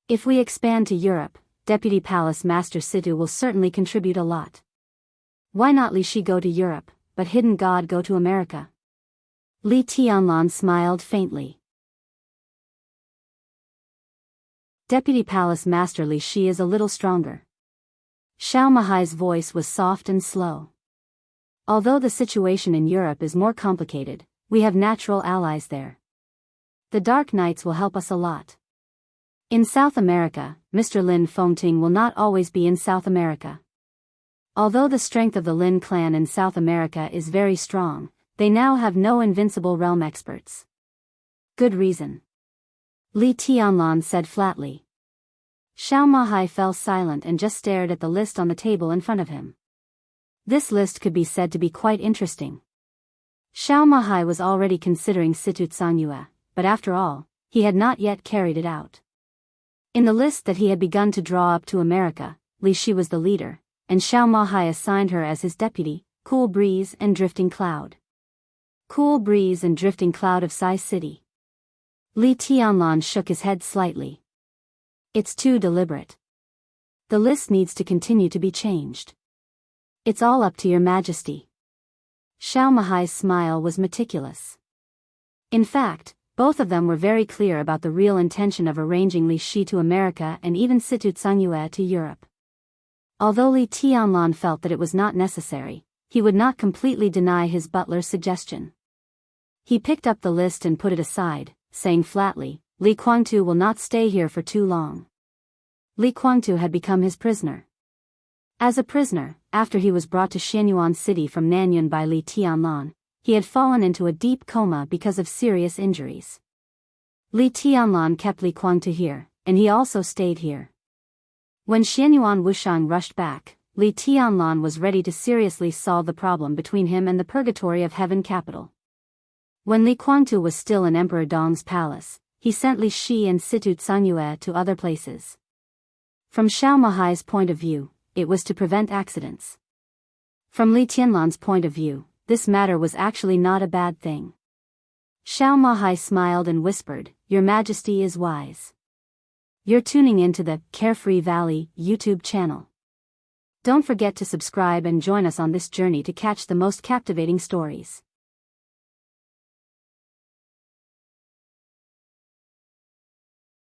If we expand to Europe, Deputy Palace Master Situ will certainly contribute a lot. Why not Li Shi go to Europe, but Hidden God go to America? Li Tianlan smiled faintly. Deputy Palace Master Li Shi is a little stronger. Xiao Mahai's voice was soft and slow. Although the situation in Europe is more complicated, we have natural allies there. The Dark Knights will help us a lot. In South America, Mr. Lin Fengting will not always be in South America. Although the strength of the Lin clan in South America is very strong, they now have no invincible realm experts. Good reason. Li Tianlan said flatly. Xiao Mahai fell silent and just stared at the list on the table in front of him. This list could be said to be quite interesting. Xiao Mahai was already considering Situ Xianxia, but after all, he had not yet carried it out. In the list that he had begun to draw up to America, Li Shi was the leader, and Xiao Mahai assigned her as his deputy, Cool Breeze and Drifting Cloud. Cool Breeze and Drifting Cloud of Sai City. Li Tianlan shook his head slightly. It's too deliberate. The list needs to continue to be changed. It's all up to your majesty. Xiao Mahai's smile was meticulous. In fact, both of them were very clear about the real intention of arranging Li Shi to America and even Situ Tsangyue to Europe. Although Li Tianlan felt that it was not necessary, he would not completely deny his butler's suggestion. He picked up the list and put it aside, saying flatly, Li Guangtu will not stay here for too long. Li Guangtu had become his prisoner. As a prisoner, after he was brought to Xianyuan City from Nanyuan by Li Tianlan, he had fallen into a deep coma because of serious injuries. Li Tianlan kept Li Guangtu here, and he also stayed here. When Xianyuan Wushang rushed back, Li Tianlan was ready to seriously solve the problem between him and the Purgatory of Heaven capital. When Li Guangtu was still in Emperor Dong's palace, he sent Li Shi and Situ Tsangyue to other places. From Xiao Mahai's point of view, it was to prevent accidents. From Li Tianlan's point of view, this matter was actually not a bad thing. Xiao Mahai smiled and whispered, Your Majesty is wise. You're tuning into the Carefree Valley YouTube channel. Don't forget to subscribe and join us on this journey to catch the most captivating stories.